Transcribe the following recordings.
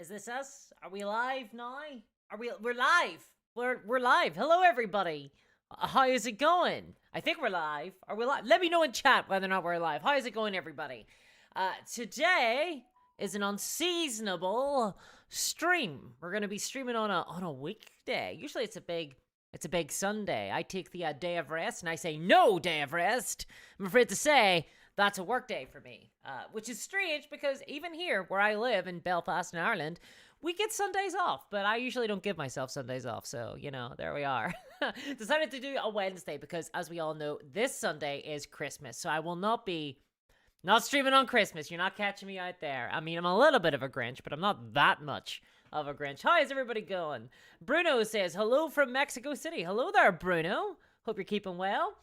Is this us? Are we live now? We're live. We're live. Hello everybody. How is it going? I think we're live. Are we live? Let me know in chat whether or not we're live. How is it going, everybody? Today is an unseasonable stream. We're gonna be streaming on a weekday. Usually it's a big Sunday. I take the day of rest and I say no day of rest. I'm afraid to say that's a work day for me, which is strange because even here where I live in Belfast in Ireland, we get Sundays off, but I usually don't give myself Sundays off. So, there we are. Decided to do a Wednesday because, as we all know, this Sunday is Christmas. So I will not streaming on Christmas. You're not catching me out there. I mean, I'm a little bit of a Grinch, but I'm not that much of a Grinch. How is everybody going? Bruno says, hello from Mexico City. Hello there, Bruno. Hope you're keeping well.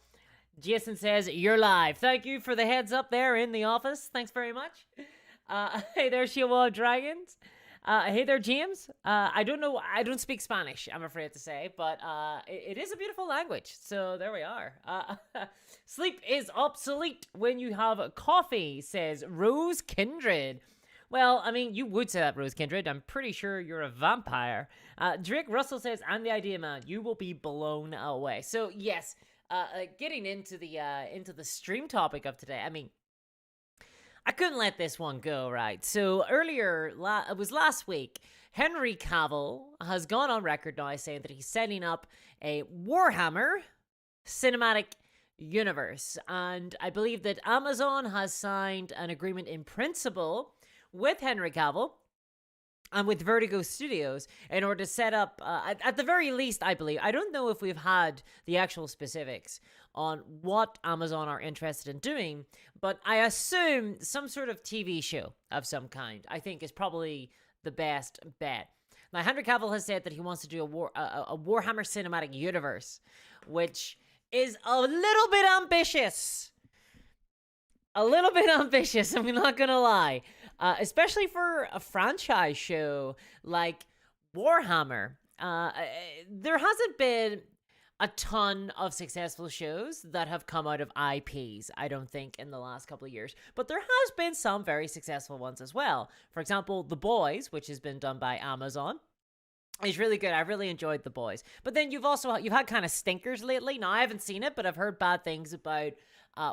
Jason says, you're live. Thank you for the heads up there in the office. Thanks very much. Hey there, Shield of Dragons. Hey there, James. I don't know. I don't speak Spanish, I'm afraid to say, but it is a beautiful language. So there we are. Sleep is obsolete when you have coffee, says Rose Kindred. Well, I mean, you would say that, Rose Kindred. I'm pretty sure you're a vampire. Drake Russell says, I'm the idea man. You will be blown away. So yes, getting into the stream topic of today. I mean, I couldn't let this one go, right? So earlier, it was last week, Henry Cavill has gone on record now saying that he's setting up a Warhammer cinematic universe. And I believe that Amazon has signed an agreement in principle with Henry Cavill and with Vertigo Studios in order to set up, at the very least, I believe. I don't know if we've had the actual specifics on what Amazon are interested in doing, but I assume some sort of TV show of some kind, I think, is probably the best bet. Now, Henry Cavill has said that he wants to do a Warhammer cinematic universe, which is a little bit ambitious. I'm not gonna lie. Especially for a franchise show like Warhammer. There hasn't been a ton of successful shows that have come out of IPs, I don't think, in the last couple of years. But there has been some very successful ones as well. For example, The Boys, which has been done by Amazon, is really good. I've really enjoyed The Boys. But then you've had kind of stinkers lately. Now, I haven't seen it, but I've heard bad things about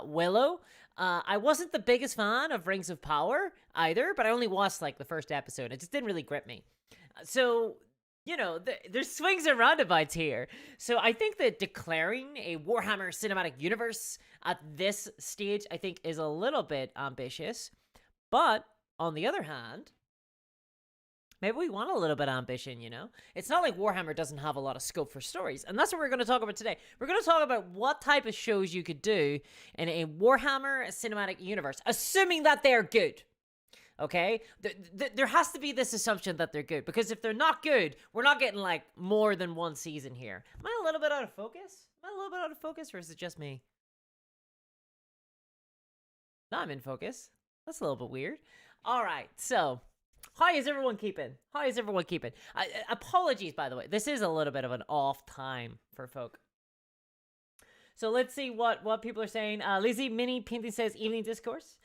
Willow. I wasn't the biggest fan of Rings of Power either, but I only watched the first episode. It just didn't really grip me. So, there's swings and roundabouts here. So I think that declaring a Warhammer cinematic universe at this stage, I think, is a little bit ambitious. But on the other hand, maybe we want a little bit of ambition, It's not like Warhammer doesn't have a lot of scope for stories. And that's what we're going to talk about today. We're going to talk about what type of shows you could do in a Warhammer cinematic universe, assuming that they're good. Okay? There has to be this assumption that they're good. Because if they're not good, we're not getting, more than one season here. Am I a little bit out of focus? Or is it just me? No, I'm in focus. That's a little bit weird. All right, so how is everyone keeping? Apologies, by the way. This is a little bit of an off time for folk. So let's see what people are saying. Lizzie Mini Painting says, evening discourse.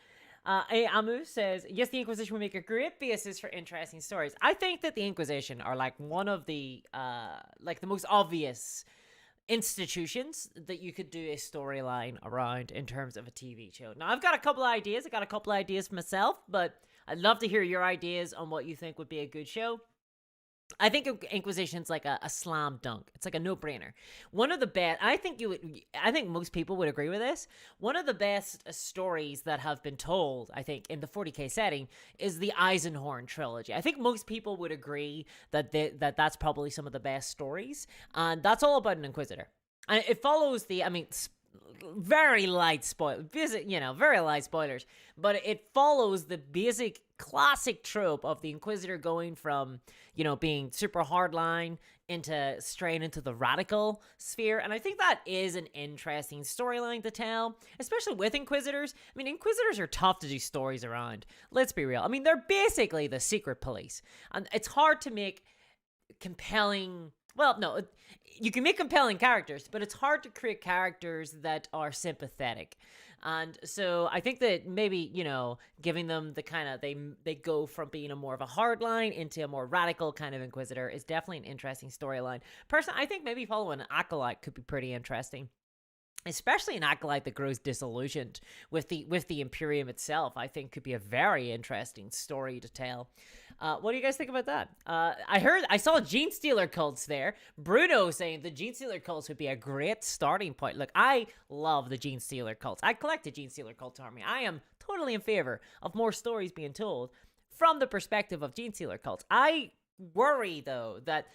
Amu says, yes, the Inquisition will make a great basis for interesting stories. I think that the Inquisition are one of the the most obvious institutions that you could do a storyline around in terms of a TV show. Now, I've got a couple of ideas. For myself, but I'd love to hear your ideas on what you think would be a good show. I think Inquisition's like a slam dunk. It's like a no-brainer. One of the best, I think most people would agree with this. One of the best stories that have been told, I think, in the 40K setting is the Eisenhorn trilogy. I think most people would agree that that's probably some of the best stories. And that's all about an Inquisitor. And it follows very light spoilers, but it follows the basic classic trope of the Inquisitor going from, being super hardline straying into the radical sphere. And I think that is an interesting storyline to tell, especially with Inquisitors. I mean, Inquisitors are tough to do stories around. Let's be real. I mean, they're basically the secret police, and it's hard to make compelling well, no, you can make compelling characters, but it's hard to create characters that are sympathetic. And so I think that maybe, giving them the kind of, they go from being a more of a hardline into a more radical kind of Inquisitor is definitely an interesting storyline. Personally, I think maybe following an Acolyte could be pretty interesting. Especially an Acolyte that grows disillusioned with the Imperium itself, I think could be a very interesting story to tell. What do you guys think about that? I saw Gene Stealer cults there. Bruno saying the Gene Stealer cults would be a great starting point. Look, I love the Gene Stealer cults. I collect a Gene Stealer cult army. I am totally in favor of more stories being told from the perspective of Gene Stealer cults. I worry, though, that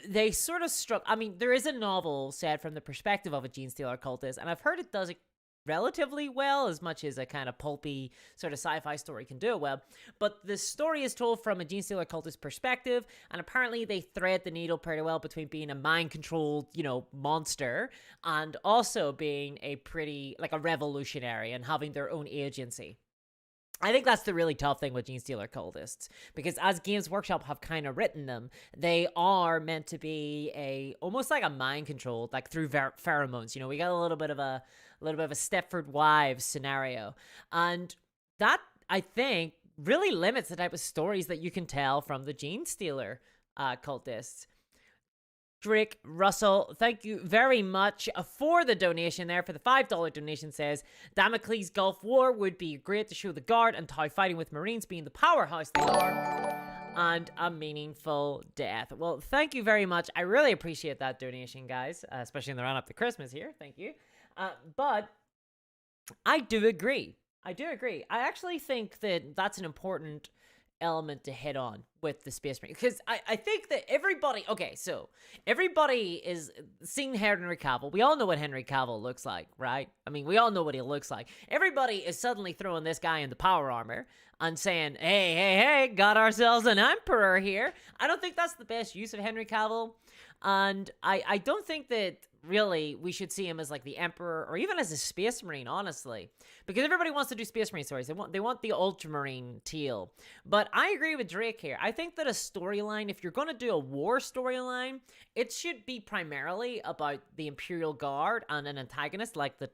they sort of struck. I mean, there is a novel set from the perspective of a Gene Stealer cultist, and I've heard it does it relatively well, as much as a kind of pulpy sort of sci-fi story can do it well. But the story is told from a Gene Stealer cultist perspective, and apparently they thread the needle pretty well between being a mind-controlled, monster, and also being a pretty, like, a revolutionary and having their own agency. I think that's the really tough thing with Gene Stealer cultists, because as Games Workshop have kind of written them, they are meant to be almost like a mind controlled, like through pheromones. We got a little bit of a Stepford Wives scenario, and that I think really limits the type of stories that you can tell from the Gene Stealer cultists. Drake Russell, thank you very much for the donation there. For the $5 donation, says Damocles Gulf War would be great to show the Guard and TIE fighting with Marines being the powerhouse they are, and a meaningful death. Well, thank you very much. I really appreciate that donation, guys, especially in the run up to Christmas here. Thank you. But I do agree. I actually think that that's an important element to hit on with the Space Marine, because I think that everybody is seeing Henry Cavill. We all know what Henry Cavill looks like, right? I mean, we all know what he looks like. Everybody is suddenly throwing this guy in the power armor and saying, hey, got ourselves an emperor here. I don't think that's the best use of Henry Cavill, and I don't think that really we should see him as like the Emperor or even as a Space Marine, honestly, because everybody wants to do Space Marine stories. They want the Ultramarine teal. But I agree with Drake here. I think that a storyline, if you're going to do a war storyline, it should be primarily about the Imperial Guard and an antagonist like the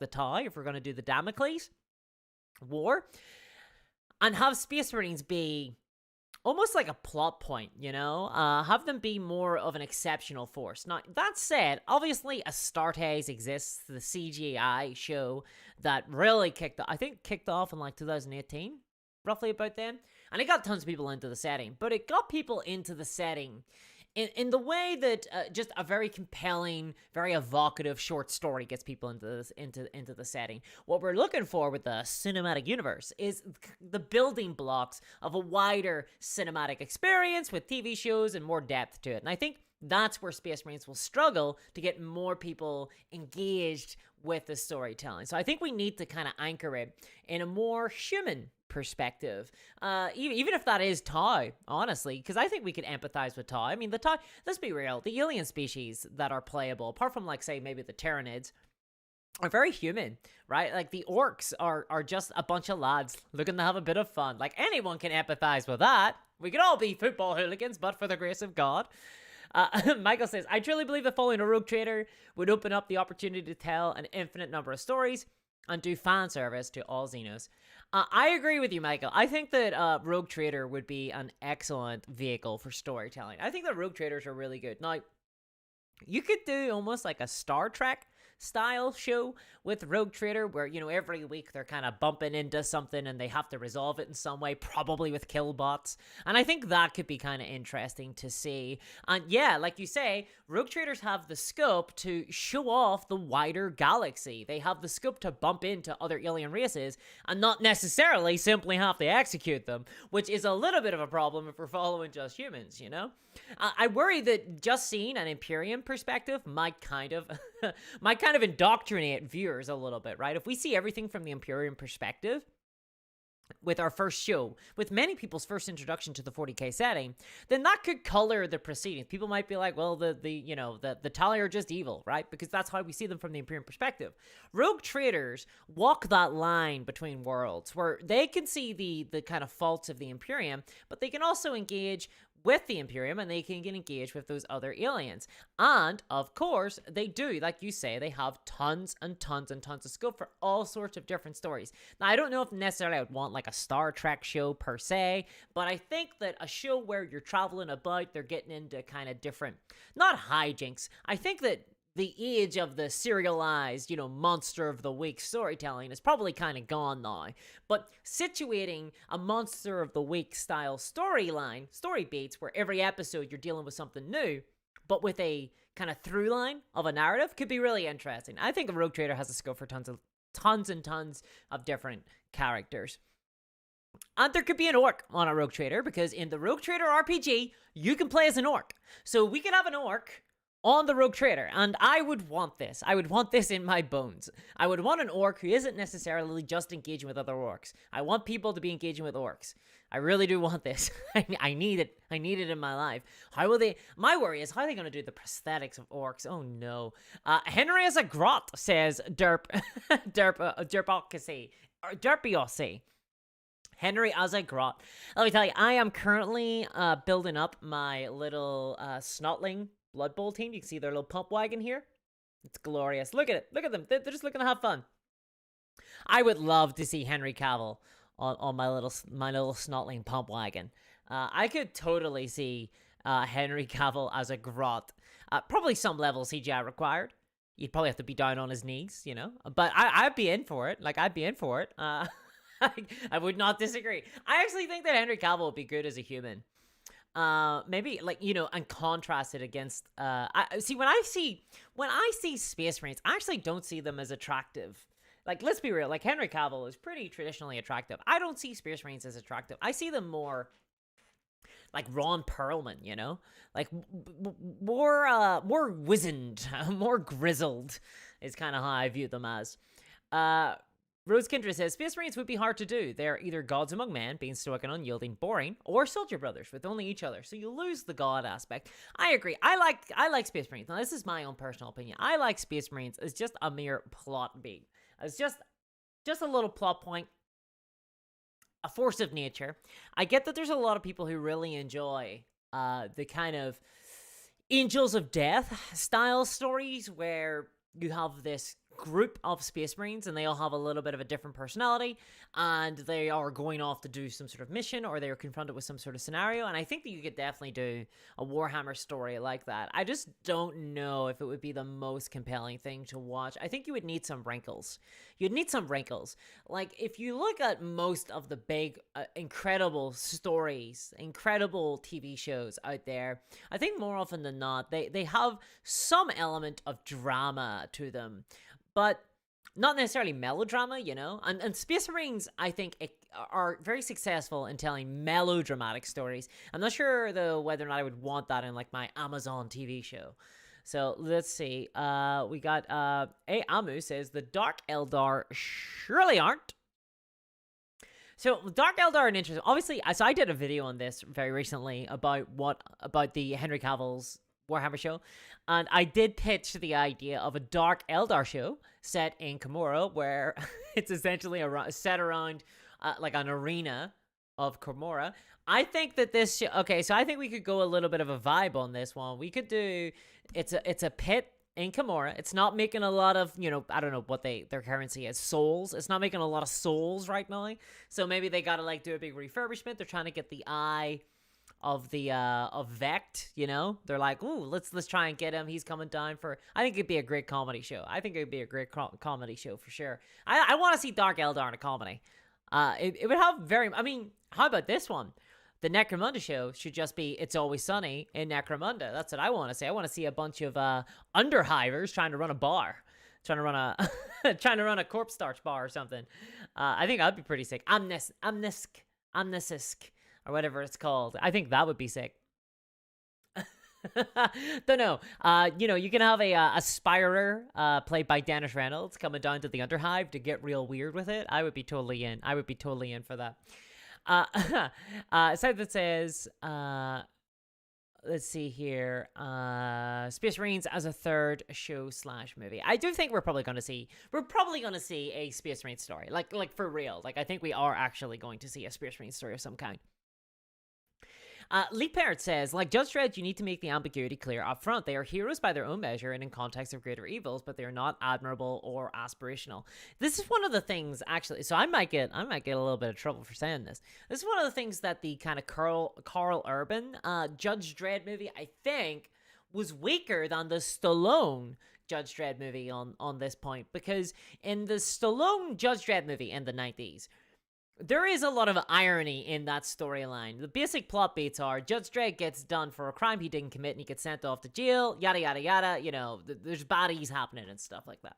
TIE, if we're going to do the Damocles War, and have Space Marines be almost like a plot point, have them be more of an exceptional force. Now, that said, obviously Astartes exists, the CGI show that really kicked off in like 2018, roughly about then, and it got tons of people into the setting, but it got people into the setting in the way that just a very compelling, very evocative short story gets people into the setting. What we're looking for with the cinematic universe is the building blocks of a wider cinematic experience with TV shows and more depth to it. And I think that's where Space Marines will struggle to get more people engaged with the storytelling. So I think we need to kind of anchor it in a more human perspective, even if that is TIE, honestly, because I think we could empathize with TIE. I mean, the TIE, let's be real, the alien species that are playable, apart from like, say, maybe the Tyranids, are very human, right? Like the orcs are just a bunch of lads looking to have a bit of fun. Like anyone can empathize with that. We could all be football hooligans, but for the grace of God. Michael says, I truly believe that following a rogue trader would open up the opportunity to tell an infinite number of stories and do fan service to all Xenos. I agree with you, Michael. I think that Rogue Trader would be an excellent vehicle for storytelling. I think that Rogue Traders are really good. Now, you could do almost like a Star Trek style show with Rogue Trader where, every week they're kind of bumping into something and they have to resolve it in some way, probably with killbots. And I think that could be kind of interesting to see. And yeah, like you say, Rogue Traders have the scope to show off the wider galaxy. They have the scope to bump into other alien races and not necessarily simply have to execute them, which is a little bit of a problem if we're following just humans, I worry that just seeing an Imperium perspective might kind of indoctrinate viewers a little bit, right? If we see everything from the Imperium perspective with our first show, with many people's first introduction to the 40K setting, then that could color the proceedings. People might be like, well, the Tali are just evil, right? Because that's how we see them from the Imperium perspective. Rogue Traders walk that line between worlds where they can see the kind of faults of the Imperium, but they can also engage with the Imperium and they can get engaged with those other aliens. And of course, they do, like you say, they have tons and tons and tons of scope for all sorts of different stories. Now, I don't know if necessarily I would want like a Star Trek show per se, but I think that a show where you're traveling about, they're getting into kind of different, not hijinks. I think that the age of the serialized, monster of the week storytelling is probably kind of gone now. But situating a monster of the week style story beats, where every episode you're dealing with something new, but with a kind of through line of a narrative, could be really interesting. I think a Rogue Trader has a scope for tons and tons of different characters. And there could be an orc on a Rogue Trader, because in the Rogue Trader RPG, you can play as an orc. So we could have an orc on the Rogue Trader, and I would want this. I would want this in my bones. I would want an orc who isn't necessarily just engaging with other orcs. I want people to be engaging with orcs. I really do want this. I need it. I need it in my life. How will they... My worry is, how are they going to do the prosthetics of orcs? Oh, no. Henry as a grot, says Derpiossi. Henry as a grot. Let me tell you, I am currently building up my little snotling Blood Bowl team. You can see their little pump wagon here. It's glorious. Look at it. Look at them. They're just looking to have fun. I would love to see Henry Cavill on my little snotling pump wagon. I could totally see Henry Cavill as a grot. Probably some level CGI required. You'd probably have to be down on his knees, But I'd be in for it. Like, I'd be in for it. I would not disagree. I actually think that Henry Cavill would be good as a human. Maybe and contrast it against when I see Space Marines, I actually don't see them as attractive. Like, let's be real, like Henry Cavill is pretty traditionally attractive. I don't see Space Marines as attractive. I see them more like Ron Perlman, like more wizened, more grizzled is kind of how I view them as. Rose Kindred says, Space Marines would be hard to do. They're either gods among men, being stoic and unyielding, boring, or soldier brothers with only each other. So you lose the god aspect. I agree. I like Space Marines. Now, this is my own personal opinion. I like Space Marines as just a mere plot beat. It's just a little plot point, a force of nature. I get that there's a lot of people who really enjoy the kind of Angels of Death style stories where you have this group of Space Marines and they all have a little bit of a different personality and they are going off to do some sort of mission or they are confronted with some sort of scenario, and I think that you could definitely do a Warhammer story like that. I just don't know if it would be the most compelling thing to watch. I think you would need some wrinkles. You'd need some wrinkles. Like, if you look at most of the big incredible stories, incredible TV shows out there, I think more often than not they have some element of drama to them, but not necessarily melodrama, and Space Marines, I think, are very successful in telling melodramatic stories. I'm not sure, though, whether or not I would want that in, like, my Amazon TV show. So, let's see. We got, Amu says, the Dark Eldar surely aren't. So, Dark Eldar are interesting. Obviously, so I did a video on this very recently about the Henry Cavill's Warhammer show, and I did pitch the idea of a Dark Eldar show set in Khemora, where it's essentially set around like an arena of Khemora. I think that this so I think we could go a little bit of a vibe on this one. We could do it's a pit in Khemora. It's not making a lot of, I don't know what their currency is, souls. It's not making a lot of souls right now. So maybe they got to like do a big refurbishment. They're trying to get the eye of the of Vect, they're like, ooh, let's try and get him. He's coming down for. I think it'd be a great comedy show. I think it'd be a great comedy show for sure. I want to see Dark Eldar in a comedy. It would have I mean, how about this one? The Necromunda show should just be It's Always Sunny in Necromunda. That's what I want to see. I want to see a bunch of underhivers trying to run a bar, trying to run a corpse starch bar or something. I think that'd be pretty sick. Amnesisk. Or whatever it's called. I think that would be sick. Don't know. You can have a Spirer played by Dennis Reynolds coming down to the Underhive to get real weird with it. I would be totally in. I would be totally in for that. Side that says, let's see here. Space Marines as a third show / movie. I do think we're probably gonna see a Space Marine story. Like for real. Like, I think we are actually going to see a Space Marine story of some kind. Lee Parrott says, like Judge Dredd, you need to make the ambiguity clear up front. They are heroes by their own measure and in context of greater evils, but they are not admirable or aspirational. This is one of the things, actually. So I might get a little bit of trouble for saying this. This is one of the things that the kind of Carl Urban Judge Dredd movie, I think, was weaker than the Stallone Judge Dredd movie on this point, because in the Stallone Judge Dredd movie in the 90s, there is a lot of irony in that storyline. The basic plot beats are Judge Dredd gets done for a crime he didn't commit and he gets sent off to jail, yada, yada, yada. You know, there's baddies happening and stuff like that.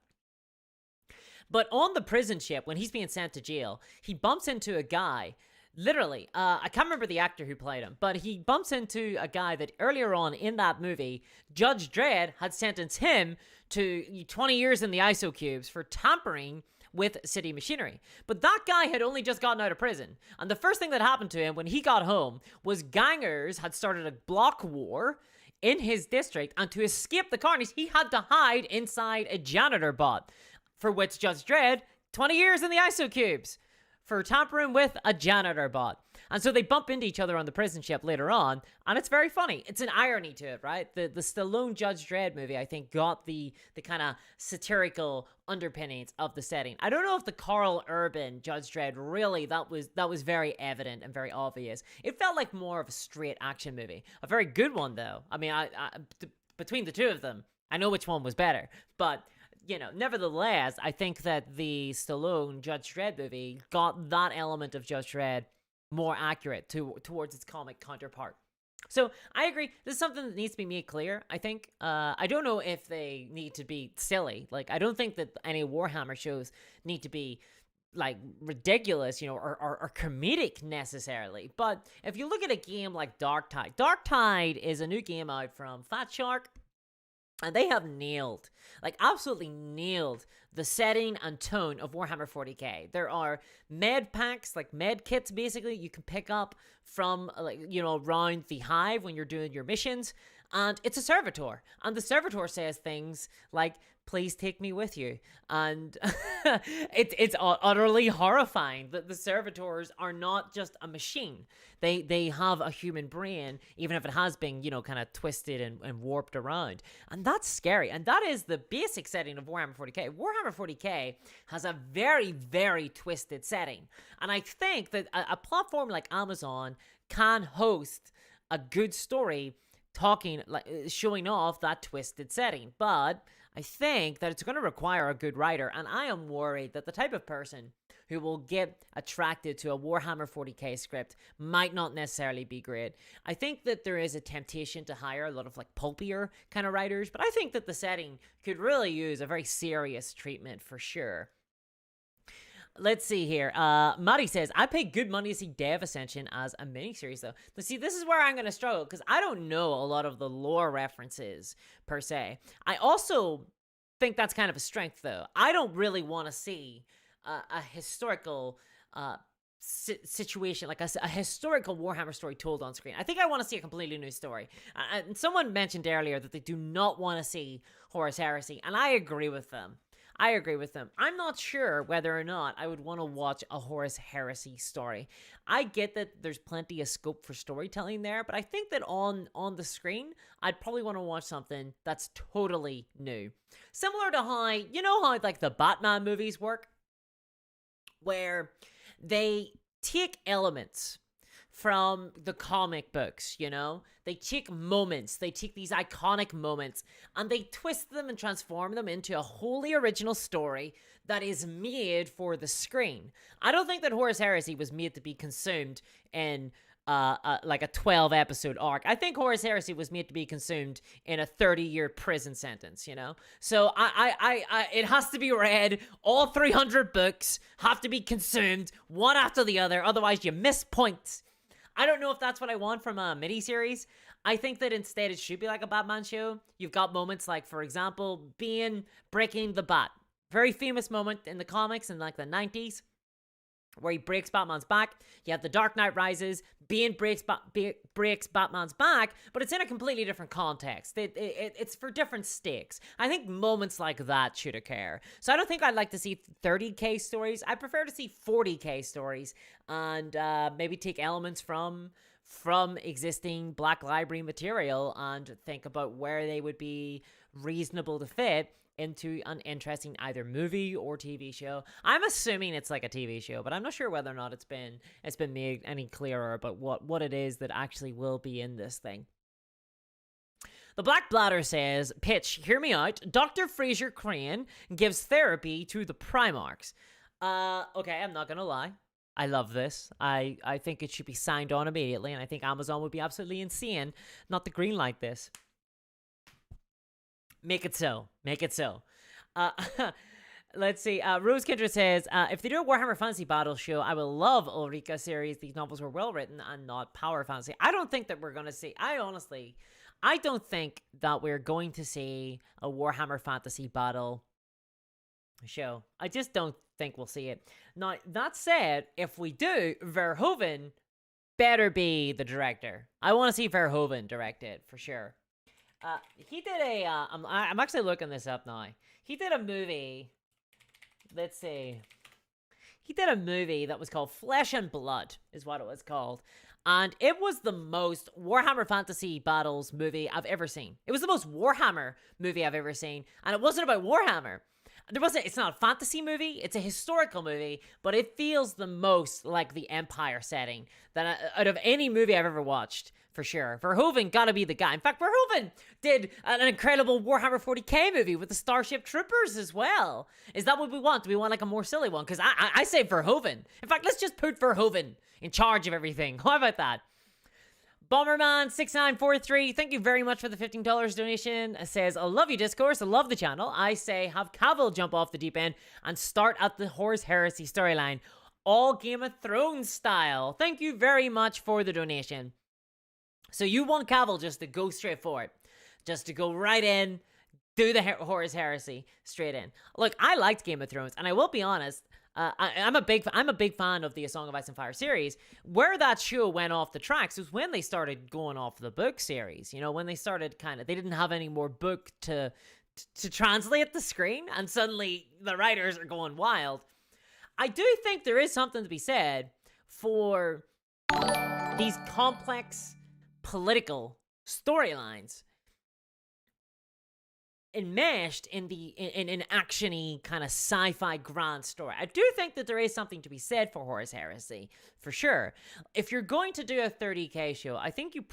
But on the prison ship, when he's being sent to jail, he bumps into a guy, literally, I can't remember the actor who played him, but he bumps into a guy that earlier on in that movie, Judge Dredd had sentenced him to 20 years in the ISO cubes for tampering with city machinery. But that guy had only just gotten out of prison. And the first thing that happened to him when he got home was gangers had started a block war in his district. And to escape the carnage, he had to hide inside a janitor bot, for which Judge Dredd, 20 years in the ISO cubes for tampering with a janitor bot. And so they bump into each other on the prison ship later on, and it's very funny. It's an irony to it, right? The Stallone Judge Dredd movie, I think, got the kind of satirical underpinnings of the setting. I don't know if the Carl Urban Judge Dredd really, that was very evident and very obvious. It felt like more of a straight action movie. A very good one, though. I mean, between the two of them, I know which one was better, but you know, nevertheless, I think that the Stallone Judge Dredd movie got that element of Judge Dredd more accurate towards its comic counterpart. So I agree. This is something that needs to be made clear, I think. I don't know if they need to be silly. Like, I don't think that any Warhammer shows need to be like ridiculous, you know, or comedic necessarily. But if you look at a game like Darktide is a new game out from Fat Shark. And they have absolutely nailed the setting and tone of Warhammer 40k. There are med packs, like med kits, basically, you can pick up from, around the hive when you're doing your missions. And it's a servitor. And the servitor says things like, please take me with you. And it's utterly horrifying that the servitors are not just a machine. They have a human brain, even if it has been, kind of twisted and warped around. And that's scary. And that is the basic setting of Warhammer 40k. Warhammer 40k has a very, very twisted setting. And I think that a platform like Amazon can host a good story showing off that twisted setting. But I think that it's going to require a good writer, and I am worried that the type of person who will get attracted to a Warhammer 40k script might not necessarily be great. I think that there is a temptation to hire a lot of pulpier kind of writers, but I think that the setting could really use a very serious treatment for sure. Let's see here. Maddie says, I pay good money to see Dev Ascension as a miniseries, though. But see, this is where I'm going to struggle, because I don't know a lot of the lore references, per se. I also think that's kind of a strength, though. I don't really want to see a historical situation, like a historical Warhammer story told on screen. I think I want to see a completely new story. And someone mentioned earlier that they do not want to see Horus Heresy, and I agree with them. I'm not sure whether or not I would want to watch a Horus Heresy story. I get that there's plenty of scope for storytelling there, but I think that on the screen, I'd probably want to watch something that's totally new. Similar to how the Batman movies work, where they take elements from the comic books, they take moments, they take these iconic moments, and they twist them and transform them into a wholly original story that is made for the screen. I don't think that Horus Heresy was made to be consumed in a 12 episode arc. I think Horus Heresy was made to be consumed in a 30-year prison sentence, So I it has to be read. All 300 books have to be consumed one after the other. Otherwise you miss points. I don't know if that's what I want from a miniseries. I think that instead it should be like a Batman show. You've got moments like, for example, Bane breaking the bat. Very famous moment in the comics in the 90s where he breaks Batman's back. You have The Dark Knight Rises. Bane breaks Batman's back, but it's in a completely different context. It's for different stakes. I think moments like that should occur. So I don't think I'd like to see 30k stories. I prefer to see 40k stories and maybe take elements from from existing Black Library material and think about where they would be reasonable to fit into an interesting either movie or TV show. I'm assuming it's like a TV show, but I'm not sure whether or not it's been made any clearer about what it is that actually will be in this thing. The Black Bladder says, pitch, hear me out. Dr. Fraser Crane gives therapy to the Primarchs. Okay, I'm not gonna lie. I love this. I think it should be signed on immediately, and I think Amazon would be absolutely insane not to greenlight this. Make it so. Make it so. Let's see. Rose Kindred says, if they do a Warhammer Fantasy Battle show, I will love Ulrika series. These novels were well written and not power fantasy. I don't think that we're going to see... I don't think that we're going to see a Warhammer Fantasy Battle show. I just don't think we'll see it. Now, that said, if we do, Verhoeven better be the director. I want to see Verhoeven direct it, for sure. He did a, I'm actually looking this up now. He did a movie, let's see. He did a movie that was called Flesh and Blood, is what it was called. And it was the most Warhammer Fantasy Battles movie I've ever seen. It was the most Warhammer movie I've ever seen. And it wasn't about Warhammer. It's not a fantasy movie, it's a historical movie, but it feels the most like the Empire setting that out of any movie I've ever watched, for sure. Verhoeven gotta be the guy. In fact, Verhoeven did an incredible Warhammer 40k movie with the Starship Troopers as well. Is that what we want? Do we want like a more silly one? Because I say Verhoeven. In fact, let's just put Verhoeven in charge of everything. How about that? Bomberman6943, thank you very much for the $15 donation. Says, I love you, Discourse. I love the channel. I say, have Cavill jump off the deep end and start at the Horus Heresy storyline. All Game of Thrones style. Thank you very much for the donation. So you want Cavill just to go straight for it. Just to go right in, do the Horus Heresy straight in. Look, I liked Game of Thrones, and I will be honest, I'm a big fan of the A Song of Ice and Fire series. Where that show went off the tracks was when they started going off the book series. You know, when they started they didn't have any more book to translate the screen, and suddenly the writers are going wild. I do think there is something to be said for these complex political storylines enmeshed in an action-y kind of sci-fi grand story. I do think that there is something to be said for Horus Heresy, for sure. If you're going to do a 30k show, I think it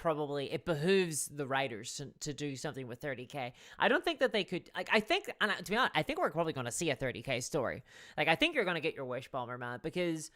behooves the writers to do something with 30k. I don't think that they could, to be honest, I think we're probably going to see a 30k story. I think you're going to get your wish, Bomberman, because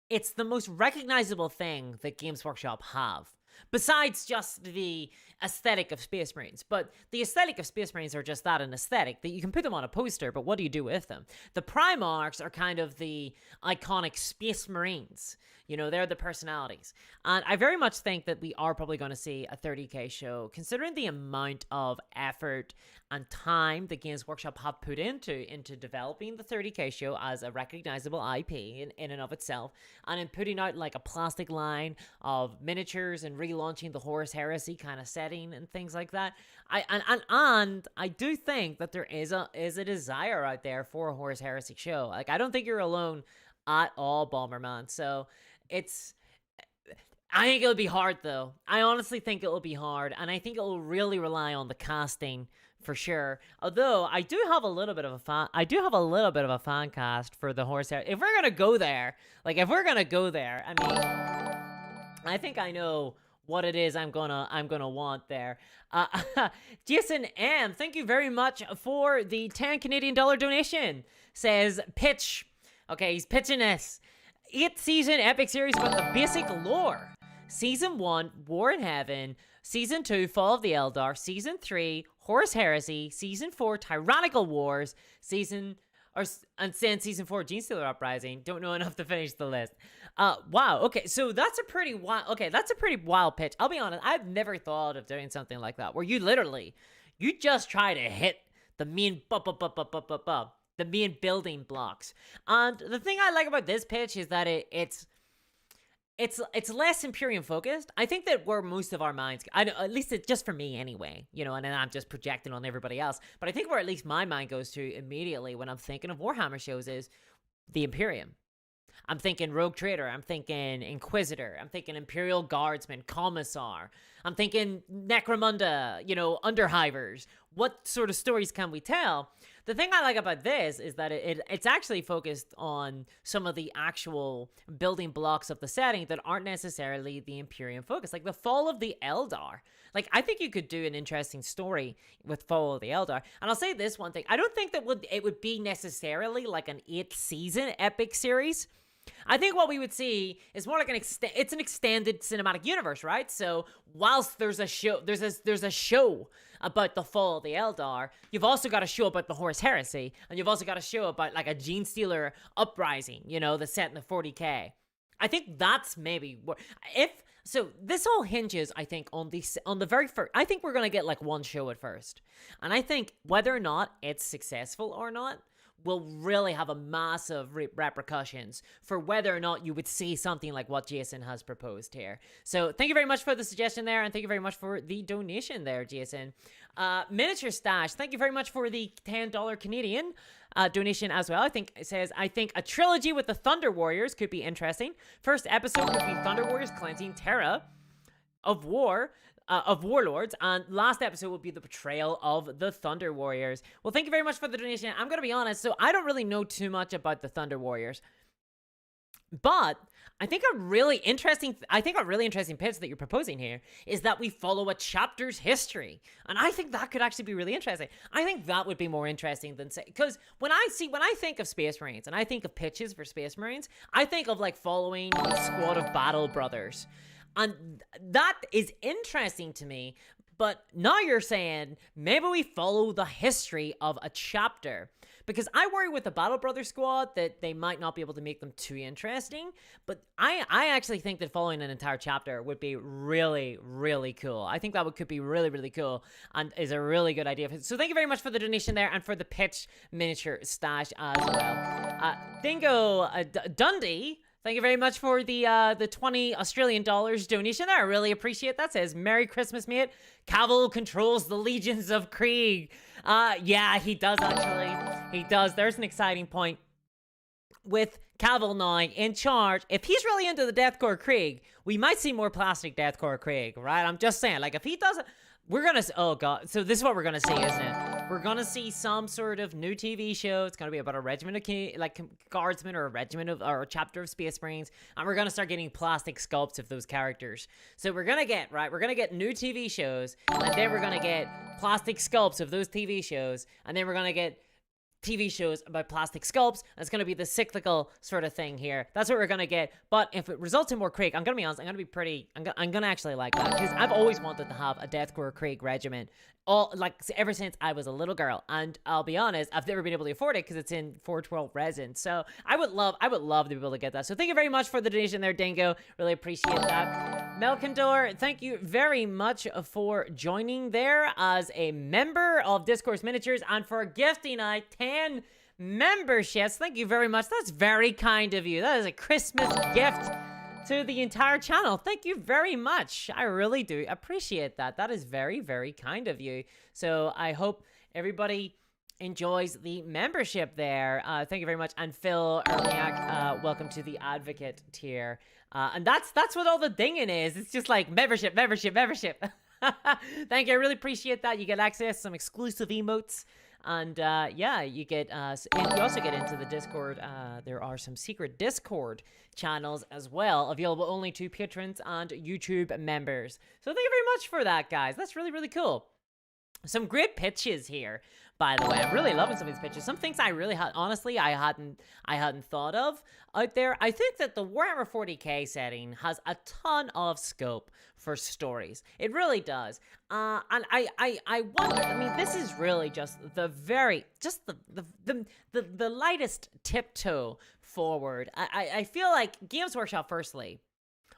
it's the most recognizable thing that Games Workshop have. Besides just the aesthetic of Space Marines. But the aesthetic of Space Marines are just that, an aesthetic, that you can put them on a poster, but what do you do with them? The Primarchs are kind of the iconic Space Marines. You know, they're the personalities. And I very much think that we are probably going to see a 30k show, considering the amount of effort and time that Games Workshop have put into developing the 30k show as a recognizable IP in and of itself, and in putting out like a plastic line of miniatures and relaunching the Horus Heresy kind of setting and things like that. And I do think that there is a desire out there for a Horus Heresy show. Like, I don't think you're alone at all, Bomberman. So I think it'll be hard, though. I honestly think it'll be hard, and I think it will really rely on the casting for sure. Although I do have a little bit of a fan cast for the Horus Heresy. If we're gonna go there, I mean, I think I know what it is I'm gonna want there. Jason M, thank you very much for the 10 Canadian dollar donation. Says pitch. Okay, he's pitching this 8-season epic series about the basic lore. Season 1, War in Heaven. Season 2, Fall of the Eldar. Season 3, Horus Heresy. Season 4, Tyrannical Wars. Season 4, Genestealer Uprising. Don't know enough to finish the list. Wow. Okay, so that's a pretty wild pitch. I'll be honest, I've never thought of doing something like that, where you just try to hit the main the main building blocks. And the thing I like about this pitch is that it's less Imperium focused. I think that where most of our minds, at least it's just for me anyway, you know, and then I'm just projecting on everybody else, but I think where at least my mind goes to immediately when I'm thinking of Warhammer shows is the Imperium. I'm thinking Rogue Trader. I'm thinking Inquisitor. I'm thinking Imperial Guardsman, Commissar. I'm thinking Necromunda, Underhivers. What sort of stories can we tell? The thing I like about this is that it's actually focused on some of the actual building blocks of the setting that aren't necessarily the Imperium focus, like the Fall of the Eldar. Like, I think you could do an interesting story with Fall of the Eldar. And I'll say this one thing. I don't think that it would be necessarily like an 8-season epic series. I think what we would see is more like it's an extended cinematic universe, right? So whilst there's a show, there's a show about the Fall of the Eldar, you've also got a show about the Horus Heresy, and you've also got a show about like a Gene Stealer uprising, that's set in the 40K. I think that's maybe so this all hinges, I think, on the very first. I think we're gonna get like one show at first, and I think whether or not it's successful or not will really have a massive repercussions for whether or not you would see something like what Jason has proposed here. So thank you very much for the suggestion there, and thank you very much for the donation there, Jason. Miniature Stash, thank you very much for the $10 Canadian donation as well. It says, I think a trilogy with the Thunder Warriors could be interesting. First episode would be Thunder Warriors cleansing Terra of warlords, and last episode will be the betrayal of the Thunder Warriors. Well, thank you very much for the donation. I'm gonna be honest, so I don't really know too much about the Thunder Warriors, but I think a really interesting pitch that you're proposing here is that we follow a chapter's history, and I think that could actually be really interesting. I think that would be more interesting than because when I think of Space Marines and I think of pitches for Space Marines, I think of like following a squad of battle brothers. And that is interesting to me, but now you're saying maybe we follow the history of a chapter, because I worry with the Battle Brother squad that they might not be able to make them too interesting, but I actually think that following an entire chapter would be really, really cool. I think that could be really, really cool and is a really good idea. So thank you very much for the donation there and for the pitch Miniature Stash as well. Dingo Dundee, thank you very much for the 20 Australian dollars donation there. I really appreciate that. Says, Merry Christmas, mate. Cavill controls the legions of Krieg. Yeah, he does actually. He does. There's an exciting point with Cavill now in charge. If he's really into the Deathcore Krieg, we might see more plastic Deathcore Krieg, right? I'm just saying, like, if he doesn't, we're gonna, oh god, so this is what we're gonna see, isn't it? We're gonna see some sort of new TV show. It's gonna be about a regiment of guardsmen, or a regiment of, or a chapter of Space Marines, and we're gonna start getting plastic sculpts of those characters. So we're gonna get new TV shows, and then we're gonna get plastic sculpts of those TV shows, and then we're gonna get TV shows about plastic sculpts. It's going to be the cyclical sort of thing here. That's what we're going to get. But if it results in more Krieg, I'm going to be honest, I'm going to actually like that, because I've always wanted to have a Deathcore Krieg regiment, ever since I was a little girl. And I'll be honest, I've never been able to afford it because it's in 412 resin. So I would love to be able to get that. So thank you very much for the donation there, Dingo. Really appreciate that. Melkandor, thank you very much for joining there as a member of Discourse Miniatures and for gifting 10 memberships. Thank you very much. That's very kind of you. That is a Christmas gift to the entire channel. Thank you very much. I really do appreciate that. That is very, very kind of you. So I hope everybody enjoys the membership there. Thank you very much. And Phil Ermiak, welcome to the Advocate tier. And that's what all the dinging is. It's just like membership. Thank you. I really appreciate that. You get access to some exclusive emotes. And yeah, you also get into the Discord. There are some secret Discord channels as well, available only to patrons and YouTube members. So thank you very much for that, guys. That's really, really cool. Some great pitches here, by the way. I'm really loving some of these pitches. Some things I really honestly I hadn't thought of out there. I think that the Warhammer 40K setting has a ton of scope for stories. It really does. And I wonder, I mean, this is really just the lightest tiptoe forward. I feel like Games Workshop, firstly,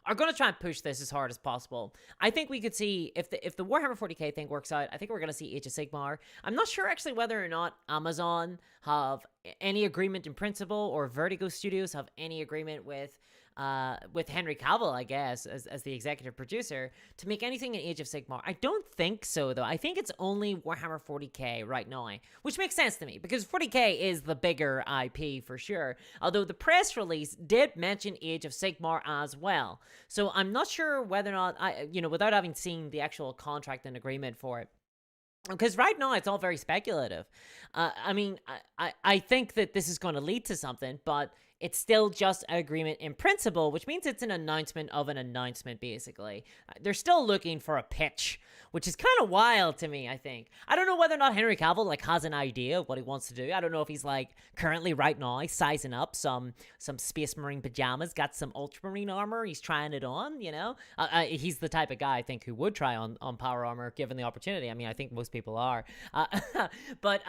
are going to try and push this as hard as possible. I think we could see, if the Warhammer 40K thing works out, I think we're going to see Age of Sigmar. I'm not sure actually whether or not Amazon have any agreement in principle, or Vertigo Studios have any agreement with with Henry Cavill, I guess, as the executive producer, to make anything in Age of Sigmar. I don't think so, though. I think it's only Warhammer 40k right now, which makes sense to me, because 40k is the bigger IP for sure, although the press release did mention Age of Sigmar as well. So I'm not sure whether or not, without having seen the actual contract and agreement for it, because right now it's all very speculative. I think that this is going to lead to something, but it's still just an agreement in principle, which means it's an announcement of an announcement, basically. They're still looking for a pitch, which is kind of wild to me, I think. I don't know whether or not Henry Cavill, has an idea of what he wants to do. I don't know if he's, currently right now sizing up some Space Marine pajamas, got some Ultramarine armor, he's trying it on, he's the type of guy, I think, who would try on power armor given the opportunity. I mean, I think most people are. But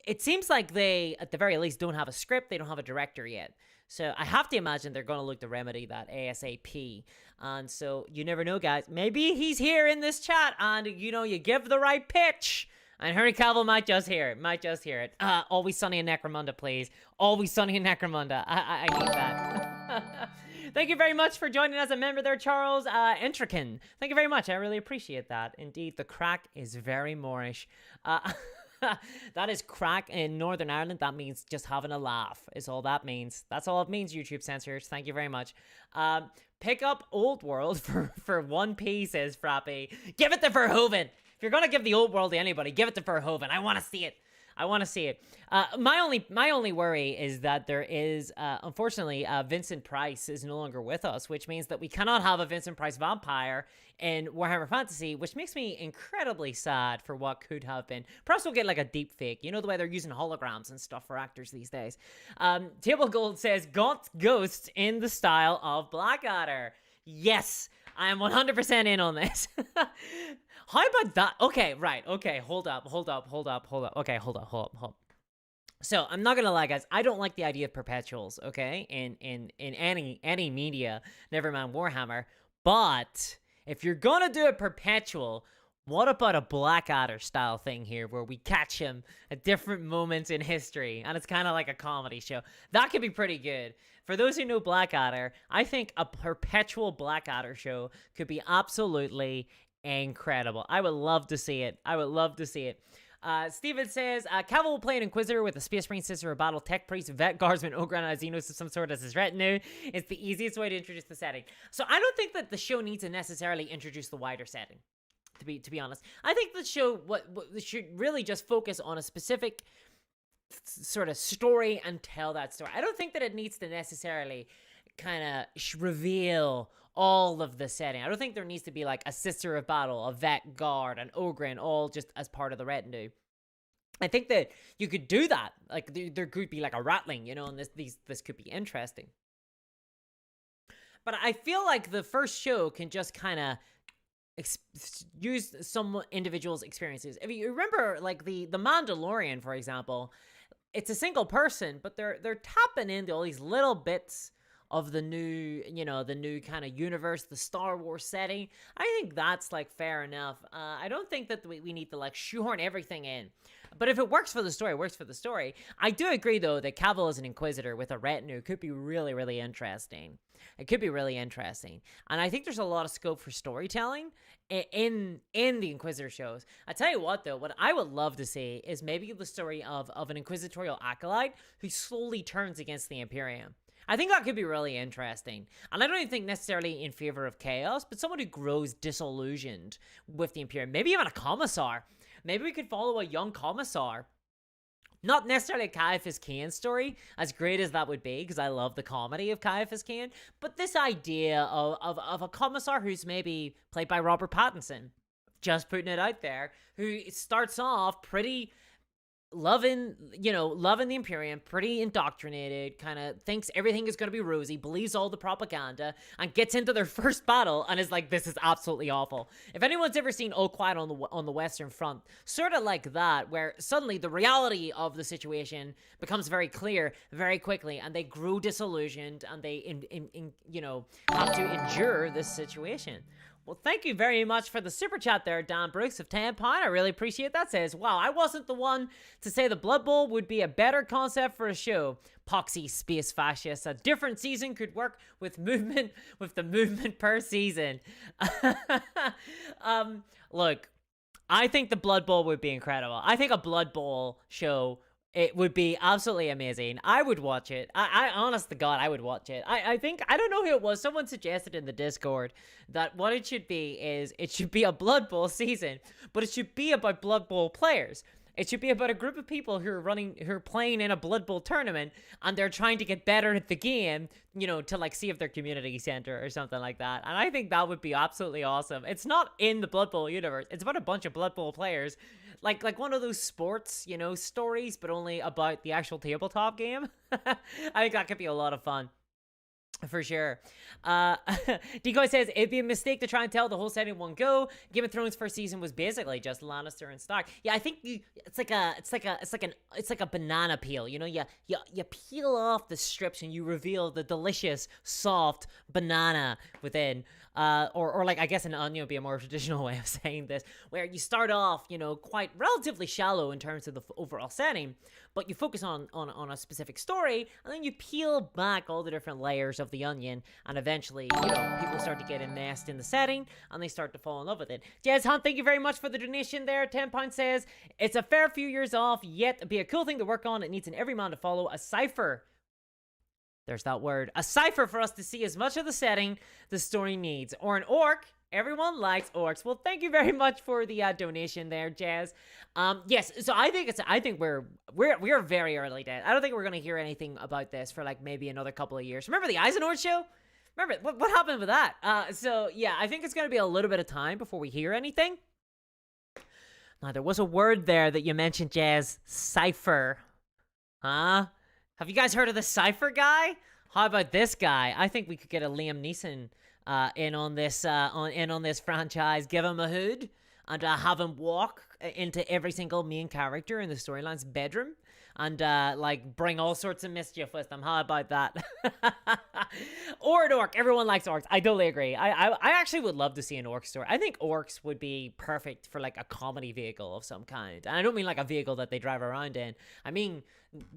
it seems like they, at the very least, don't have a script. They don't have a director yet. So I have to imagine they're going to look to remedy that ASAP. And so you never know, guys. Maybe he's here in this chat and, you give the right pitch. And Henry Cavill might just hear it. Always Sunny in Necromunda, please. Always Sunny in Necromunda. I need that. Thank you very much for joining as a member there, Charles Entrican. Thank you very much. I really appreciate that. Indeed, the crack is very Moorish. That is crack in Northern Ireland. That means just having a laugh is all that means. That's all it means, YouTube censors. Thank you very much. Pick up Old World for 1p, says Frappy. Give it to Verhoeven. If you're going to give the Old World to anybody, give it to Verhoeven. I want to see it. My only worry is that there is, unfortunately, Vincent Price is no longer with us, which means that we cannot have a Vincent Price vampire in Warhammer Fantasy, which makes me incredibly sad for what could have been. Perhaps we'll get a deep fake, the way they're using holograms and stuff for actors these days. Table Gold says, Gaunt Ghosts in the style of Blackadder. Yes, I am 100% in on this. How about that? Okay, right. Okay, hold up. Okay, hold up. So, I'm not gonna lie, guys. I don't like the idea of perpetuals, okay? In any media, never mind Warhammer. But if you're gonna do a perpetual, what about a Blackadder style thing here where we catch him at different moments in history and it's kind of like a comedy show? That could be pretty good. For those who know Blackadder, I think a perpetual Blackadder show could be absolutely incredible. I would love to see it. Steven says, Cavill will play an Inquisitor with a Space Marine sister, a battle tech priest, vet guardsman, ogre, and a Xenos of some sort as his retinue. It's the easiest way to introduce the setting. So I don't think that the show needs to necessarily introduce the wider setting. To be honest, I think the show what should really just focus on a specific sort of story and tell that story. I don't think that it needs to necessarily kind of reveal all of the setting. I don't think there needs to be a sister of battle, a vet guard, an ogre, all just as part of the retinue. I think that you could do that. There could be a rattling, and this could be interesting. But I feel like the first show can just kind of use some individuals' experiences. If you remember, the Mandalorian, for example, it's a single person, but they're tapping into all these little bits of the new, the new kind of universe, the Star Wars setting. I think that's fair enough. I don't think that we need to shoehorn everything in. But if it works for the story, it works for the story. I do agree, though, that Cavill as an Inquisitor with a retinue could be really, really interesting. It could be really interesting. And I think there's a lot of scope for storytelling in the Inquisitor shows. I tell you what, though, what I would love to see is maybe the story of an inquisitorial acolyte who slowly turns against the Imperium. I think that could be really interesting. And I don't even think necessarily in favor of chaos, but someone who grows disillusioned with the Imperium. Maybe even a commissar. Maybe we could follow a young commissar. Not necessarily a Caiaphas Cain story, as great as that would be, because I love the comedy of Caiaphas Cain, but this idea of a commissar who's maybe played by Robert Pattinson, just putting it out there, who starts off pretty loving the Imperium, pretty indoctrinated, kind of thinks everything is going to be rosy, believes all the propaganda, and gets into their first battle and is like, this is absolutely awful. If anyone's ever seen All Quiet on the Western Front, sort of like that, where suddenly the reality of the situation becomes very clear very quickly, and they grow disillusioned, and they have to endure this situation. Well, thank you very much for the super chat there, Dan Brooks of 10 Pine. I really appreciate that. Says, wow, I wasn't the one to say the Blood Bowl would be a better concept for a show. Poxy space fascists. A different season could work with the movement per season. Look, I think the Blood Bowl would be incredible. I think a Blood Bowl show, it would be absolutely amazing. I would watch it. I honest to God, I would watch it. I think, I don't know who it was. Someone suggested in the Discord that what it should be is, it should be a Blood Bowl season, but it should be about Blood Bowl players. It should be about a group of people who are playing in a Blood Bowl tournament, and they're trying to get better at the game, you know, to like see if their community center or something like that. And I think that would be absolutely awesome. It's not in the Blood Bowl universe. It's about a bunch of Blood Bowl players, like one of those sports, you know, stories, but only about the actual tabletop game. I think that could be a lot of fun. For sure. Decoy says it'd be a mistake to try and tell the whole set in one go. Game of Thrones first season was basically just Lannister and Stark. Yeah, I think it's like a banana peel. You know, you peel off the strips and you reveal the delicious, soft banana within. Or like, I guess an onion would be a more traditional way of saying this, where you start off, you know, quite relatively shallow in terms of the overall setting, but you focus on a specific story, and then you peel back all the different layers of the onion, and eventually, you know, people start to get immersed in the setting, and they start to fall in love with it. Jez Hunt, thank you very much for the donation there. 10 Pound says, it's a fair few years off, yet it'd be a cool thing to work on. It needs an everyman to follow a cipher. There's that word. A cipher for us to see as much of the setting the story needs. Or an orc. Everyone likes orcs. Well, thank you very much for the donation there, Jazz. Yes, so I think we're very early days. I don't think we're gonna hear anything about this for like maybe another couple of years. Remember the Eisenhower show? Remember what happened with that? So yeah, I think it's gonna be a little bit of time before we hear anything. Now there was a word there that you mentioned, Jazz. Cipher. Huh? Have you guys heard of the Cypher guy? How about this guy? I think we could get a Liam Neeson in on this franchise. Give him a hood and have him walk into every single main character in the storyline's bedroom and like bring all sorts of mischief with them. How about that? Or an orc. Everyone likes orcs. I totally agree. I actually would love to see an orc story. I think orcs would be perfect for like a comedy vehicle of some kind. And I don't mean like a vehicle that they drive around in. I mean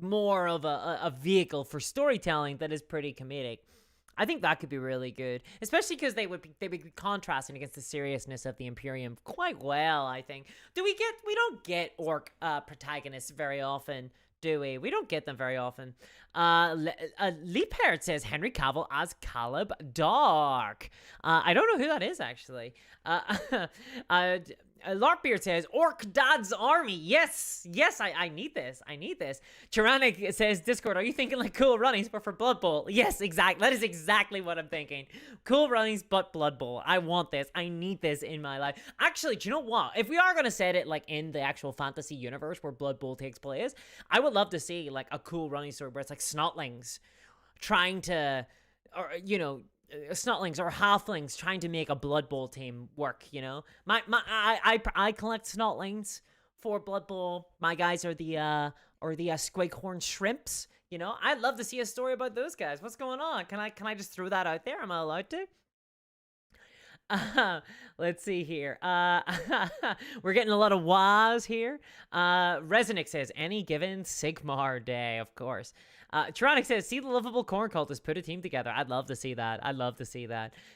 more of a vehicle for storytelling that is pretty comedic. I think that could be really good, especially because they would be contrasting against the seriousness of the Imperium quite well. I think. We don't get orc protagonists very often, do we? We don't get them very often. Lee Parrott says Henry Cavill as Caleb Dark. I don't know who that is actually. Larkbeard says, Orc Dad's Army. Yes, I need this. Tyrannic says, Discord, are you thinking like Cool Runnings, but for Blood Bowl? Yes, exactly. That is exactly what I'm thinking. Cool Runnings, but Blood Bowl. I want this. I need this in my life. Actually, do you know what? If we are going to set it like in the actual fantasy universe where Blood Bowl takes place, I would love to see like a Cool Running story where it's like Snotlings trying to, or, you know, Snotlings or halflings trying to make a Blood Bowl team work, you know. I collect Snotlings for Blood Bowl. My guys are the Squighorn Shrimps, you know. I'd love to see a story about those guys. What's going on? Can I just throw that out there? Am I allowed to? Let's see here. We're getting a lot of wahs here. Resonic says, any given Sigmar day, of course. Tyrannic says, see the lovable corn cultists put a team together. I'd love to see that.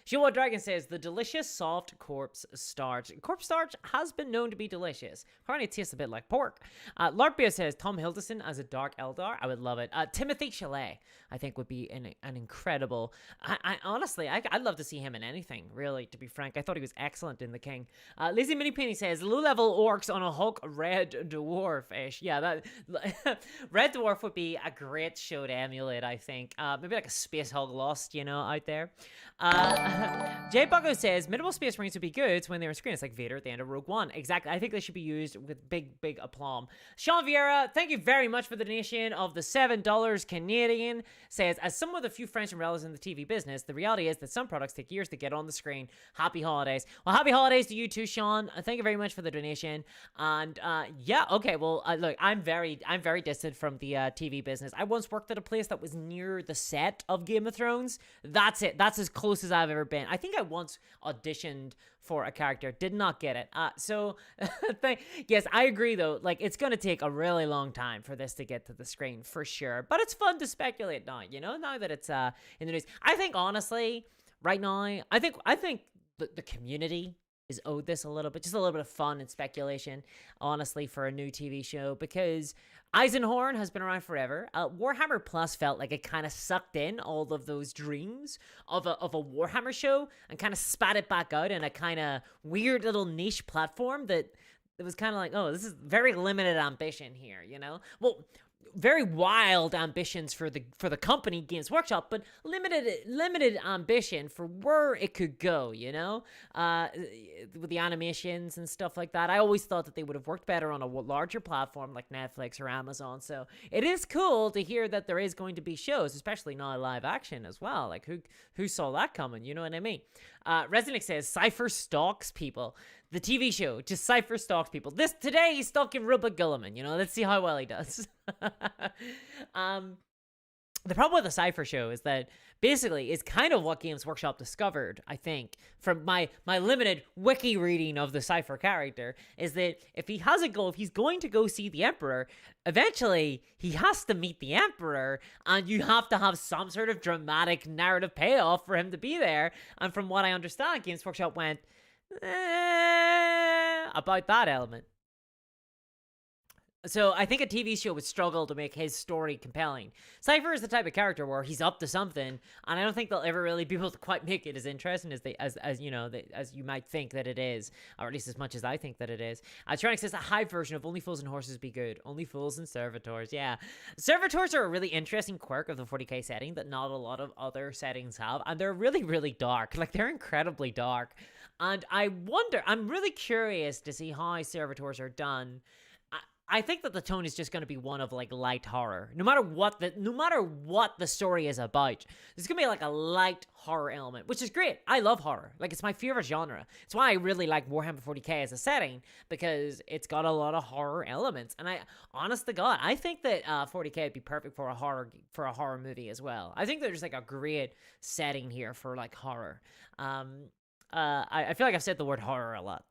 Shiwa Dragon says, the delicious soft corpse starch. Corpse starch has been known to be delicious. Apparently it tastes a bit like pork. Larkbeer says, Tom Hiddleston as a Dark Eldar. I would love it. Timothy Chalamet, I think, would be an incredible... Honestly, I'd love to see him in anything, really, to be frank. I thought he was excellent in The King. Lizzie Mini says, low-level orcs on a Hulk Red Dwarf-ish. Yeah, that... Red Dwarf would be a great show to emulate, I think. Maybe like a Space Hulk Lost, you know, out there. Jay Bucko says, minimal Space Marines would be good when they're on screen. It's like Vader at the end of Rogue One. Exactly. I think they should be used with big aplomb. Sean Vieira, thank you very much for the donation of the $7 Canadian. Says, as someone with a few friends and relatives in the TV business, the reality is that some products take years to get on the screen. Happy holidays. Well, happy holidays to you too, Sean. Thank you very much for the donation. And yeah, okay. Well, look, I'm very distant from the TV business. I once worked worked at a place that was near the set of Game of Thrones. That's it. That's as close as I've ever been. I think I once auditioned for a character, did not get it. So yes, I agree though. Like, it's going to take a really long time for this to get to the screen for sure. But it's fun to speculate now, now that it's in the news. I think honestly, right now, I think the community is owed this a little bit, just a little bit of fun and speculation, honestly, for a new TV show, because Eisenhorn has been around forever. Warhammer Plus felt like it kind of sucked in all of those dreams of a Warhammer show and kind of spat it back out in a kind of weird little niche platform that it was kind of like, oh, this is very limited ambition here, Well, very wild ambitions for the company Games Workshop, but limited ambition for where it could go, with the animations and stuff like that. I always thought that they would have worked better on a larger platform like Netflix or Amazon. So it is cool to hear that there is going to be shows, especially now live action as well. Like, who saw that coming? You know what I mean? Resnick says Cypher stalks people. The TV show, just Cypher stalks people. Today he's stalking Rubik Gilliman, let's see how well he does. The problem with the Cypher show is that basically it's kind of what Games Workshop discovered, I think, from my limited wiki reading of the Cypher character, is that if he's going to go see the Emperor, eventually he has to meet the Emperor, and you have to have some sort of dramatic narrative payoff for him to be there. And from what I understand, Games Workshop went, about that element. So I think a TV show would struggle to make his story compelling. Cypher is the type of character where he's up to something, and I don't think they'll ever really be able to quite make it as interesting as you might think that it is, or at least as much as I think that it is. Tronic says a Hive version of Only Fools and Horses be good. Only Fools and Servitors, yeah. Servitors are a really interesting quirk of the 40k setting that not a lot of other settings have, and they're really, really dark. Like, they're incredibly dark. And I'm really curious to see how Servitors are done. I think that the tone is just going to be one of like light horror. No matter what the story is about, there's going to be like a light horror element, which is great. I love horror. Like, it's my favorite genre. It's why I really like Warhammer 40k as a setting, because it's got a lot of horror elements. And honest to God, I think that 40k would be perfect for a horror movie as well. I think there's like a great setting here for like horror. I feel like I've said the word horror a lot.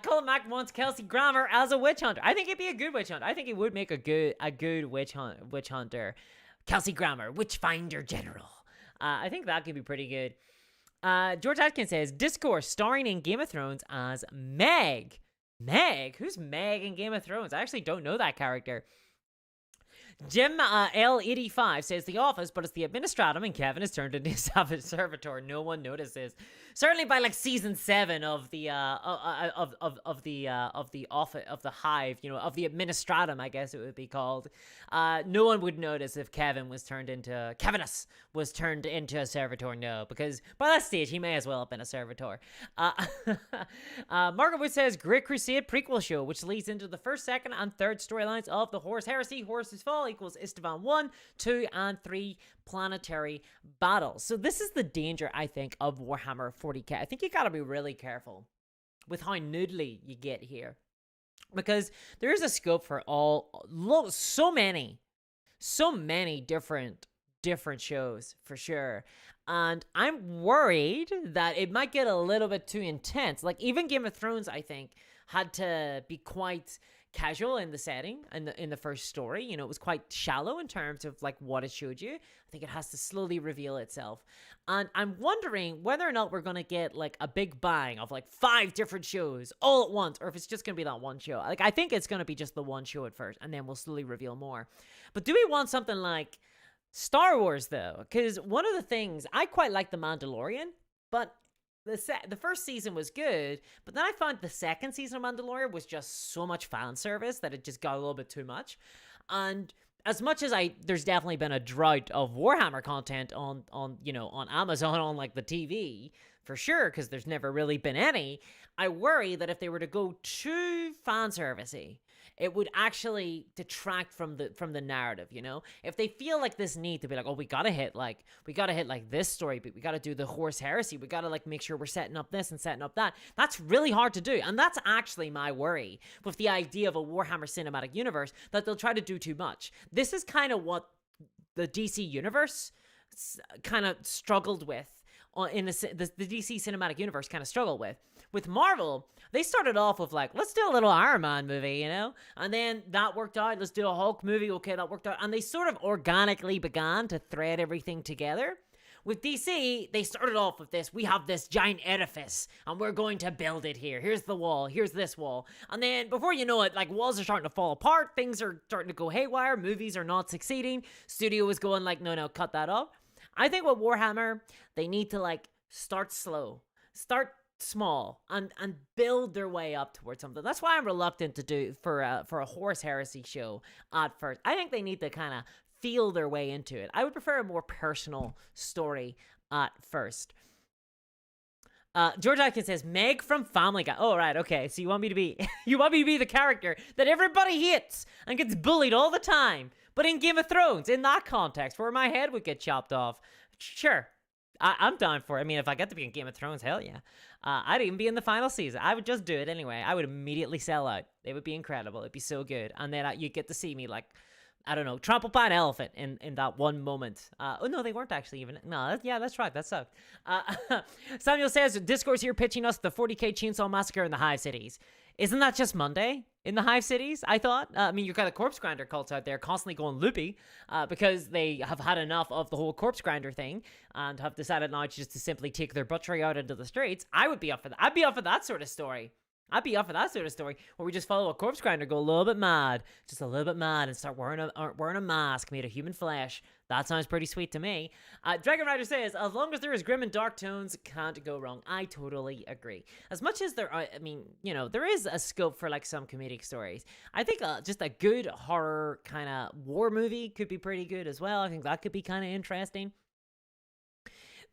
Colin Mack wants Kelsey Grammer as a witch hunter. I think he'd be a good witch hunter. I think he would make a good witch hunter. Kelsey Grammer, Witchfinder General. I think that could be pretty good. George Atkins says Discourse starring in Game of Thrones as Meg. Meg? Who's Meg in Game of Thrones? I actually don't know that character. Jim L85 says The Office, but it's the Administratum, and Kevin is turned into a Savage Servitor. No one notices. Certainly by like season 7 of the Hive, of the Hive, of the Administratum, I guess it would be called. No one would notice if Kevinus was turned into a Servitor. No, because by that stage he may as well have been a Servitor. Margaret Wood says Great Crusade prequel show, which leads into the first, second, and third storylines of the Horus Heresy. Horus's Fall equals Istvan 1, 2, and 3 planetary battles. So this is the danger, I think, of Warhammer 40k. I think you gotta be really careful with how noodly you get here, because there is a scope for so many different shows for sure. And I'm worried that it might get a little bit too intense. Like, even Game of Thrones, I think, had to be quite casual in the setting and in the first story. It was quite shallow in terms of like what it showed you. I think it has to slowly reveal itself. And I'm wondering whether or not we're going to get like a big bang of like 5 different shows all at once, or if it's just going to be that one show. Like, I think it's going to be just the one show at first, and then we'll slowly reveal more. But do we want something like Star Wars though? Because one of the things, I quite like The Mandalorian, but the first season was good, but then I found the second season of Mandalorian was just so much fan service that it just got a little bit too much. And as much as there's definitely been a drought of Warhammer content on Amazon, on like the TV, for sure, because there's never really been any, I worry that if they were to go too fan servicey, it would actually detract from the narrative, you know? If they feel like this need to be like, oh, we gotta hit like this story, but we gotta do the Horse Heresy, we gotta like make sure we're setting up this and setting up that. That's really hard to do, and that's actually my worry with the idea of a Warhammer cinematic universe, that they'll try to do too much. This is kind of what the DC universe kind of struggled with. In the DC cinematic universe kind of struggle with Marvel. They started off with like, let's do a little Iron Man movie, you know, and then that worked out. Let's do a Hulk movie. Okay, that worked out, and they sort of organically began to thread everything together. With DC, they started off with this, we have this giant edifice, and we're going to build it here. Here's the wall, here's this wall. And then, before you know it, like, walls are starting to fall apart, things are starting to go haywire, movies are not succeeding, studio is going like, no, cut that off. I think with Warhammer, they need to like start slow, start small, and build their way up towards something. That's why I'm reluctant to do for a Horse Heresy show at first. I think they need to kind of feel their way into it. I would prefer a more personal story at first. George Atkins says, Meg from Family Guy. Oh, right, okay. So you want me to be the character that everybody hates and gets bullied all the time. But in Game of Thrones, in that context, where my head would get chopped off, sure, I'm down for it. I mean, if I get to be in Game of Thrones, hell yeah. I'd even be in the final season. I would just do it anyway. I would immediately sell out. It would be incredible. It'd be so good. And then you get to see me, like, I don't know, trample by an elephant in that one moment. Oh, no, they weren't actually even. No, that's right. That sucked. Samuel says, Discourse here pitching us the 40K Chainsaw Massacre in the Hive Cities. Isn't that just Monday in the Hive Cities, I thought? I mean, you've got the corpse grinder cults out there constantly going loopy because they have had enough of the whole corpse grinder thing and have decided now just to simply take their butchery out into the streets. I would be up for that. I'd be up for that sort of story. Where we just follow a corpse grinder, go a little bit mad, just a little bit mad, and start wearing a mask made of human flesh. That sounds pretty sweet to me. Dragon Rider says, as long as there is grim and dark tones, can't go wrong. I totally agree. As much as there are, I mean, you know, there is a scope for like some comedic stories. I think just a good horror kind of war movie could be pretty good as well. I think that could be kind of interesting.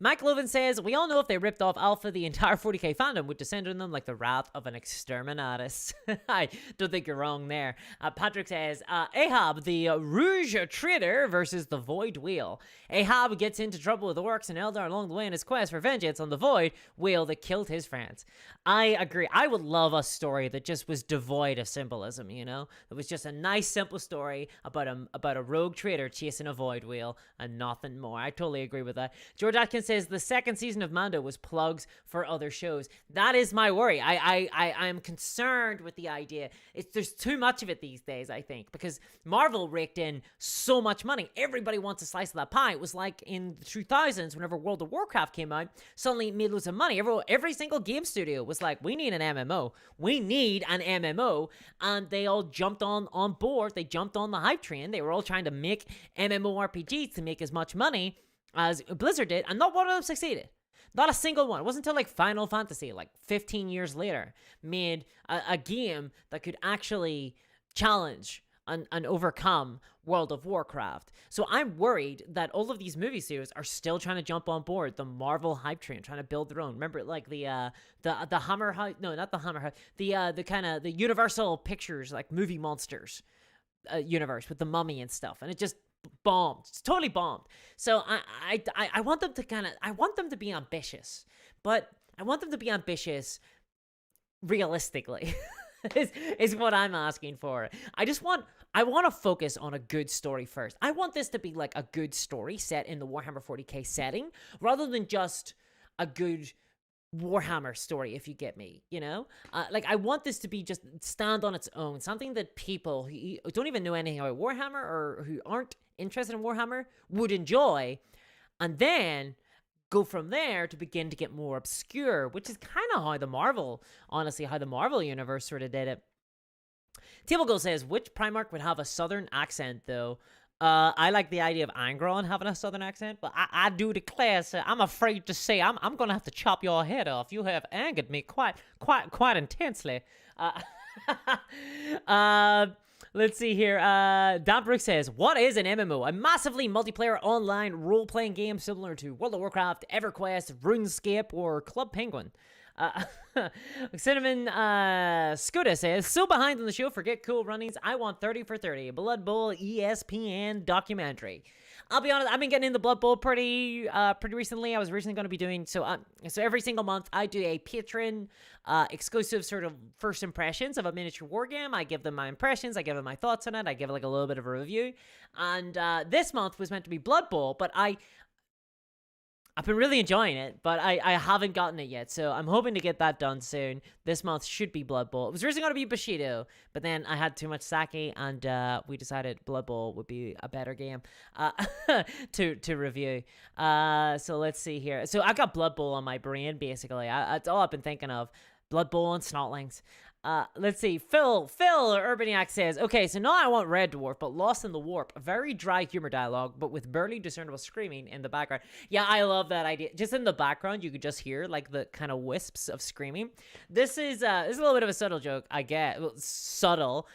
Mike Loven says, we all know if they ripped off Alpha, the entire 40K fandom would descend on them like the wrath of an exterminatus. I don't think you're wrong there. Patrick says, Ahab, the Rouge Trader versus the Void Wheel. Ahab gets into trouble with orcs and Eldar along the way in his quest for vengeance on the Void Wheel that killed his friends. I agree. I would love a story that just was devoid of symbolism, you know? It was just a nice, simple story about a rogue trader chasing a Void Wheel and nothing more. I totally agree with that. George Atkins says the second season of Mando was plugs for other shows. That is my worry. I'm concerned with the idea. There's too much of it these days, I think, because Marvel raked in so much money. Everybody wants a slice of that pie. It was like in the 2000s, whenever World of Warcraft came out, suddenly it made loads of money. Every single game studio was like, we need an MMO. We need an MMO. And they all jumped on board. They jumped on the hype train. They were all trying to make MMORPGs to make as much money as Blizzard did, and not one of them succeeded. Not a single one. It wasn't until like Final Fantasy, like 15 years later, made a game that could actually challenge and overcome World of Warcraft. So I'm worried that all of these movie studios are still trying to jump on board the Marvel hype train, trying to build their own. Remember, like the Hammer hype? No, not the Hammer hype. The kind of the Universal Pictures like movie monsters universe with the Mummy and stuff, and it just bombed. It's totally bombed. So I want them to I want them to be ambitious, but I want them to be ambitious realistically is what I'm asking for. I want to focus on a good story first. I want this to be like a good story set in the Warhammer 40K setting rather than just a good Warhammer story, if you get me, you know? Like, I want this to be just stand on its own, something that people who don't even know anything about Warhammer or who aren't interested in Warhammer would enjoy, and then go from there to begin to get more obscure, which is kind of how the Marvel universe sort of did it. Table Goal says, which Primarch would have a southern accent, though? I like the idea of Angron having a southern accent, but I do declare, sir, I'm afraid to say I'm going to have to chop your head off. You have angered me quite intensely. Let's see here. Dan Brooks says, what is an MMO? A massively multiplayer online role-playing game similar to World of Warcraft, EverQuest, RuneScape, or Club Penguin. Cinnamon Scooter says, so behind on the show, forget cool runnings. I want 30 for 30, a Blood Bowl ESPN documentary. I'll be honest, I've been getting in the Blood Bowl pretty recently. I was recently going to be doing, so every single month I do a patron exclusive sort of first impressions of a miniature war game. I give them my impressions, I give them my thoughts on it, I give like a little bit of a review. And this month was meant to be Blood Bowl, but I've been really enjoying it, but I haven't gotten it yet, so I'm hoping to get that done soon. This month should be Blood Bowl. It was originally going to be Bushido, but then I had too much sake, and we decided Blood Bowl would be a better game to review. So let's see here. So I got Blood Bowl on my brain, basically. That's all I've been thinking of. Blood Bowl and Snotlings. Let's see. Phil Urbaniak says, okay, so now I want Red Dwarf, but Lost in the Warp. Very dry humor dialogue, but with barely discernible screaming in the background. Yeah, I love that idea. Just in the background, you could just hear like the kind of wisps of screaming. This is a little bit of a subtle joke, I get. Well, subtle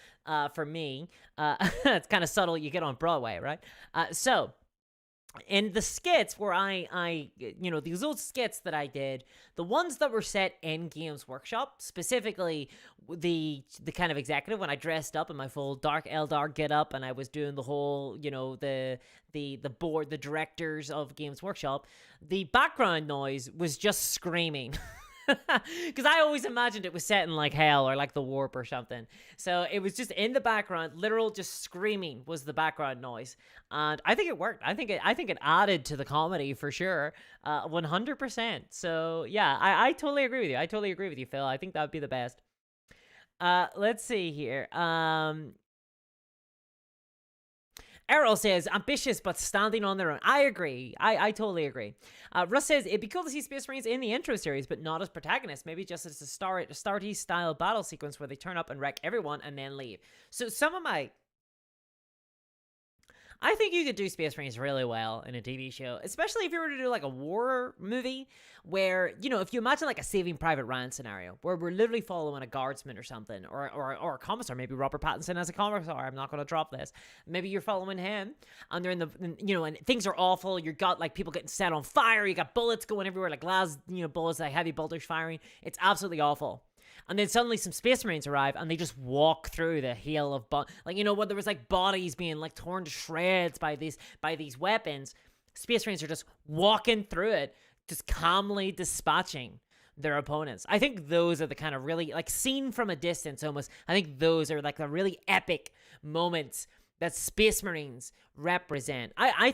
for me. It's kind of subtle you get on Broadway, right? So in the skits where I these old skits that I did, the ones that were set in Games Workshop, specifically the kind of executive, when I dressed up in my full Dark Eldar get up and I was doing the whole, the board, the directors of Games Workshop, the background noise was just screaming. Because I always imagined it was set in like hell or like the warp or something. So it was just in the background, literal just screaming was the background noise. And I think it worked. I think it added to the comedy for sure. 100%. So yeah, I totally agree with you. I totally agree with you, Phil. I think that would be the best. Let's see here. Errol says, ambitious but standing on their own. I agree. I totally agree. Russ says, it'd be cool to see Space Marines in the intro series, but not as protagonists. Maybe just as a Starty style battle sequence where they turn up and wreck everyone and then leave. So I think you could do Space Marines really well in a TV show, especially if you were to do like a war movie where, if you imagine like a Saving Private Ryan scenario where we're literally following a guardsman or something, or a commissar, maybe Robert Pattinson as a commissar. I'm not going to drop this. Maybe you're following him and they're and things are awful. You got like people getting set on fire. You got bullets going everywhere, like glass, bullets, like heavy bolters firing. It's absolutely awful. And then suddenly some Space Marines arrive and they just walk through the hail of when there was like bodies being like torn to shreds by these weapons. Space Marines are just walking through it, just calmly dispatching their opponents. I think those are the kind of really like seen from a distance almost. I think those are like the really epic moments that Space Marines represent. I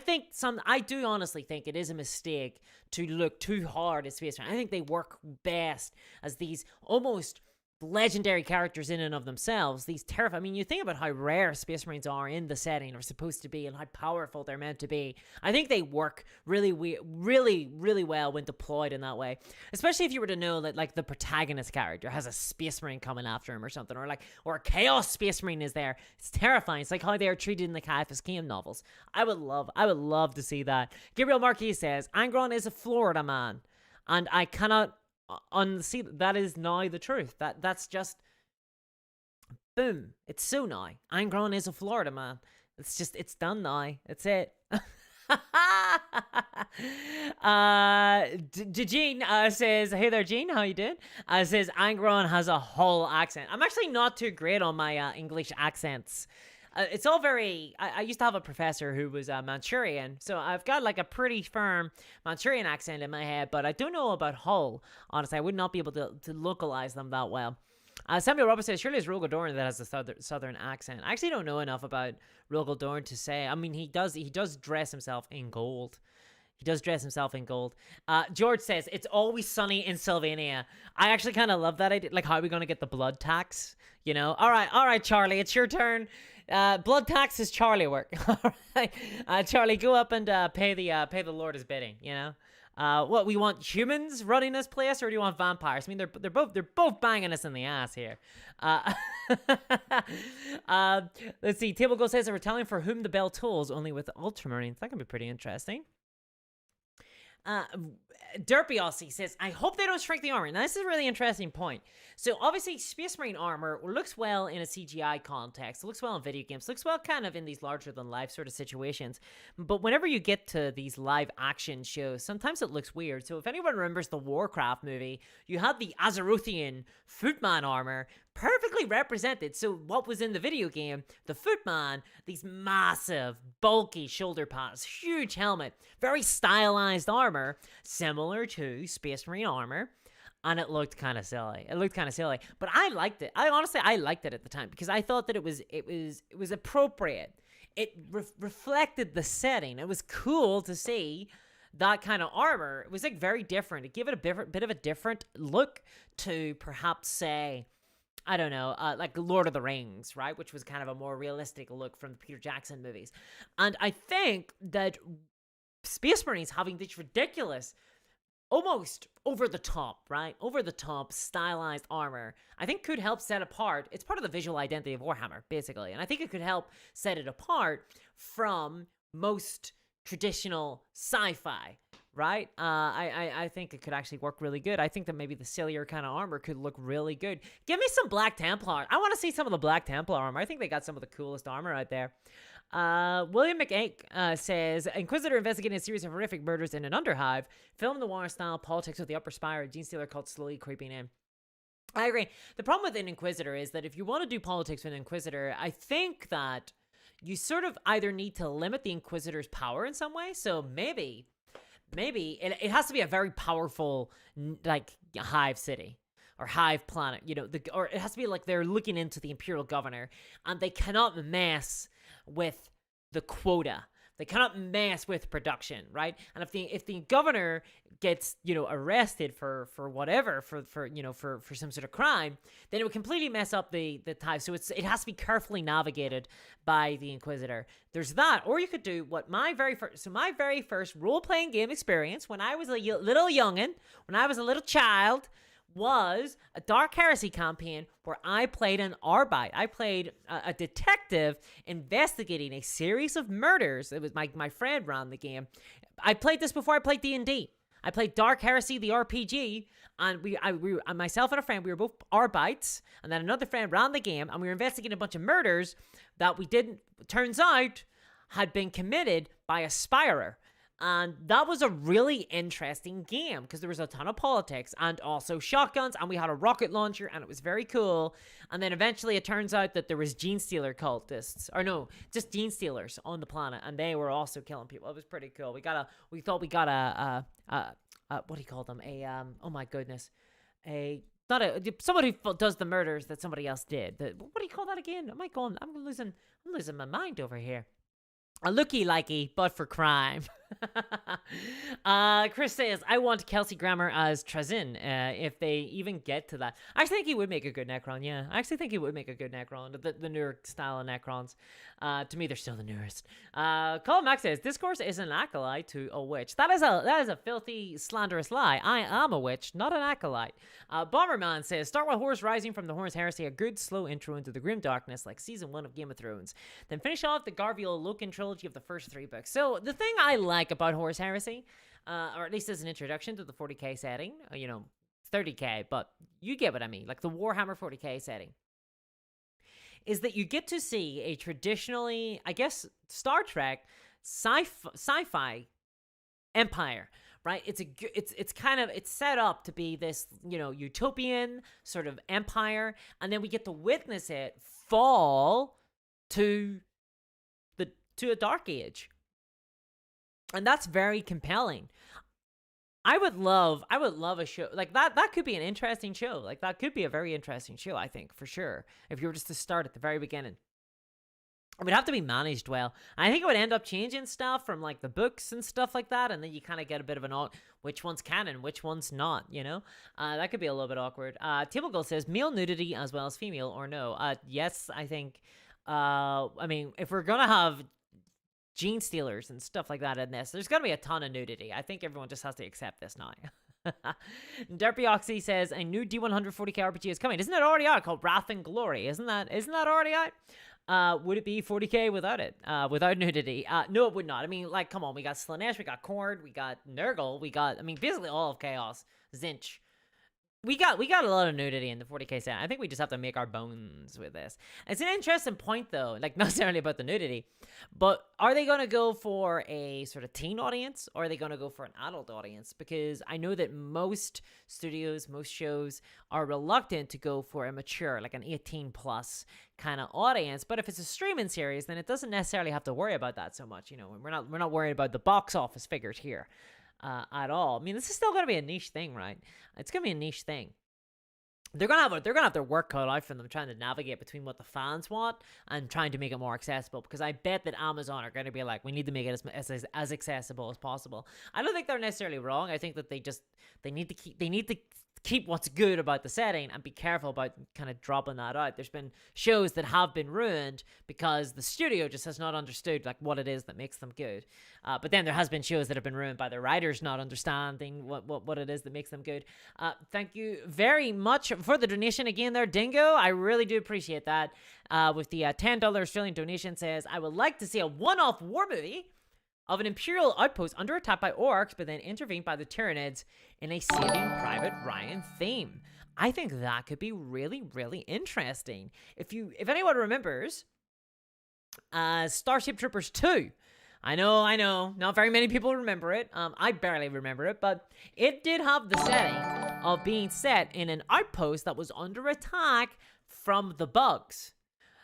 do honestly think it is a mistake to look too hard at Space Marines. I think they work best as these almost legendary characters in and of themselves. These terrifying. I mean, you think about how rare Space Marines are in the setting, or supposed to be, and how powerful they're meant to be. I think they work really well when deployed in that way. Especially if you were to know that like the protagonist character has a Space Marine coming after him or something, or a Chaos Space Marine is there. It's terrifying. It's like how they are treated in the Caiaphas Cain novels. I would love to see that. Gabriel Marquis says, Angron is a Florida man, and I cannot see that is now the truth. That's just boom. It's so now. Angron is a Florida man. It's done now. It's it. Gene says, hey there, Gene, how you doing? Says Angron has a Hull accent. I'm actually not too great on my English accents. It's all very... I used to have a professor who was Manchurian, so I've got like a pretty firm Manchurian accent in my head, but I don't know about Hull. Honestly, I would not be able to localize them that well. Samuel Roberts says, surely it's Rogal Dorn that has a southern accent. I actually don't know enough about Rogal Dorn to say. I mean, he does dress himself in gold. He does dress himself in gold. George says, it's always sunny in Sylvania. I actually kind of love that idea. Like, how are we going to get the blood tax? All right, Charlie, it's your turn. Blood tax is Charlie work. All right, Charlie, go up and pay the Lord his bidding. What, we want humans running this place, or do you want vampires? I mean, they're both banging us in the ass here. Let's see. Table Go says, a retelling for whom the bell tolls, only with ultramarines. That can be pretty interesting. Uh, Derpy Aussie says, I hope they don't shrink the armor. Now, this is a really interesting point. So, obviously, Space Marine armor looks well in a CGI context. It looks well in video games. It looks well kind of in these larger-than-life sort of situations. But whenever you get to these live-action shows, sometimes it looks weird. So, if anyone remembers the Warcraft movie, you had the Azerothian Footman armor perfectly represented. So what was in the video game, the Footman, these massive, bulky shoulder pads, huge helmet, very stylized armor, similar to Space Marine armor, and it looked kind of silly. But I liked it. I liked it at the time because I thought that it was appropriate. It reflected the setting. It was cool to see that kind of armor. It was like very different. It gave it a bit of a different look to perhaps say, I don't know, like Lord of the Rings, right? Which was kind of a more realistic look from the Peter Jackson movies. And I think that Space Marines having this ridiculous, almost over the top, right? Over the top, stylized armor, I think could help set apart. It's part of the visual identity of Warhammer, basically. And I think it could help set it apart from most traditional sci-fi, right? I think it could actually work really good. I think that maybe the sillier kind of armor could look really good. Give me some Black Templar. I want to see some of the Black Templar armor. I think they got some of the coolest armor out there. William McAke says, Inquisitor investigating a series of horrific murders in an underhive, film noir style politics with the upper spire, Gene Stealer cult slowly creeping in. I agree. The problem with an Inquisitor is that if you want to do politics with an Inquisitor, I think that you sort of either need to limit the Inquisitor's power in some way. So maybe it has to be a very powerful, like, hive city or hive planet, you know, or it has to be like they're looking into the Imperial Governor and they cannot mess with the quota. They cannot mess with production, right? And if the governor gets, you know, arrested for whatever, for some sort of crime, then it would completely mess up the hive. So it has to be carefully navigated by the Inquisitor. There's that, or you could do what my very first role-playing game experience when I was a little youngin', when I was a little child, was a Dark Heresy campaign where I played an Arbite. I played a detective investigating a series of murders. It was my friend ran the game. I played this before I played D&D. I played Dark Heresy, the RPG, and we myself and a friend, we were both Arbites, and then another friend ran the game, and we were investigating a bunch of murders that turns out, had been committed by a Spirer. And that was a really interesting game because there was a ton of politics and also shotguns, and we had a rocket launcher, and it was very cool. And then eventually it turns out that there was Gene Stealer cultists, or no, just Gene Stealers on the planet, and they were also killing people. It was pretty cool. We thought we got a what do you call them? Oh my goodness, somebody who does the murders that somebody else did. What do you call that again? I'm losing my mind over here. A looky-likey, but for crime. Chris says, I want Kelsey Grammer as Trazyn, if they even get to that. I actually think he would make a good Necron, yeah. I actually think he would make a good Necron, the newer style of Necrons. To me, they're still the newest. Colin Mack says, Discourse is an acolyte to a witch. That is a filthy, slanderous lie. I am a witch, not an acolyte. Bomberman says, start with Horus rising from the Horus Heresy, a good slow intro into the grim darkness, like season 1 of Game of Thrones. Then finish off the Garviel Loken trilogy of the first 3 books. So the thing I like about Horus Heresy, or at least as an introduction to the 40k setting, 30k, but you get what I mean, like the Warhammer 40k setting, is that you get to see a traditionally, I guess, Star Trek sci-fi empire, right? It's set up to be this, utopian sort of empire, and then we get to witness it fall to a dark age. And that's very compelling. I would love a show like that. That could be an interesting show. Like that could be a very interesting show, I think, for sure. If you were just to start at the very beginning, it would have to be managed well. I think it would end up changing stuff from like the books and stuff like that, and then you kind of get a bit of an which one's canon, which one's not. That could be a little bit awkward. Table Gold says male nudity as well as female or no. Yes, I think. I mean, if we're gonna have Gene Stealers and stuff like that in this, there's gonna be a ton of nudity. I think everyone just has to accept this now. Derpy Oxy says a new D140k RPG is coming. Isn't it already out? Called Wrath and Glory. Isn't that already out? Would it be 40K without it? Without nudity? No, it would not. I mean, like, come on, we got Slanesh, we got Korn, we got Nurgle, we got, I mean, basically all of Chaos, Zinch. We got a lot of nudity in the 40K set. I think we just have to make our bones with this. It's an interesting point though, like not necessarily about the nudity, but are they going to go for a sort of teen audience or are they going to go for an adult audience? Because I know that most studios, most shows are reluctant to go for a mature, like an 18 plus kind of audience. But if it's a streaming series, then it doesn't necessarily have to worry about that so much. You know, we're not worried about the box office figures here. At all. I mean, this is still gonna be a niche thing, right? It's gonna be a niche thing. They're gonna have their work cut out for them trying to navigate between what the fans want and trying to make it more accessible. Because I bet that Amazon are gonna be like, we need to make it as accessible as possible. I don't think they're necessarily wrong. I think that they need to keep what's good about the setting and be careful about kind of dropping that out. There's been shows that have been ruined because the studio just has not understood like what it is that makes them good. But then there has been shows that have been ruined by the writers not understanding what it is that makes them good. Thank you very much for the donation again there, Dingo. I really do appreciate that. With the $10 Australian donation says, I would like to see a one-off war movie of an Imperial outpost under attack by orcs, but then intervened by the Tyranids in a Saving Private Ryan theme. I think that could be really, really interesting. If anyone remembers, Starship Troopers 2. I know, not very many people remember it. I barely remember it, but it did have the setting of being set in an outpost that was under attack from the bugs.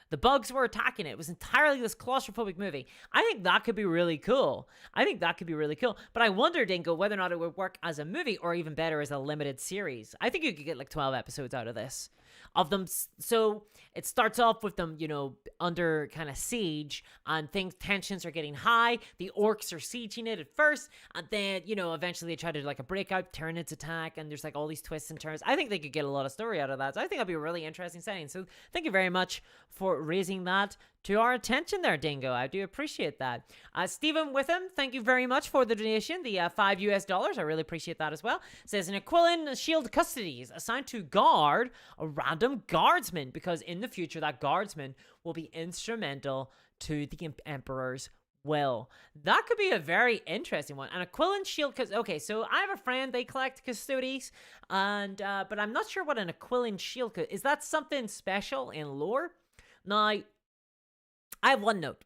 The bugs were attacking it. It was entirely this claustrophobic movie. I think that could be really cool. But I wonder, Dingo, whether or not it would work as a movie or even better as a limited series. I think you could get like 12 episodes out of this. Of them, so it starts off with them, you know, under kind of siege, and tensions are getting high. The orcs are sieging it at first, and then, you know, eventually they try to do like a breakout, turn its attack, and there's like all these twists and turns. I think they could get a lot of story out of that. So I think that'd be a really interesting setting. So thank you very much for raising that to our attention there, Dingo. I do appreciate that. Stephen Witham, thank you very much for the donation, the $5. I really appreciate that as well. Says, an Aquilin shield custody is assigned to guard a random guardsman, because in the future that guardsman will be instrumental to the Emperor's will. That could be a very interesting one. An Aquilin shield, because okay, so I have a friend, they collect custodies, and but I'm not sure what an Aquilin shield is. That something special in lore? Now, I have one note.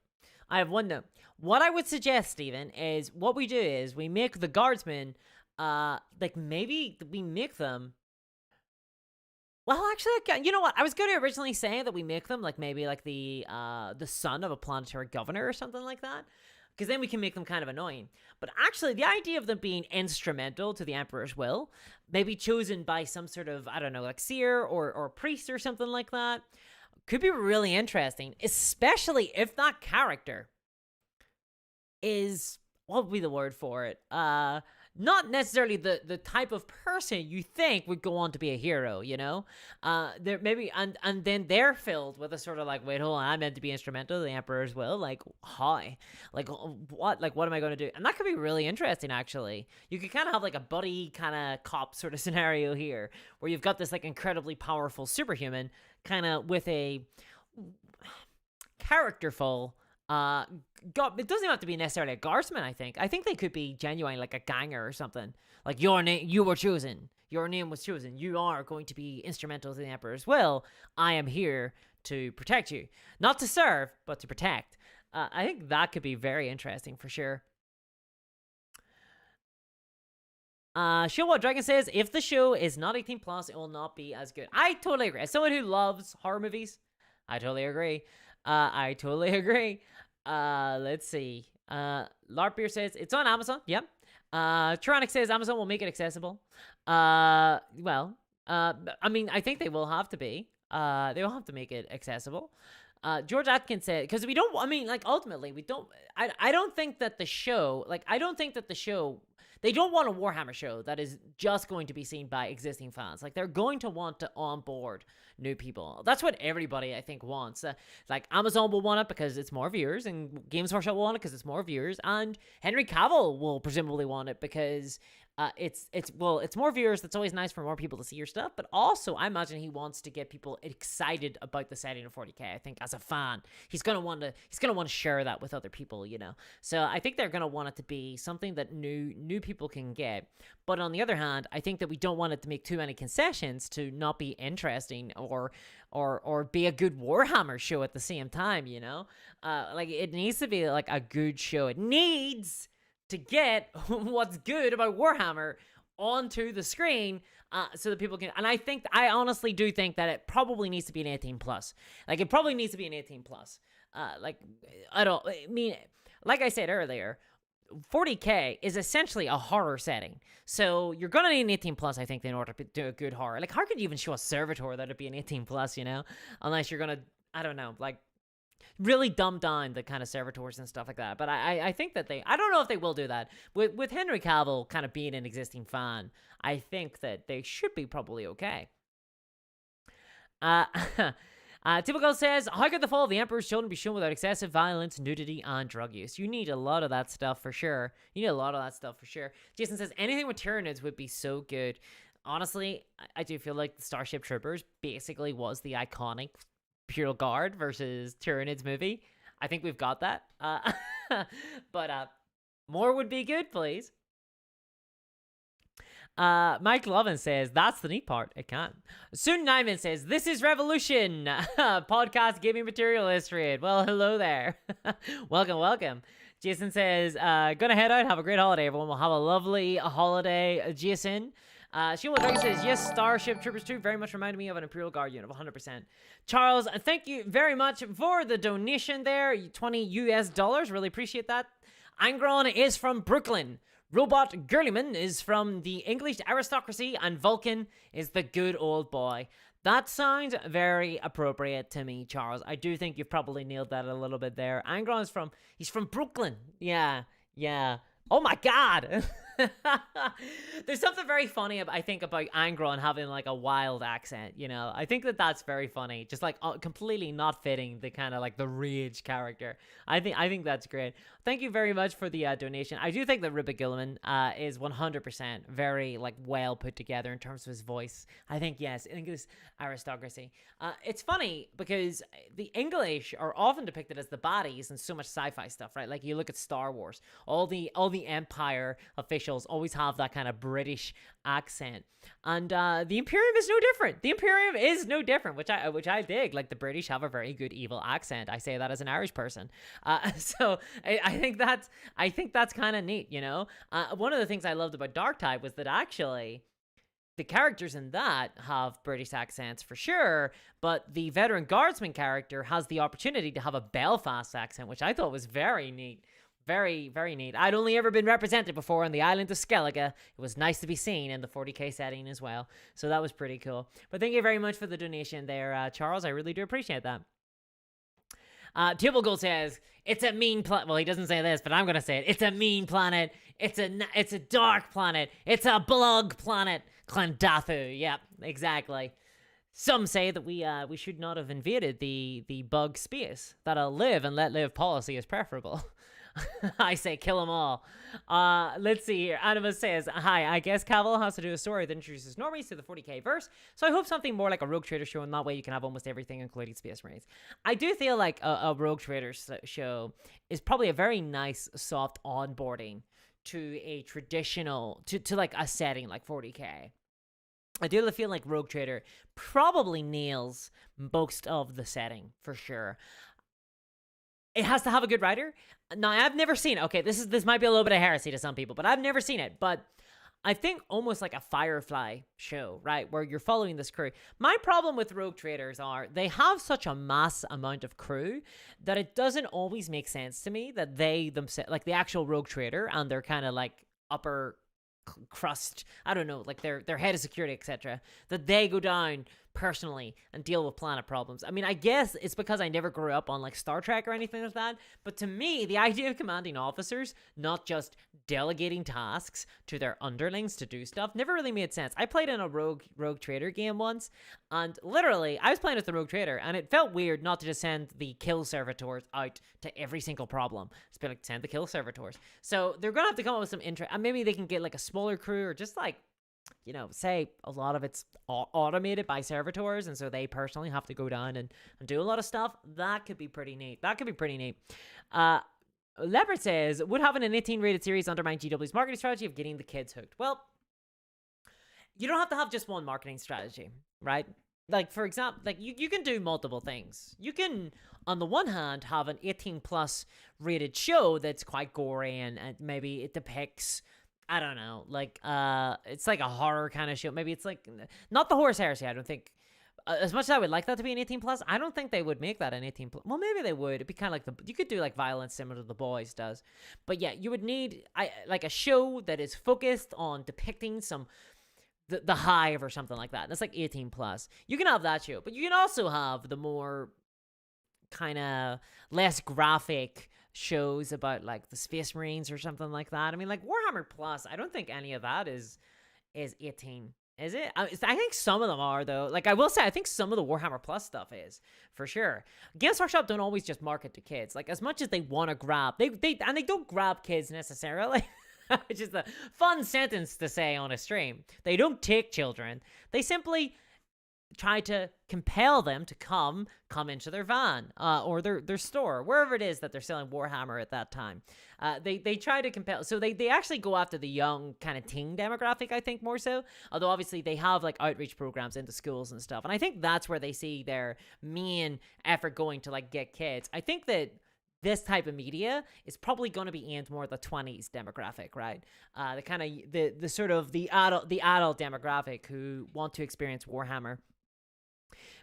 What I would suggest, Stephen, is what we do is we make the guardsmen, like maybe we make them. Well, actually, you know what? I was going to originally say that we make them like maybe like the son of a planetary governor or something like that, because then we can make them kind of annoying. But actually, the idea of them being instrumental to the Emperor's will, maybe chosen by some sort of, I don't know, like seer or priest or something like that, could be really interesting, especially if that character is, what would be the word for it? Not necessarily the type of person you think would go on to be a hero, you know? There maybe, and then they're filled with a sort of like, wait, hold on, I'm meant to be instrumental to the Emperor's will? Like, hi. Like, what? Like, what am I going to do? And that could be really interesting, actually. You could kind of have like a buddy kind of cop sort of scenario here, where you've got this like incredibly powerful superhuman kind of with a characterful it doesn't have to be necessarily a guardsman. I think they could be genuine, like a ganger or something. Like, your name, you were chosen, your name was chosen, you are going to be instrumental to the Emperor's will. I am here to protect you, not to serve, but to protect. I think that could be very interesting for sure. What Dragon says, if the show is not 18 plus, it will not be as good. I totally agree. As someone who loves horror movies, I totally agree. Let's see. Larpier says it's on Amazon. Yep. Tronic says Amazon will make it accessible. I mean, I think they will have to be. They will have to make it accessible. George Atkins said, because we don't, I mean, like, ultimately, we don't, I don't think that the show, they don't want a Warhammer show that is just going to be seen by existing fans. Like, they're going to want to onboard new people. That's what everybody, I think, wants. Like, Amazon will want it because it's more viewers, and Games Workshop will want it because it's more viewers, and Henry Cavill will presumably want it because it's more viewers. That's always nice for more people to see your stuff, but also I imagine he wants to get people excited about the setting of 40K. I think as a fan, he's gonna want to share that with other people, you know. So I think they're gonna want it to be something that new people can get. But on the other hand, I think that we don't want it to make too many concessions to not be interesting or be a good Warhammer show at the same time, you know. Like, it needs to be like a good show. It needs to get what's good about Warhammer onto the screen, so that people can. And I honestly do think that it probably needs to be an 18 plus. Like, it probably needs to be an 18 plus. Like I said earlier, 40K is essentially a horror setting, so you're gonna need an 18 plus, I think, in order to do a good horror. Like, how could you even show a servitor that'd be an 18 plus, you know, unless you're gonna, I don't know, like, really dumb down the kind of servitors and stuff like that. But I think that I don't know if they will do that. With Henry Cavill kind of being an existing fan, I think that they should be probably okay. Typical says, how could the fall of the Emperor's children be shown without excessive violence, nudity, and drug use? You need a lot of that stuff for sure. Jason says, anything with Tyranids would be so good. Honestly, I do feel like the Starship Troopers basically was the iconic Imperial Guard versus Tyranids movie. I think we've got that. But more would be good, please. Mike Lovin says, that's the neat part. It can't. Soon Nyman says, this is Revolution. Podcast gaming material history. Well, hello there. Welcome. Jason says, gonna head out. Have a great holiday, everyone. We'll have a lovely holiday, Jason. Sheila Drake says, yes, Starship Troopers 2 very much reminded me of an Imperial Guard unit, 100%. Charles, thank you very much for the donation there, $20 US. Really appreciate that. Angron is from Brooklyn. Robot Girlyman is from the English aristocracy, and Vulcan is the good old boy. That sounds very appropriate to me, Charles. I do think you've probably nailed that a little bit there. Angron is he's from Brooklyn. Yeah. Oh my God. There's something very funny, I think, about Angron having like a wild accent, you know. I think that's very funny, just like completely not fitting the kind of like the rage character. I think that's great. Thank you very much for the donation. I do think that Rubik Gilliman is 100% very like well put together in terms of his voice. I think, yes, English aristocracy. It's funny because the English are often depicted as the baddies in so much sci-fi stuff, right? Like, you look at Star Wars, all the Empire officials always have that kind of British accent, and the Imperium is no different. Which I dig. Like, the British have a very good evil accent. I say that as an Irish person. So I think that's kind of neat, you know. One of the things I loved about Darktide was that actually the characters in that have British accents for sure, but the veteran guardsman character has the opportunity to have a Belfast accent, which I thought was very neat. Very, very neat. I'd only ever been represented before on the island of Skellige. It was nice to be seen in the 40K setting as well. So that was pretty cool. But thank you very much for the donation there, Charles. I really do appreciate that. Tibble says, it's a mean planet. Well, he doesn't say this, but I'm going to say it. It's a mean planet. It's a dark planet. It's a blug planet. Clendathu. Yep, exactly. Some say that we should not have invaded the bug space. That a live and let live policy is preferable. I say kill them all. Let's see here. Anima says, hi, I guess Cavill has to do a story that introduces normies to the 40K verse, so I hope something more like a Rogue Trader show, and that way you can have almost everything, including Space Marines. I do feel like a Rogue Trader show is probably a very nice, soft onboarding to a traditional, to like a setting like 40K. I do feel like Rogue Trader probably nails most of the setting, for sure. It has to have a good writer. Now, I've never seen it. Okay, this might be a little bit of heresy to some people, but I've never seen it. But I think almost like a Firefly show, right, where you're following this crew. My problem with Rogue Traders are they have such a mass amount of crew that it doesn't always make sense to me that they themselves, like the actual Rogue Trader and their kind of like upper crust, I don't know, like their head of security, etc., that they go down personally and deal with planet problems. I mean, I guess it's because I never grew up on like Star Trek or anything like that, but to me, the idea of commanding officers, not just delegating tasks to their underlings to do stuff, never really made sense. I played in a rogue trader game once, and literally I was playing with the rogue trader, and it felt weird not to just send the kill servitors out to every single problem. Just be like, send the kill servitors. So they're gonna have to come up with some interest, and maybe they can get like a smaller crew, or just like, you know, say a lot of it's automated by servitors, and so they personally have to go down and do a lot of stuff. That could be pretty neat. Leopard says, would having an 18 rated series undermine GW's marketing strategy of getting the kids hooked? Well, you don't have to have just one marketing strategy, right? Like, for example, like you can do multiple things. You can, on the one hand, have an 18 plus rated show that's quite gory, and maybe it depicts, I don't know, like, it's like a horror kind of show. Maybe it's like, not the Horus Heresy, I don't think. As much as I would like that to be an 18 plus, I don't think they would make that an 18 plus. Well, maybe they would. It'd be kind of like you could do like violence similar to The Boys does. But yeah, you would need like a show that is focused on depicting some, the Hive or something like that. That's like 18 plus. You can have that show, but you can also have the more kind of less graphic shows about like the Space Marines or something like that. I mean, like Warhammer Plus, I don't think any of that is 18. Is it? I think some of them are, though. Like, I will say, I think some of the Warhammer Plus stuff is, for sure. Games Workshop don't always just market to kids. Like, as much as they want to grab, they don't grab kids necessarily, which is a fun sentence to say on a stream. They don't take children. They simply try to compel them to come into their van or their store, wherever it is that they're selling Warhammer at that time. They try to compel, so they actually go after the young kind of teen demographic, I think, more so. Although obviously they have like outreach programs into schools and stuff, and I think that's where they see their main effort going to like get kids. I think that this type of media is probably going to be aimed more at the 20s demographic, right? The kind of the sort of the adult demographic who want to experience Warhammer.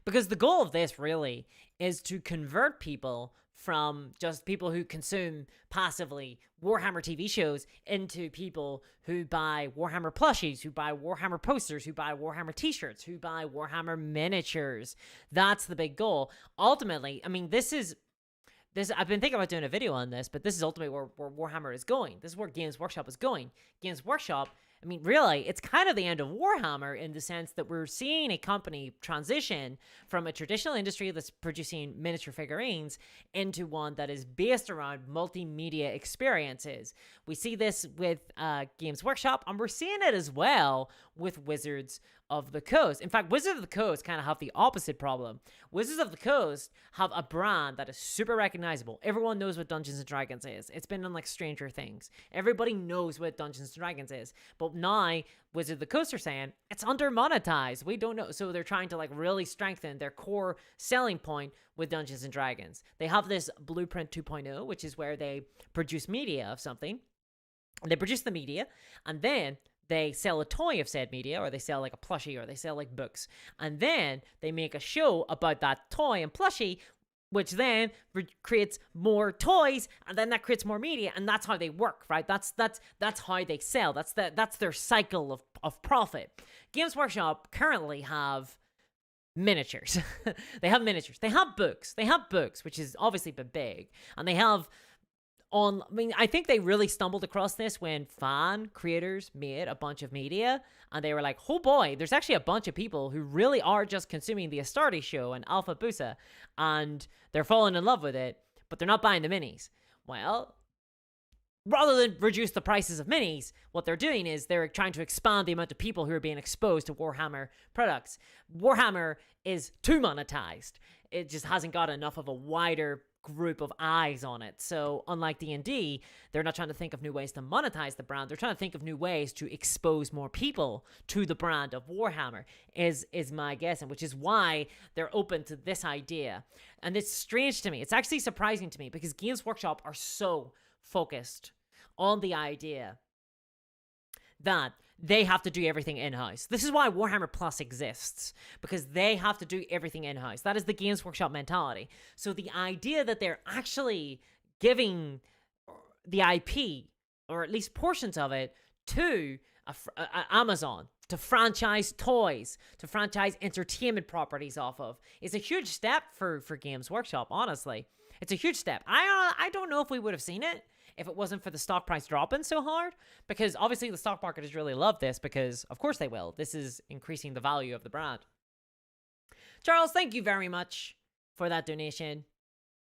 Because the goal of this really is to convert people from just people who consume passively Warhammer TV shows into people who buy Warhammer plushies, who buy Warhammer posters, who buy Warhammer t-shirts, who buy Warhammer miniatures. That's the big goal. Ultimately, I mean, this I've been thinking about doing a video on this, but this is ultimately where Warhammer is going. This is where Games Workshop is going. Games Workshop, I mean, really, it's kind of the end of Warhammer in the sense that we're seeing a company transition from a traditional industry that's producing miniature figurines into one that is based around multimedia experiences. We see this with Games Workshop, and we're seeing it as well with Wizards of the Coast. In fact, Wizards of the Coast kind of have the opposite problem. Wizards of the Coast have a brand that is super recognizable. Everyone knows what Dungeons & Dragons is. It's been on like Stranger Things. Everybody knows what Dungeons & Dragons is. But now, Wizards of the Coast are saying, it's under monetized. We don't know. So they're trying to like really strengthen their core selling point with Dungeons & Dragons. They have this Blueprint 2.0, which is where they produce media of something. They produce the media, and then they sell a toy of said media, or they sell like a plushie, or they sell like books. And then they make a show about that toy and plushie, which then creates more toys, and then that creates more media, and that's how they work, right? That's how they sell. That's their cycle of profit. Games Workshop currently have miniatures. They have miniatures. They have books. Which has obviously been big. And they have I think they really stumbled across this when fan creators made a bunch of media, and they were like, oh boy, there's actually a bunch of people who really are just consuming the Astartes show and Alpha Busa, and they're falling in love with it, but they're not buying the minis. Well, rather than reduce the prices of minis, what they're doing is they're trying to expand the amount of people who are being exposed to Warhammer products. Warhammer is too monetized. It just hasn't got enough of a wider group of eyes on it. So unlike D&D, they're not trying to think of new ways to monetize the brand. They're trying to think of new ways to expose more people to the brand of Warhammer, is my guess, and which is why they're open to this idea. And it's strange to me. It's actually surprising to me, because Games Workshop are so focused on the idea that they have to do everything in-house. This is why Warhammer Plus exists, because they have to do everything in-house. That is the Games Workshop mentality. So the idea that they're actually giving the IP, or at least portions of it, to Amazon to franchise toys, to franchise entertainment properties off of is a huge step for Games Workshop, honestly. It's a huge step. I don't know if we would have seen it if it wasn't for the stock price dropping so hard, because obviously the stock market has really loved this, because of course they will. This is increasing the value of the brand. Charles, thank you very much for that donation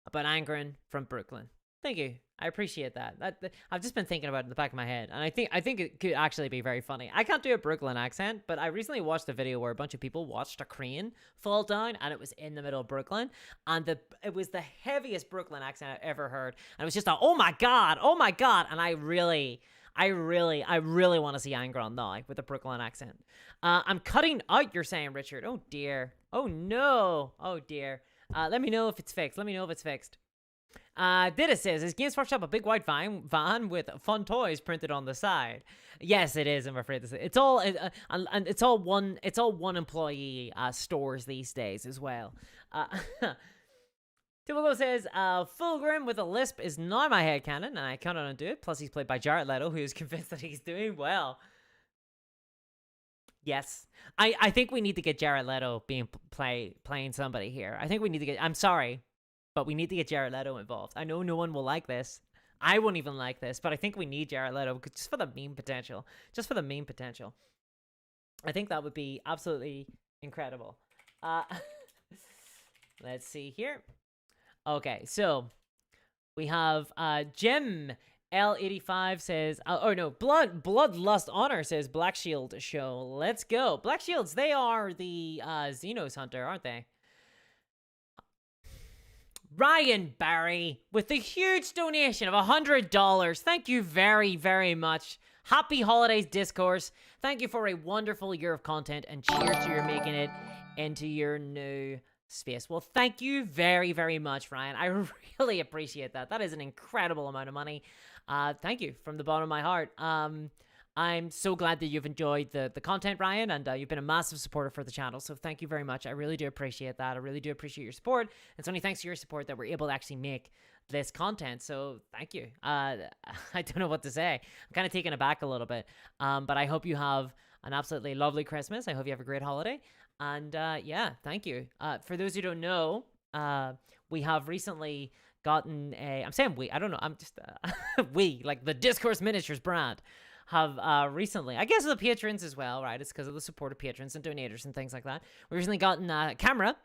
about Angren from Brooklyn. Thank you. I appreciate that. I've just been thinking about it in the back of my head, and I think it could actually be very funny. I can't do a Brooklyn accent, but I recently watched a video where a bunch of people watched a crane fall down, and it was in the middle of Brooklyn, and it was the heaviest Brooklyn accent I've ever heard, and it was just a oh my god, and I really want to see Angron now with a Brooklyn accent. I'm cutting out, you're saying, Richard. Oh dear. Oh no. Oh dear. Let me know if it's fixed. Dita says, is Games Workshop a big white van with fun toys printed on the side? Yes, it is. I'm afraid to say it's all and it's all one employee stores these days as well. Tibugo says, Fulgrim with a lisp is not my headcanon, and I cannot undo it. Plus, he's played by Jared Leto, who is convinced that he's doing well. Yes. I think we need to get Jared Leto playing somebody here. I think we need to get... I'm sorry, but we need to get Jared Leto involved. I know no one will like this. I won't even like this, but I think we need Jared Leto just for the meme potential. I think that would be absolutely incredible. Let's see here. Okay, so we have Jim L85 says, Bloodlust Honor says Black Shield show. Let's go. Black Shields, they are the Xenos Hunter, aren't they? Ryan Barry with the huge donation of $100. Thank you very, very much. Happy holidays, Discourse. Thank you for a wonderful year of content, and cheers to your making it into your new space. Well, thank you very, very much, Ryan. I really appreciate that. That is an incredible amount of money. Thank you from the bottom of my heart. I'm so glad that you've enjoyed the content, Ryan, and you've been a massive supporter for the channel, so thank you very much. I really do appreciate that. I really do appreciate your support. It's only thanks to your support that we're able to actually make this content, so thank you. I don't know what to say. I'm kind of taken aback a little bit, but I hope you have an absolutely lovely Christmas. I hope you have a great holiday, and yeah, thank you. For those who don't know, we have recently gotten I'm saying we, I don't know, I'm just, we, like the Discourse Miniatures brand, have recently, I guess the patrons as well, right? It's because of the support of patrons and donators and things like that. We've recently gotten a camera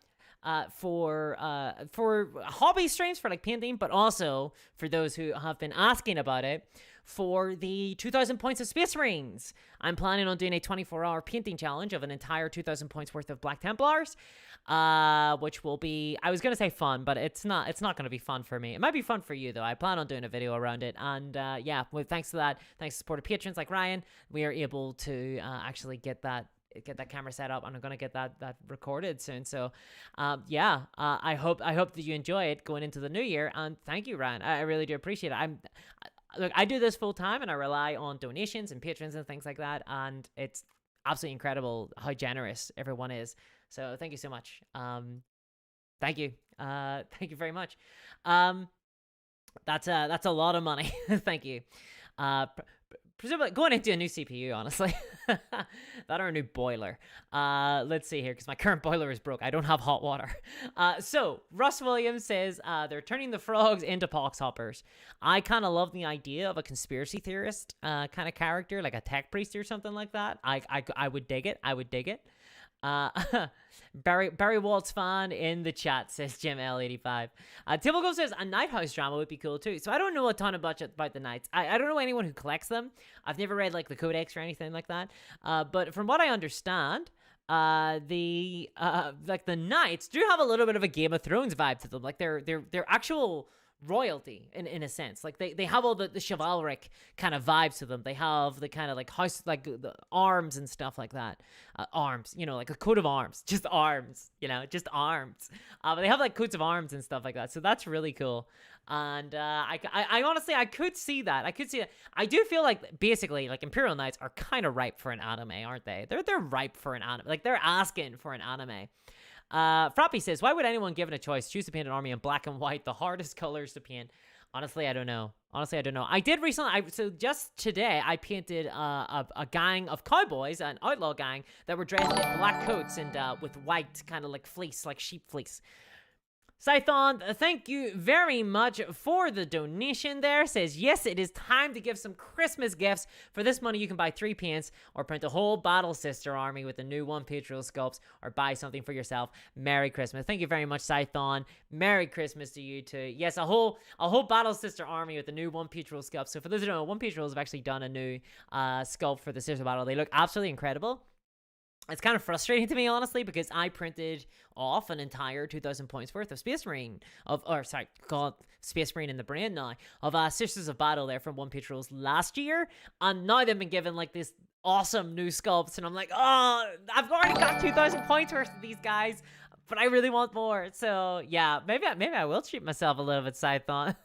for hobby streams, for like painting, but also for those who have been asking about it, for the 2,000 points of Space Marines. I'm planning on doing a 24-hour painting challenge of an entire 2,000 points worth of Black Templars, which will be, I was going to say fun, but it's not going to be fun for me. It might be fun for you, though. I plan on doing a video around it, and yeah, well, thanks to that, thanks to support of patrons like Ryan, we are able to actually get that camera set up, and I'm gonna get that recorded soon. So yeah, I hope that you enjoy it going into the new year, and thank you, Ryan. I really do appreciate it. Look, I do this full time, and I rely on donations and patrons and things like that, and it's absolutely incredible how generous everyone is. So thank you so much. Thank you very much. That's a lot of money. Thank you. Presumably going into a new CPU, honestly. That or a new boiler. Let's see here, because my current boiler is broke. I don't have hot water. So Russ Williams says they're turning the frogs into pox hoppers. I kind of love the idea of a conspiracy theorist kind of character, like a tech priest or something like that. I would dig it. Barry Waltz fan in the chat, says Jim L85. Tibblegove says a Night House drama would be cool too. So I don't know a ton about the Knights. I don't know anyone who collects them. I've never read like the Codex or anything like that. But from what I understand, the Knights do have a little bit of a Game of Thrones vibe to them. Like they're actual royalty in a sense. Like they have all the chivalric kind of vibes to them. They have the kind of like house, like the arms and stuff like that. Arms, like a coat of arms, just arms, just arms. But they have like coats of arms and stuff like that. So that's really cool. And I honestly, I could see that. I do feel like basically like Imperial Knights are kind of ripe for an anime, aren't they? They're ripe for an anime. Like they're asking for an anime. Frappy says, why would anyone given a choice choose to paint an army in black and white, the hardest colors to paint? Honestly, I don't know. I did recently. So just today, I painted a gang of cowboys, an outlaw gang that were dressed in black coats and with white, kind of like fleece, like sheep fleece. Scython, thank you very much for the donation there. Says, yes, it is time to give some Christmas gifts. For this money, you can buy 3 paints or print a whole Battle Sister army with the new one-page rule sculpts or buy something for yourself. Merry Christmas. Thank you very much, Scython. Merry Christmas to you too. Yes, a whole Battle Sister army with the new one-page rule sculpts. So for those who don't know, one-page rules have actually done a new sculpt for the Sister Battle. They look absolutely incredible. It's kind of frustrating to me, honestly, because I printed off an entire 2,000 points worth of Space Marine called Space Marine in the brain now, of Sisters of Battle there from One Page Rules last year, and now they've been given like this awesome new sculpts, and I'm like, oh, I've already got 2,000 points worth of these guys, but I really want more. So yeah, maybe I will treat myself a little bit, Scython.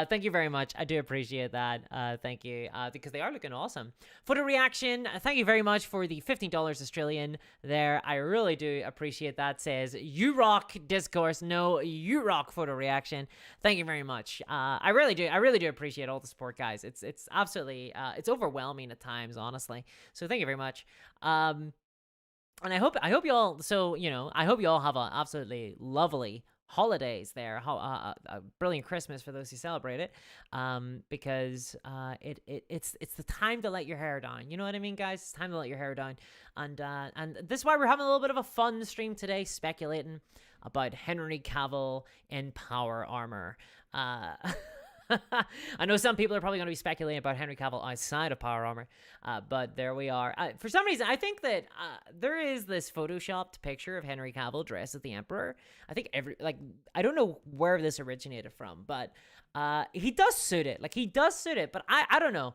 Thank you very much. I do appreciate that. Thank you, because they are looking awesome. Photo reaction, thank you very much for the $15 Australian there. I really do appreciate that. Says, you rock discourse. No, you rock photo reaction. Thank you very much. I really do appreciate all the support, guys. It's absolutely, it's overwhelming at times, honestly. So thank you very much. And I hope you all, so, you know, I hope you all have an absolutely lovely holidays there, a brilliant Christmas for those who celebrate it, because it's the time to let your hair down. You know what I mean, guys? It's time to let your hair down, and this is why we're having a little bit of a fun stream today, speculating about Henry Cavill in power armor. I know some people are probably going to be speculating about Henry Cavill outside of power armor, but there we are. For some reason, I think that there is this photoshopped picture of Henry Cavill dressed as the Emperor. I think I don't know where this originated from, but he does suit it. Like, he does suit it, but I don't know.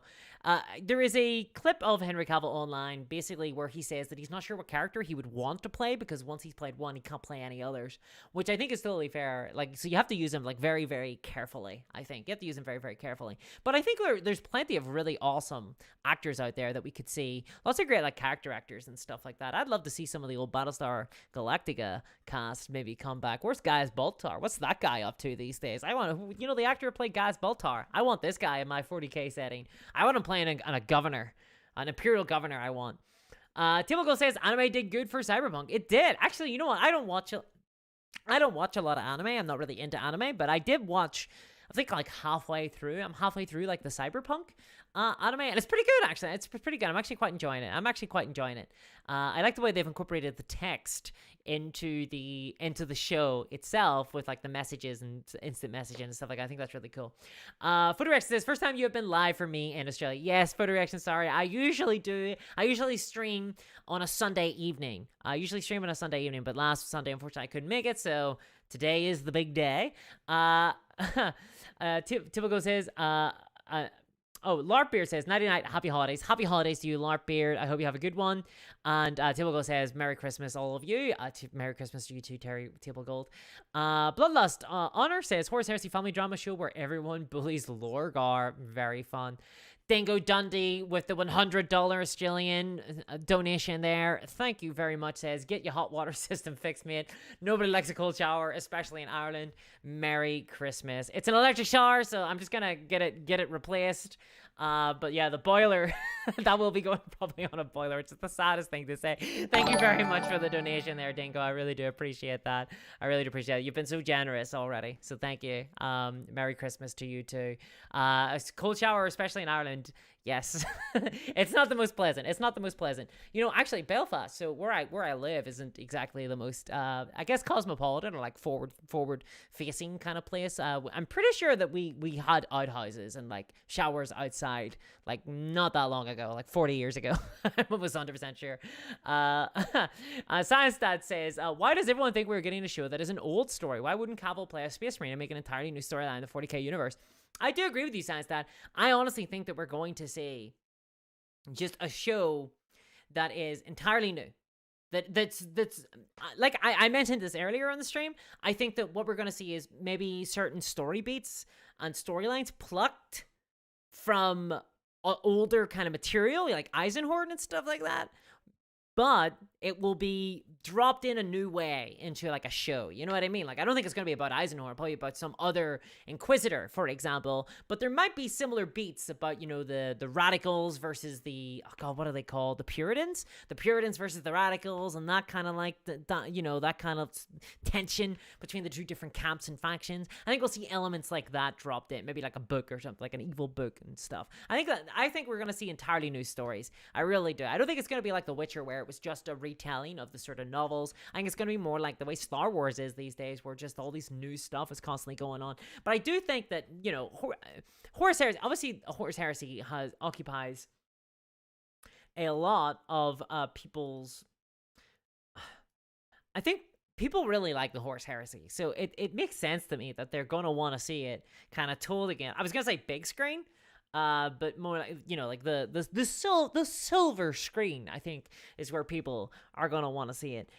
There is a clip of Henry Cavill online, basically, where he says that he's not sure what character he would want to play, because once he's played one, he can't play any others, which I think is totally fair. Like, so you have to use him, like, very, very carefully, I think. You have to use him very, very carefully. But I think there's plenty of really awesome actors out there that we could see. Lots of great, like, character actors and stuff like that. I'd love to see some of the old Battlestar Galactica cast maybe come back. Where's Gaius Baltar? What's that guy up to these days? I want to, the actor who played Gaius Baltar. I want this guy in my 40k setting. I want him playing a governor, an imperial governor. I want. Timoko says anime did good for Cyberpunk. It did. Actually, you know what? I don't watch a lot of anime. I'm not really into anime, but I did watch, I think, like halfway through. I'm halfway through like the Cyberpunk anime, and it's pretty good, actually. It's pretty good. I'm actually quite enjoying it. I like the way they've incorporated the text into the show itself with like the messages and instant messaging and stuff like that. I think that's really cool. Photo Reaction says, first time you have been live for me in Australia. Yes, Photo Reaction, sorry. I usually stream on a Sunday evening. But last Sunday, unfortunately, I couldn't make it, so today is the big day. Typical says, Larp Beard says, Nighty night, happy holidays. Happy holidays to you, Larp Beard. I hope you have a good one. And Table says, Merry Christmas, all of you. Merry Christmas to you too, Terry Table Gold. Bloodlust Honor says, Horse Heresy family drama show where everyone bullies Lorgar. Very fun. Dingo Dundee with the $100 Australian donation there. Thank you very much. Says, get your hot water system fixed, mate. Nobody likes a cold shower, especially in Ireland. Merry Christmas. It's an electric shower, so I'm just gonna get it replaced. But yeah, the boiler, that will be going probably on a boiler. It's the saddest thing to say. Thank you very much for the donation there, Dingo. I really do appreciate that. You've been so generous already, so thank you. Merry Christmas to you too. A cold shower, especially in Ireland. Yes, it's not the most pleasant. You know, actually, Belfast, so where I live, isn't exactly the most, I guess, cosmopolitan or like forward facing kind of place. I'm pretty sure that we had outhouses and like showers outside, like not that long ago, like 40 years ago. I'm almost 100% sure. Science Dad says, why does everyone think we're getting a show that is an old story? Why wouldn't Cavill play a Space Marine and make an entirely new storyline in the 40k universe? I do agree with you, Science Dad. I honestly think that we're going to see just a show that is entirely new. That's like I mentioned this earlier on the stream. I think that what we're going to see is maybe certain story beats and storylines plucked from older kind of material, like Eisenhorn and stuff like that. but it will be dropped in a new way into like a show. You know what I mean? Like, I don't think it's going to be about Eisenhower, probably about some other Inquisitor, for example. But there might be similar beats about, you know, the radicals versus the, oh God, what are they called? The Puritans? The Puritans versus the radicals, and that kind of like, you know, that kind of tension between the two different camps and factions. I think we'll see elements like that dropped in, maybe like a book or something, like an evil book and stuff. I think we're going to see entirely new stories. I really do. I don't think it's going to be like The Witcher, where it was just a retelling of the sort of novels. I think it's going to be more like the way Star Wars is these days, where just all these new stuff is constantly going on. But I do think that, you know, Horus Heresy, obviously Horus Heresy occupies a lot of people's, I think people really like the Horus Heresy, so it makes sense to me that they're going to want to see it kind of told again. I was going to say big screen, but more like, you know, like the silver screen, I think, is where people are going to want to see it.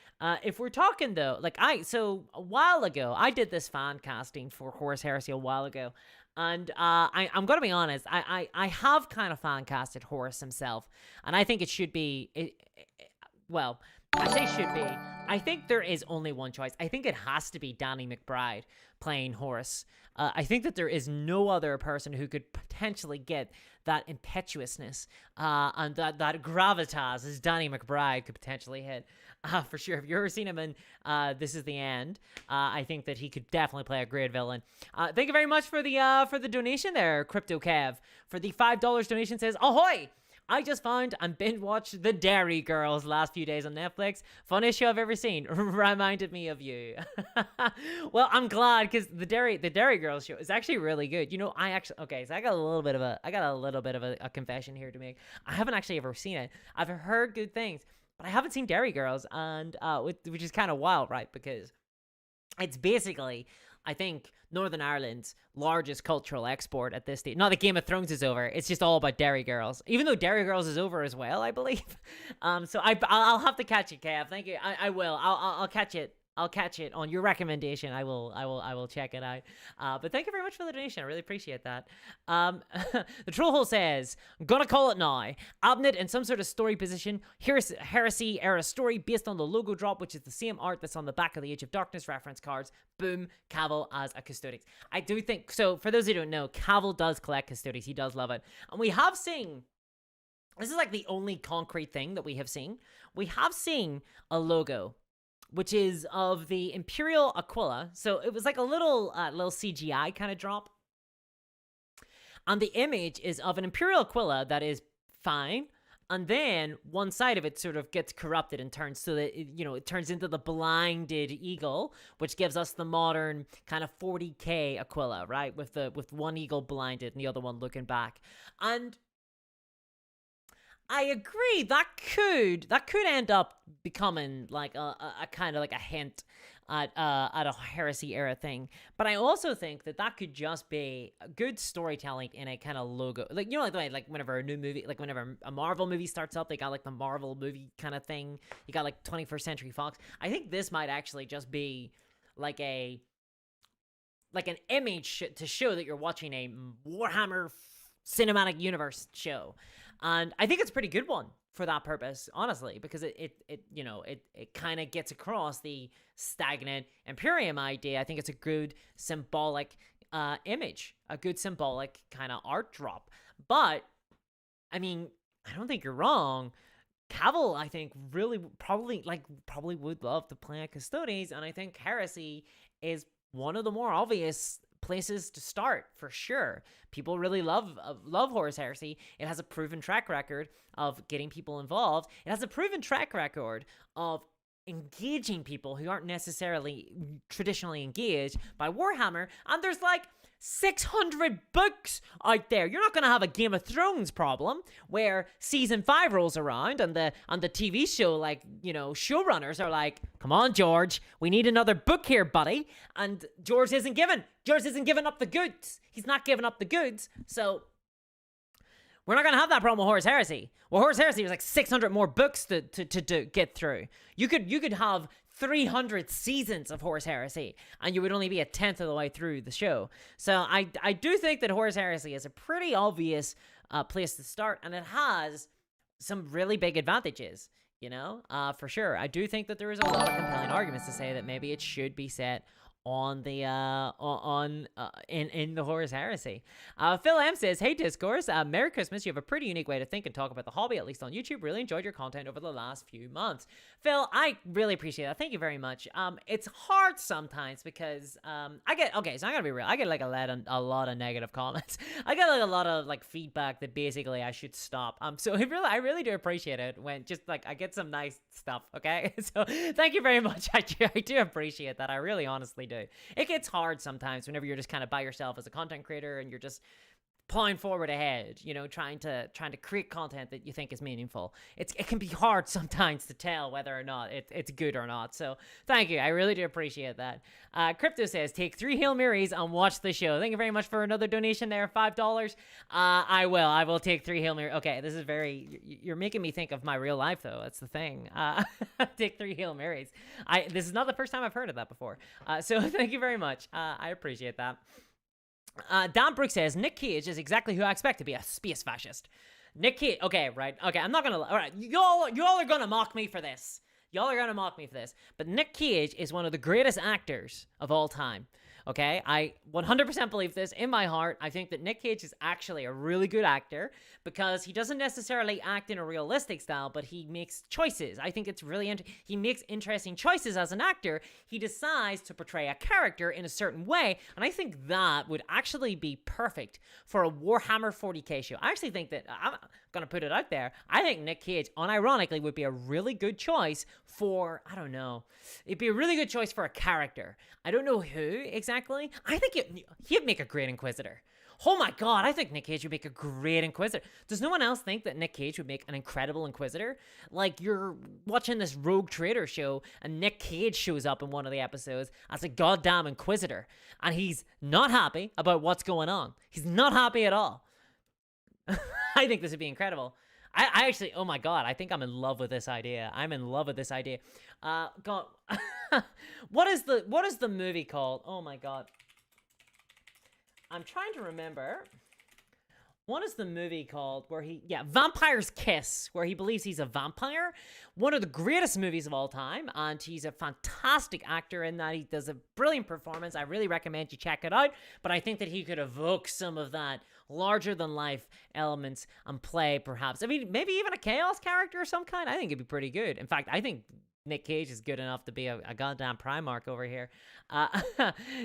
If we're talking though, like so a while ago, I did this fan casting for Horus Heresy a while ago. And I'm going to be honest, I have kind of fan casted Horus himself, and I think it should be, well, I say should be. I think there is only one choice. I think it has to be Danny McBride playing Horus. I think that there is no other person who could potentially get that impetuousness and that gravitas as Danny McBride could potentially hit. For sure. If you've ever seen him in This Is the End, I think that he could definitely play a great villain. Thank you very much for the donation there, Crypto Kev. For the $5 donation, says, ahoy! I just found and binge watched The Dairy Girls last few days on Netflix. Funniest show I've ever seen. Reminded me of you. Well, I'm glad, because the Dairy Girls show is actually really good. You know, so I got a little bit of a confession here to make. I haven't actually ever seen it. I've heard good things, but I haven't seen Dairy Girls, and which is kind of wild, right? Because it's basically, I think, Northern Ireland's largest cultural export at this stage. Not that Game of Thrones is over. It's just all about Dairy Girls. Even though Dairy Girls is over as well, I believe. So I'll have to catch it, Kev. Thank you. I will. I'll catch it. I'll catch it on your recommendation. I will check it out. But thank you very much for the donation. I really appreciate that. The Trollhole says, I'm gonna call it now. Abnett in some sort of story position. Heresy era story based on the logo drop, which is the same art that's on the back of the Age of Darkness reference cards. Boom, Cavill as a Custodes. I do think so. For those who don't know, Cavill does collect Custodes. He does love it, and we have seen. This is like the only concrete thing that we have seen. We have seen a logo, which is of the Imperial Aquila. So it was like a little CGI kind of drop. And the image is of an Imperial Aquila that is fine. And then one side of it sort of gets corrupted and turns so that, it turns into the blinded eagle, which gives us the modern kind of 40K Aquila, right? With one eagle blinded and the other one looking back. And I agree, that could end up becoming like a kind of like a hint at a heresy era thing. But I also think that could just be a good storytelling in a kind of logo, like like whenever a new movie, like whenever a Marvel movie starts up, they got like the Marvel movie kind of thing. You got like 21st Century Fox. I think this might actually just be like an image to show that you're watching a Warhammer cinematic universe show. And I think it's a pretty good one for that purpose, honestly, because it kind of gets across the stagnant Imperium idea. I think it's a good symbolic image, a good symbolic kind of art drop. But I mean, I don't think you're wrong. Cavill, I think, really probably would love to play a Custodes, and I think Heresy is one of the more obvious places to start, for sure. People really love Horus Heresy. It has a proven track record of getting people involved. It has a proven track record of engaging people who aren't necessarily traditionally engaged by Warhammer. And there's like 600 books out there. You're not going to have a Game of Thrones problem where season 5 rolls around and the TV show, showrunners are like, come on, George, we need another book here, buddy. And George isn't giving up the goods. He's not giving up the goods. So we're not going to have that problem with Horus Heresy. Well, Horus Heresy was like 600 more books to get through. You could have 300 seasons of Horus Heresy, and you would only be a tenth of the way through the show. So I do think that Horus Heresy is a pretty obvious place to start, and it has some really big advantages For sure. I do think that there is a lot of compelling arguments to say that maybe it should be set on the in the Horus Heresy. Phil M says, "Hey Discourse, Merry Christmas. You have a pretty unique way to think and talk about the hobby, at least on YouTube. Really enjoyed your content over the last few months." Phil, I really appreciate that. Thank you very much. It's hard sometimes because so I'm gonna be real. I get like a lot of negative comments. I get like a lot of like feedback that basically I should stop. So I really do appreciate it when just like I get some nice stuff. Okay, so thank you very much. I do appreciate that. I really honestly do. It gets hard sometimes whenever you're just kind of by yourself as a content creator and you're just plowing forward ahead, trying to create content that you think is meaningful. It can be hard sometimes to tell whether or not it's good or not. So thank you. I really do appreciate that. Crypto says, take 3 Hail Marys and watch the show. Thank you very much for another donation there, $5. I will take 3 Hail Marys. Okay, this is you're making me think of my real life though. That's the thing. Take 3 Hail Marys. This is not the first time I've heard of that before. So thank you very much. I appreciate that. Dan Brooks says, Nick Cage is exactly who I expect to be a space fascist. Nick Cage, okay, right, okay, I'm not gonna, all right, y'all are gonna mock me for this. But Nick Cage is one of the greatest actors of all time. Okay, I 100% believe this in my heart. I think that Nick Cage is actually a really good actor because he doesn't necessarily act in a realistic style, but he makes choices. I think it's really he makes interesting choices as an actor. He decides to portray a character in a certain way, and I think that would actually be perfect for a Warhammer 40k show. I actually think that, I'm gonna put it out there, I think Nick Cage, unironically, would be a really good choice for, I don't know, it'd be a really good choice for a character. I don't know who exactly. I think he'd make a great Inquisitor. Oh my god, I think Nick Cage would make a great Inquisitor. Does no one else think that Nick Cage would make an incredible Inquisitor? Like, you're watching this Rogue Trader show, and Nick Cage shows up in one of the episodes as a goddamn Inquisitor, and he's not happy about what's going on. He's not happy at all. I think this would be incredible. I actually, oh my god, I think I'm in love with this idea. God, what is the movie called? Oh my god, I'm trying to remember. What is the movie called where Vampire's Kiss, where he believes he's a vampire? One of the greatest movies of all time, and he's a fantastic actor in that. He does a brilliant performance. I really recommend you check it out, but I think that he could evoke some of that larger-than-life elements and play, perhaps. I mean, maybe even a Chaos character of some kind. I think it'd be pretty good. In fact, I think Nick Cage is good enough to be a goddamn Primarch over here.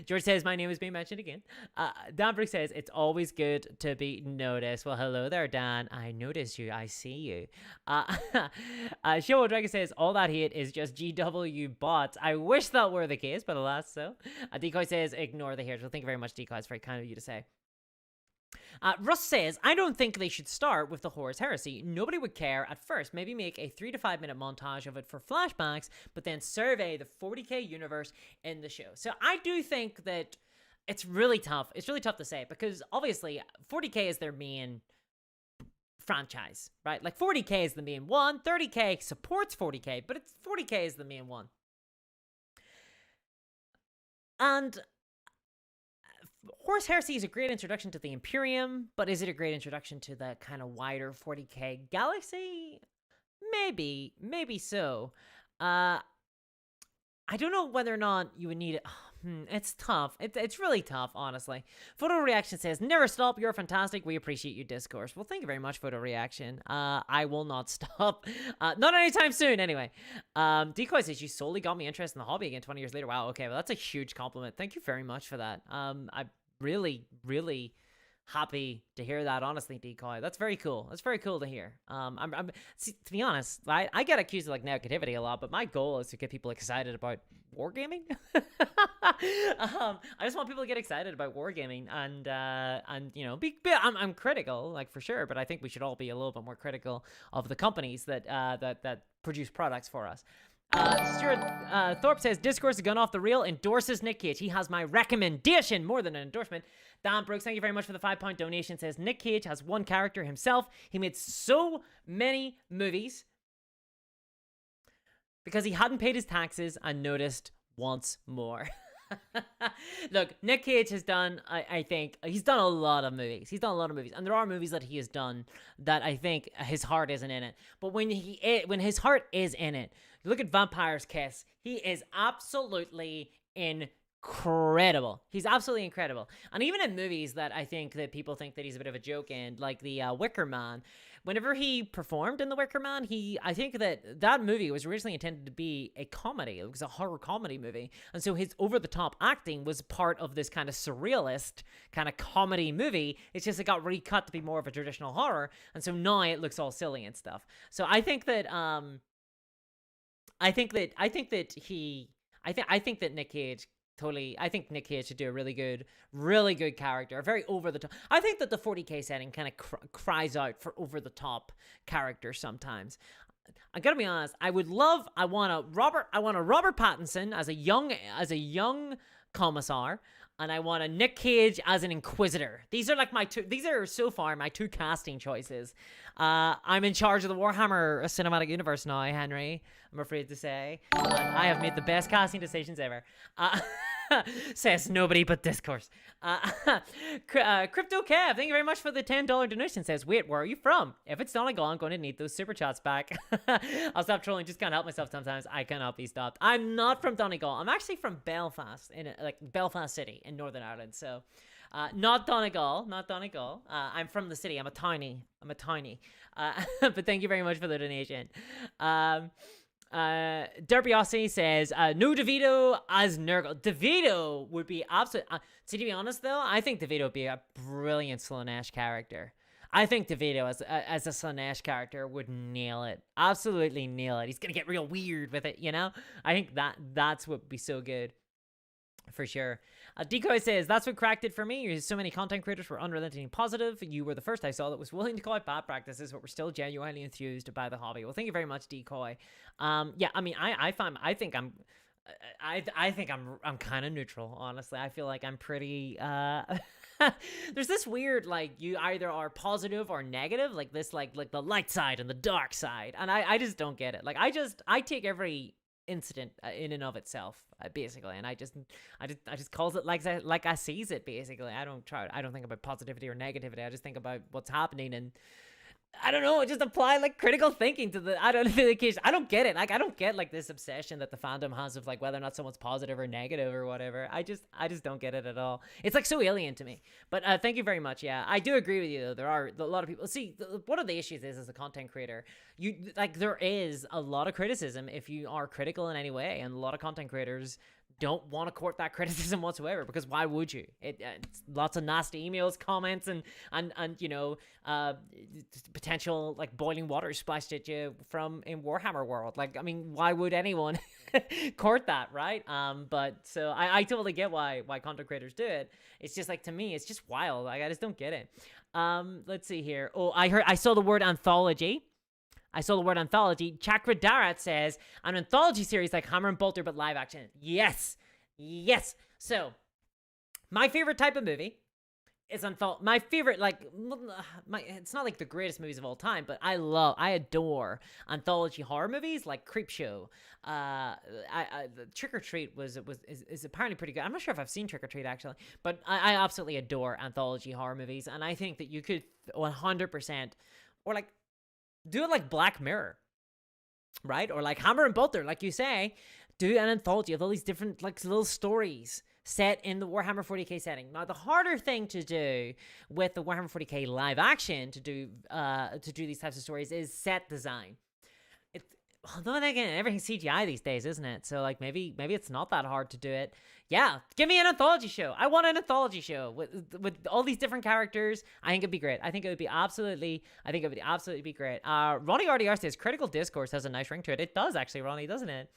George says, my name is being mentioned again. Dan Brooks says, it's always good to be noticed. Well, hello there, Dan. I noticed you. I see you. Showo Dragon says, all that hate is just GW bots. I wish that were the case, but alas, so. Decoy says, ignore the hate. Well, thank you very much, Decoy. It's very kind of you to say. Russ says, I don't think they should start with the Horus Heresy. Nobody would care at first. Maybe make a 3 to 5 minute montage of it for flashbacks, but then survey the 40k universe in the show. So I do think that it's really tough. It's really tough to say because obviously 40k is their main franchise, right? Like 40k is the main one. 30k supports 40k, but 40k is the main one. And Horus Heresy is a great introduction to the Imperium, but is it a great introduction to the kind of wider 40k galaxy? Maybe so. I don't know whether or not you would need it. It's tough. It's really tough, honestly. Photo Reaction says, never stop. You're fantastic. We appreciate your discourse. Well, thank you very much, Photo Reaction. I will not stop. Not anytime soon, anyway. Decoy says, you solely got me interested in the hobby again 20 years later. Wow, okay. Well, that's a huge compliment. Thank you very much for that. I'm really, really happy to hear that, honestly, Decoy. That's very cool. That's very cool to hear. See, to be honest, I get accused of like negativity a lot, but my goal is to get people excited about wargaming. I just want people to get excited about wargaming and you know, I'm critical, like for sure, but I think we should all be a little bit more critical of the companies that produce products for us. Stuart Thorpe says, Discourse has gone off the rail, endorses Nick Cage. He has my recommendation, more than an endorsement. Dan Brooks, thank you very much for the £5 donation. Says, Nick Cage has one character himself. He made so many movies because he hadn't paid his taxes and noticed once more. Look, Nick Cage has done, I think, he's done a lot of movies. He's done a lot of movies. And there are movies that he has done that I think his heart isn't in it. But when his heart is in it, look at Vampire's Kiss. He is absolutely incredible. He's absolutely incredible. And even in movies that I think that people think that he's a bit of a joke in, like the Wicker Man, whenever he performed in The Wicker Man, I think that movie was originally intended to be a comedy. It was a horror comedy movie. And so his over-the-top acting was part of this kind of surrealist kind of comedy movie. It's just it got recut to be more of a traditional horror. And so now it looks all silly and stuff. So I think that Nick Cage totally. I think Nick Cage should do a really good character, a very over the top. I think that the 40K setting kind of cries out for over the top characters sometimes. I gotta be honest. I want a Robert Pattinson as a young commissar, and I want a Nick Cage as an Inquisitor. These are like these are so far my two casting choices. I'm in charge of the Warhammer cinematic universe now, Henry. I'm afraid to say. I have made the best casting decisions ever. Says nobody but Discourse. Crypto Kev, thank you very much for the $10 donation. Says, wait, where are you from? If it's Donegal, I'm going to need those super chats back. I'll stop trolling. Just can't help myself sometimes. I cannot be stopped. I'm not from Donegal. I'm actually from Belfast, Belfast City in Northern Ireland. So, not Donegal. I'm from the city. I'm a tiny. But thank you very much for the donation. Derby Aussie says, no DeVito as Nurgle. DeVito would be absolute. To be honest though, I think DeVito would be a brilliant Slaanesh character. I think DeVito as a Slaanesh character would nail it. Absolutely nail it. He's gonna get real weird with it, you know? I think that's what would be so good. For sure. Decoy says, that's what cracked it for me. So many content creators were unrelentingly positive. You were the first I saw that was willing to call out bad practices, but were still genuinely enthused by the hobby. Well, thank you very much, Decoy. Yeah, I mean, I think I'm kind of neutral, honestly. I feel like I'm pretty, there's this weird, like, you either are positive or negative, like this, like the light side and the dark side. And I just don't get it. Like, I take every incident in and of itself, basically, and I just calls it like I sees it, basically. I don't think about positivity or negativity. I just think about what's happening, and I don't know, just apply like critical thinking to the, I don't get it. Like, I don't get like this obsession that the fandom has of like whether or not someone's positive or negative or whatever. I just don't get it at all. It's like so alien to me. But thank you very much. Yeah, I do agree with you though. There are a lot of people. See, one of the issues is as a content creator, there is a lot of criticism if you are critical in any way, and a lot of content creators don't want to court that criticism whatsoever, because why would you? It's lots of nasty emails, comments, and you know, potential like boiling water splashed at you from in Warhammer world. Like, I mean, why would anyone court that, right? But so I totally get why content creators do it. It's just like, to me, it's just wild. Like, I just don't get it. Let's see here. Oh, I saw the word anthology. Chakra Darat says, an anthology series like Hammer and Bolter, but live action. Yes. So, my favorite type of movie is my favorite, like, it's not like the greatest movies of all time, but I adore anthology horror movies like Creepshow. Trick or Treat is apparently pretty good. I'm not sure if I've seen Trick or Treat actually, but I absolutely adore anthology horror movies, and I think that you could 100%, or like, do it like Black Mirror, right? Or like Hammer and Bolter, like you say, do an anthology of all these different like little stories set in the Warhammer 40K setting. Now, the harder thing to do with the Warhammer 40K live action to do these types of stories is set design. Although again, everything's CGI these days, isn't it? So like maybe it's not that hard to do it. Yeah, give me an anthology show. I want an anthology show with all these different characters. I think it'd be great. I think it would absolutely be great. Ronnie RDR says Critical Discourse has a nice ring to it. It does actually, Ronnie, doesn't it?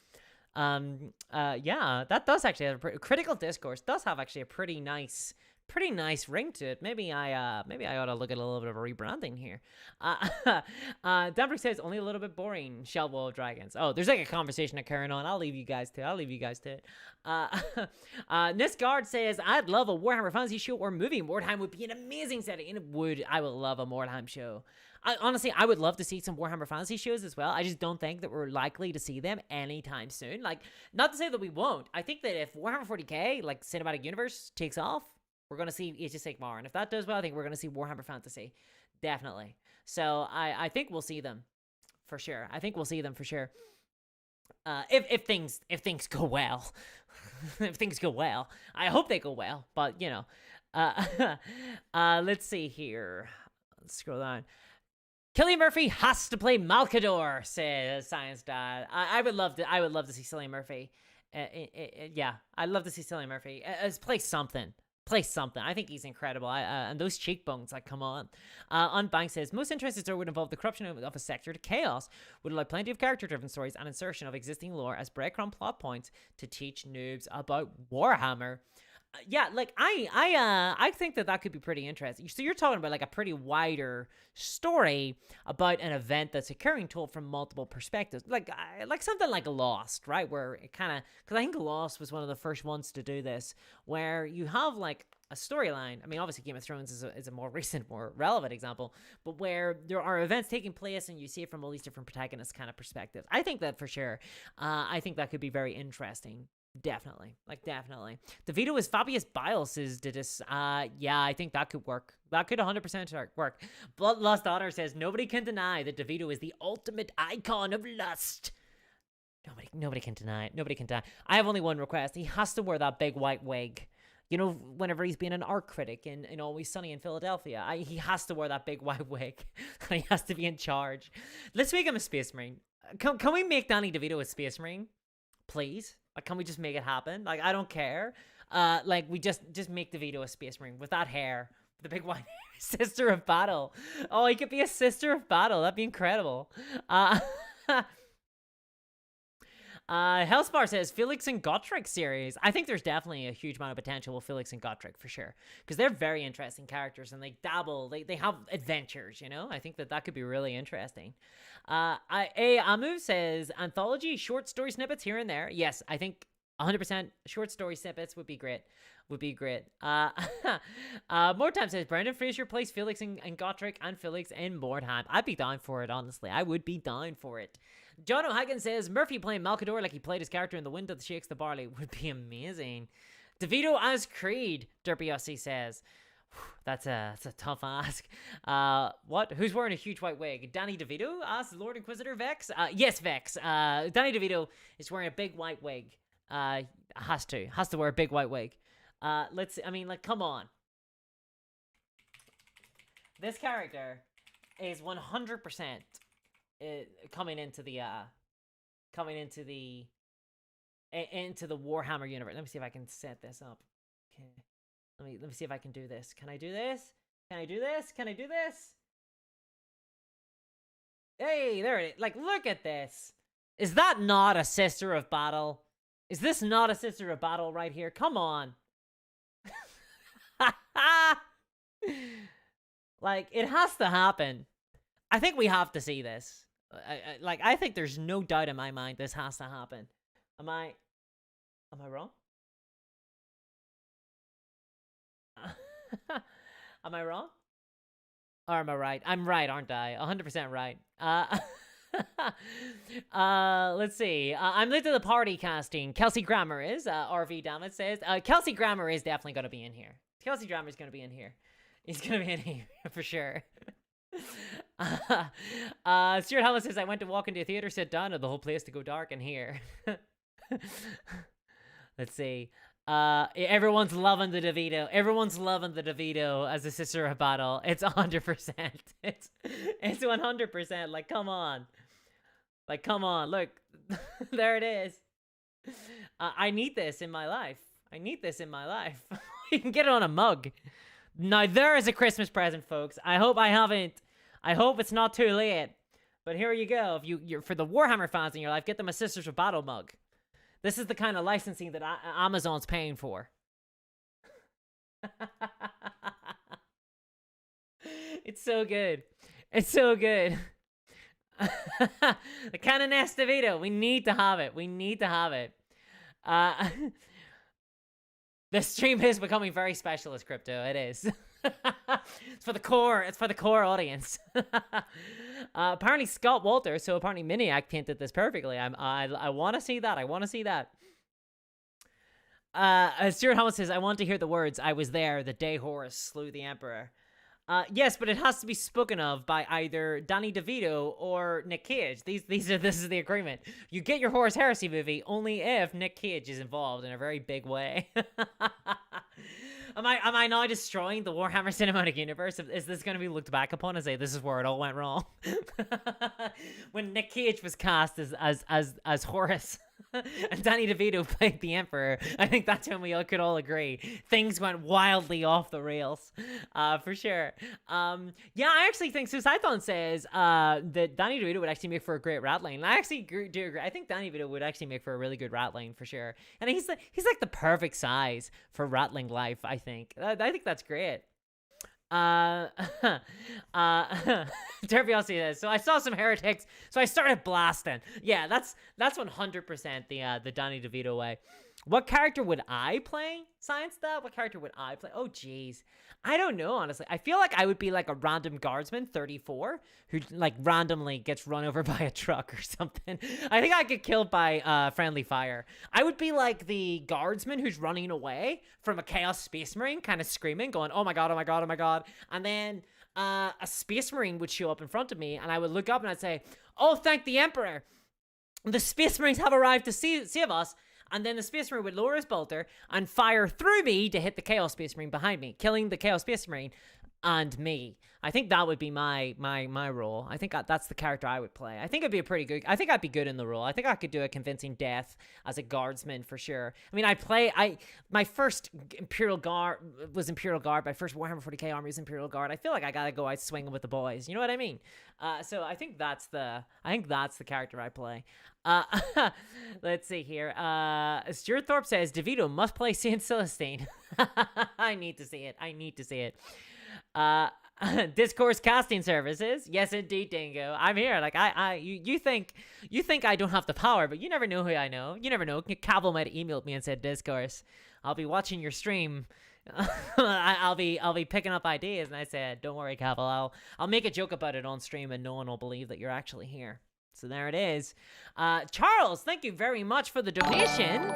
Yeah, that does actually have Critical Discourse does have actually a pretty nice ring to it. Maybe I ought to look at a little bit of a rebranding here. Denver says only a little bit boring. Shell Wall of Dragons. Oh, there's like a conversation occurring on. I'll leave you guys to it. Nisgard says I'd love a Warhammer fantasy show or movie. Mordheim would be an amazing setting. And I would love a Mordheim show. Honestly, I would love to see some Warhammer Fantasy shows as well. I just don't think that we're likely to see them anytime soon. Like, not to say that we won't. I think that if Warhammer 40k, like Cinematic Universe, takes off, we're gonna see Age of Sigmar, and if that does well, I think we're gonna see Warhammer Fantasy, definitely. So I think we'll see them for sure. I think we'll see them for sure. If things go well, if things go well, I hope they go well. But you know, let's see here. Let's scroll down. Cillian Murphy has to play Malkador, says Science Dad. I would love to. I would love to see Cillian Murphy. Yeah, I'd love to see Cillian Murphy play something. Play something. I think he's incredible. And those cheekbones, like, come on. Unbank says, most interesting story would involve the corruption of a sector to chaos. Would allow plenty of character-driven stories and insertion of existing lore as breadcrumb plot points to teach noobs about Warhammer. Yeah, like I think that could be pretty interesting. So you're talking about like a pretty wider story about an event that's occurring told from multiple perspectives, like something like Lost, right? Where it kind of, because I think Lost was one of the first ones to do this, where you have like a storyline. I mean, obviously Game of Thrones is a more recent, more relevant example, but where there are events taking place and you see it from all these different protagonists kind of perspectives. I think that for sure. I think that could be very interesting. Definitely. DeVito is Fabius Biles did this. Yeah, I think that could work. That could 100% work. Bloodlust Honor says, nobody can deny that DeVito is the ultimate icon of lust. Nobody can deny it. Nobody can deny. I have only one request. He has to wear that big white wig. You know, whenever he's being an art critic in Always Sunny in Philadelphia, he has to wear that big white wig. And he has to be in charge. Let's make him a Space Marine. Can we make Danny DeVito a Space Marine? Please? Like, can we just make it happen? Like, I don't care. Like, we just make DeVito a Space Marine with that hair, with the big white hair. Sister of Battle. Oh, he could be a Sister of Battle. That'd be incredible. Hellspar says Felix and Gotrek series. I think there's definitely a huge amount of potential with Felix and Gotrek for sure, because they're very interesting characters and they dabble. They have adventures. You know, I think that could be really interesting. Amu says anthology short story snippets here and there. Yes, I think 100% short story snippets would be great. More Time says Brendan Fraser plays Felix and Gotrek and Felix in Mordheim. I'd be down for it, honestly. I would be down for it. John O'Hagan says Murphy playing Malkador like he played his character in The Wind That Shakes the Barley would be amazing. DeVito as Creed, Derpy Ossie says. That's a tough ask. What? Who's wearing a huge white wig? Danny DeVito? Asks Lord Inquisitor Vex. Yes, Vex. Danny DeVito is wearing a big white wig. Has to wear a big white wig. Let's see. I mean, like, come on. This character is 100% coming into the Warhammer universe. Let me see if I can set this up. Okay. Let me see if I can do this. Can I do this? Hey, there it is. Like, look at this. Is that not a Sister of Battle? Is this not a Sister of Battle right here? Come on. Like, it has to happen. I think we have to see this. I think there's no doubt in my mind this has to happen. Am I wrong? Am I wrong? Or am I right? I'm right, aren't I? 100% right. Let's see. I'm late to the party casting. Kelsey Grammer is. RV Dammit says. Kelsey Grammer is definitely going to be in here. Kelsey Grammer is going to be in here. He's going to be in here for sure. Stuart Hamlet says, I went to walk into a theater, sit down, and the whole place to go dark in here. Let's see. Everyone's loving the DeVito. Everyone's loving the DeVito as a Sister of Battle. It's 100%. It's 100%. Like, come on. Like, come on. Look, there it is. I need this in my life. You can get it on a mug. Now, there is a Christmas present, folks. I hope it's not too late. But here you go. If you're for the Warhammer fans in your life, get them a Sisters of Battle mug. This is the kind of licensing that Amazon's paying for. It's so good. The kind of Nest DeVito. We need to have it. The stream is becoming very specialist, Crypto. It is. It's for the core. It's for the core audience. Apparently Scott Walter, so apparently Miniac painted this perfectly. I want to see that. I want to see that. Stuart Hamilton says, I want to hear the words, I was there the day Horus slew the Emperor. Yes, but it has to be spoken of by either Danny DeVito or Nick Cage. This is the agreement. You get your Horus Heresy movie only if Nick Cage is involved in a very big way. Am I now destroying the Warhammer Cinematic Universe? Is this going to be looked back upon and say this is where it all went wrong? When Nick Cage was cast as Horus and Danny DeVito played the Emperor, I think that's when we all could all agree things went wildly off the rails, for sure. Yeah, I actually think Suicidon says that Danny DeVito would actually make for a great Ratling. And I actually do agree. I think Danny DeVito would actually make for a really good Ratling for sure. And he's like the perfect size for Ratling life. I think that's great. Derby also says, so I saw some heretics, so I started blasting. Yeah, that's 100% the Danny DeVito way. What character would I play? Science that? What character would I play? Oh, jeez. I don't know, honestly. I feel like I would be like a random guardsman, 34, who like randomly gets run over by a truck or something. I think I'd get killed by friendly fire. I would be like the guardsman who's running away from a Chaos Space Marine, kind of screaming, going, oh my god, oh my god, oh my god. And then a Space Marine would show up in front of me, and I would look up and I'd say, oh, thank the Emperor. The Space Marines have arrived to save us. And then the Space Marine would lower his bolter and fire through me to hit the Chaos Space Marine behind me, killing the Chaos Space Marine and me. I think that would be my role. I think that's the character I would play. I think it'd be I think I'd be good in the role. I think I could do a convincing death as a guardsman for sure. I mean, my first Imperial Guard was Imperial Guard. My first Warhammer 40k army was Imperial Guard. I feel like I gotta go out swinging with the boys. You know what I mean? So I think that's the character I play. Let's see here. Stuart Thorpe says DeVito must play Saint Celestine. I need to see it. Discourse casting services. Yes, indeed, Dingo. I'm here. Like you think I don't have the power, but you never know who I know. You never know. Cavill might have emailed me and said, Discourse, I'll be watching your stream. I'll be picking up ideas, and I said, don't worry, Cavill. I'll make a joke about it on stream, and no one will believe that you're actually here. So there it is. Charles, thank you very much for the donation.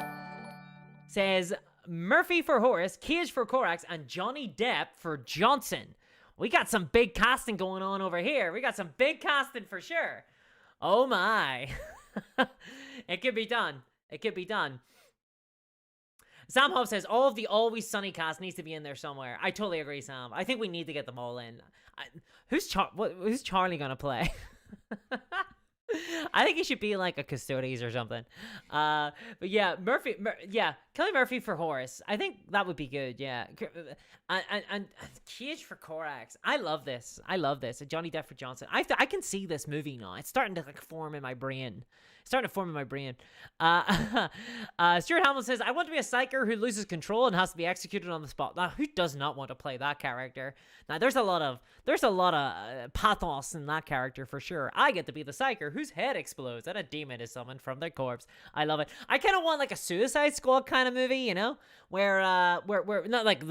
Says Murphy for Horus, Cage for Korax, and Johnny Depp for Johnson. We got some big casting going on over here. We got some big casting for sure. Oh my. It could be done. Sam Hope says all of the Always Sunny cast needs to be in there somewhere. I totally agree, Sam. I think we need to get them all in. Who's Charlie gonna play? I think he should be like a Custodes or something. But yeah, Kelly Murphy for Horus. I think that would be good. Yeah, and Cage for Korax. I love this. Johnny Depp for Johnson. I can see this movie now. It's starting to like form in my brain. Stuart Hamilton says, I want to be a psyker who loses control and has to be executed on the spot. Now, who does not want to play that character? Now, there's a lot of pathos in that character for sure. I get to be the psyker whose head explodes and a demon is summoned from their corpse. I love it. I kind of want like a Suicide Squad kind of movie, you know, where not like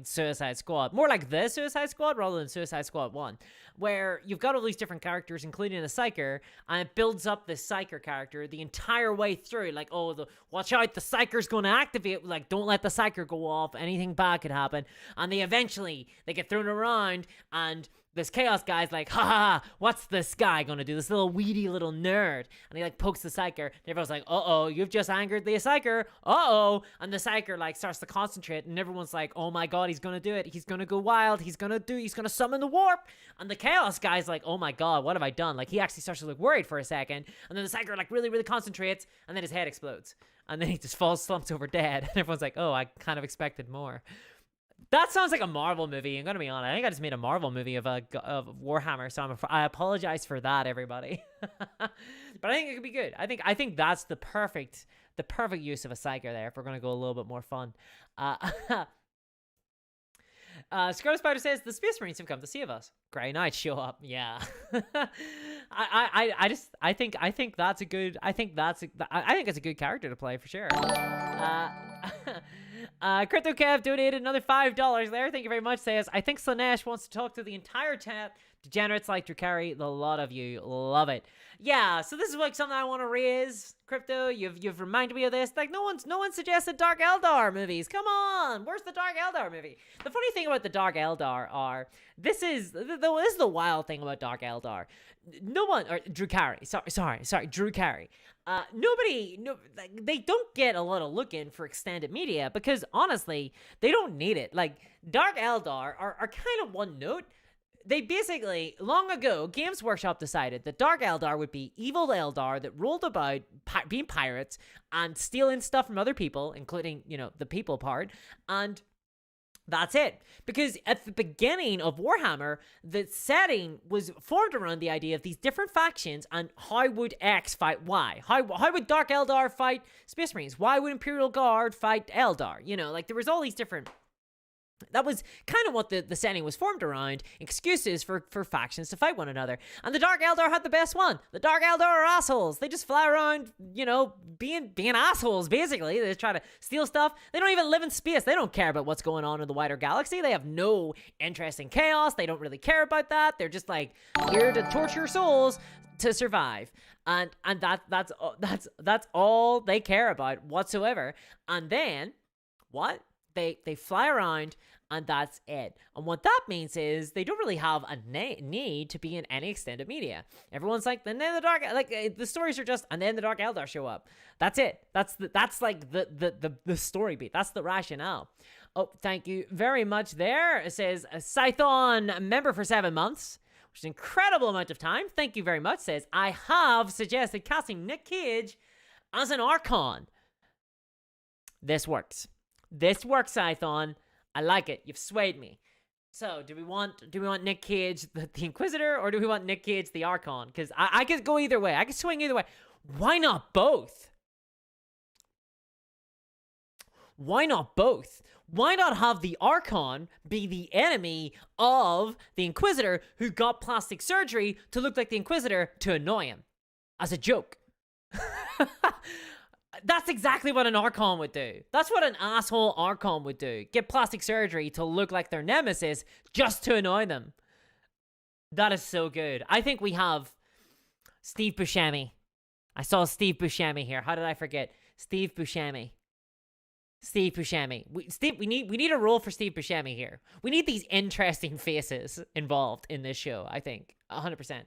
Suicide Squad, more like the Suicide Squad rather than Suicide Squad 1, where you've got all these different characters, including a psyker, and it builds up this psyker character the entire way through. Like, watch out, the psyker's going to activate. Like, don't let the psyker go off. Anything bad could happen. And they get thrown around, and this Chaos guy's like, ha, what's this guy gonna do? This little weedy little nerd. And he like pokes the Psyker. And everyone's like, uh-oh, you've just angered the Psyker. Uh-oh. And the Psyker like starts to concentrate, and everyone's like, oh my god, he's gonna do it. He's gonna go wild. He's gonna summon the warp. And the Chaos guy's like, oh my god, what have I done? Like, he actually starts to look worried for a second. And then the Psyker like really, really concentrates, and then his head explodes. And then he just slumps over dead. And everyone's like, oh, I kind of expected more. That sounds like a Marvel movie. I'm gonna be honest. I think I just made a Marvel movie of Warhammer, so I apologize for that, everybody. But I think it could be good. I think that's the perfect use of a Psyker there. If we're gonna go a little bit more fun. Scarlet Spider says the Space Marines have come to save us. Grey Knights show up. Yeah. I think it's a good character to play for sure. Crypto Kev donated another $5 there. Thank you very much. Says, I think Slanesh wants to talk to the entire chat. Degenerates like Drew Carey. A lot of you love it. Yeah, so this is like something I want to raise. Crypto, you've reminded me of this. Like, no one suggested Dark Eldar movies. Come on, where's the Dark Eldar movie? The funny thing about the Dark Eldar are, this is the wild thing about Dark Eldar. No one, or Drew Carey. Sorry, Drew Carey. They don't get a lot of look in for extended media because honestly, they don't need it. Like, Dark Eldar are kind of one note. They basically, long ago, Games Workshop decided that Dark Eldar would be evil Eldar that rolled about being pirates and stealing stuff from other people, including, the people part, and that's it. Because at the beginning of Warhammer, the setting was formed around the idea of these different factions and how would X fight Y? How would Dark Eldar fight Space Marines? Why would Imperial Guard fight Eldar? There was all these different... That was kind of what the setting was formed around, excuses for factions to fight one another. And the Dark Eldar had the best one. The Dark Eldar are assholes. They just fly around, being assholes, basically. They just try to steal stuff. They don't even live in space. They don't care about what's going on in the wider galaxy. They have no interest in chaos. They don't really care about that. They're just like here to torture souls to survive. And that's all they care about whatsoever. And then, what? They fly around, and that's it. And what that means is they don't really have a need to be in any extended media. Everyone's like, and then the Dark, the stories are just, and then the Dark Eldar show up. That's it. That's the story beat. That's the rationale. Oh, thank you very much there. It says, Scython member for 7 months, which is an incredible amount of time. Thank you very much. Says, I have suggested casting Nick Cage as an Archon. This works. This works, Scython. I like it. You've swayed me. So, do we want Nick Cage the Inquisitor, or do we want Nick Cage the Archon? Because I could go either way. I could swing either way. Why not both? Why not both? Why not have the Archon be the enemy of the Inquisitor who got plastic surgery to look like the Inquisitor to annoy him? As a joke. That's exactly what an Archon would do. That's what an asshole Archon would do. Get plastic surgery to look like their nemesis just to annoy them. That is so good. I think we have Steve Buscemi. I saw Steve Buscemi here. How did I forget? Steve Buscemi. We need a role for Steve Buscemi here. We need these interesting faces involved in this show, I think. 100%.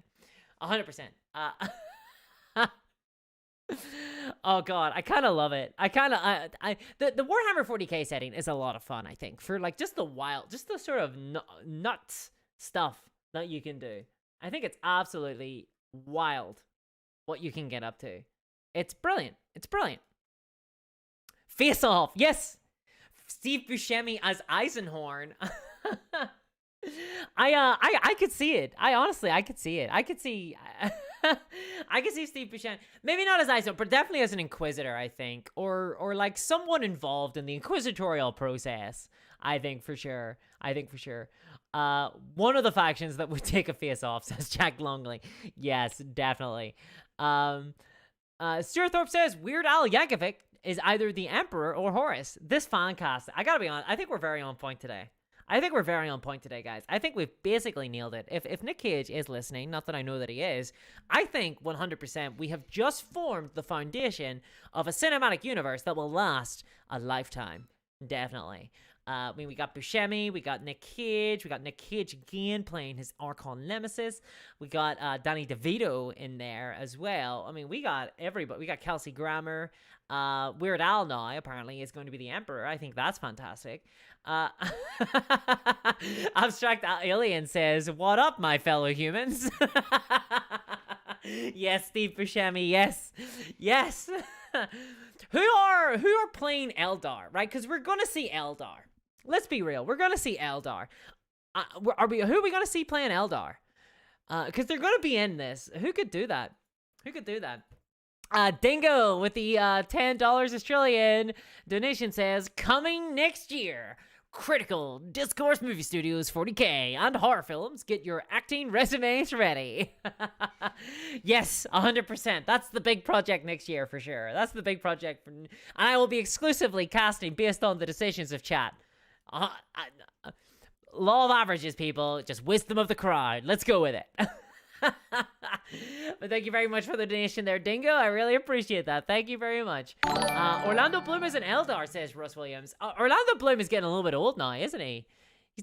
100%. Oh god, I kind of love it. The Warhammer 40k setting is a lot of fun, I think, for like just the sort of nuts stuff that you can do. I think it's absolutely wild what you can get up to. It's brilliant. Face Off, yes. Steve Buscemi as Eisenhorn. I could see it. I could see it. I could see Steve Buscemi, maybe not as Eisenhorn, but definitely as an Inquisitor, I think, or like someone involved in the inquisitorial process. I think for sure. One of the factions that would take a face off, says Jack Longley. Yes, definitely. Stuart Thorpe says Weird Al Yankovic is either the Emperor or Horus. This fan cast, I gotta be honest, I think we're very on point today. Guys. I think we've basically nailed it. If Nick Cage is listening, not that I know that he is, I think 100% we have just formed the foundation of a cinematic universe that will last a lifetime. Definitely. We got Buscemi, we got Nick Cage again playing his Archon nemesis. We got Danny DeVito in there as well. I mean, we got everybody. We got Kelsey Grammer. Weird Al now apparently is going to be the Emperor. I think that's fantastic. Abstract Alien says, "What up, my fellow humans?" Yes, Steve Buscemi. Yes. Who are playing Eldar, right? Because we're gonna see Eldar. Let's be real. We're gonna see Eldar. Who are we gonna see playing Eldar? Because they're gonna be in this. Who could do that? Dingo with the $10 Australian donation says, coming next year. Critical Discourse Movie Studios 40K and horror films. Get your acting resumes ready. Yes, 100%. That's the big project next year for sure. That's the big project. And I will be exclusively casting based on the decisions of chat. Law of averages, people. Just wisdom of the crowd. Let's go with it. But thank you very much for the donation there, Dingo. I really appreciate that. Thank you very much. Orlando Bloom is an Eldar, says Russ Williams. Orlando Bloom is getting a little bit old now, isn't he?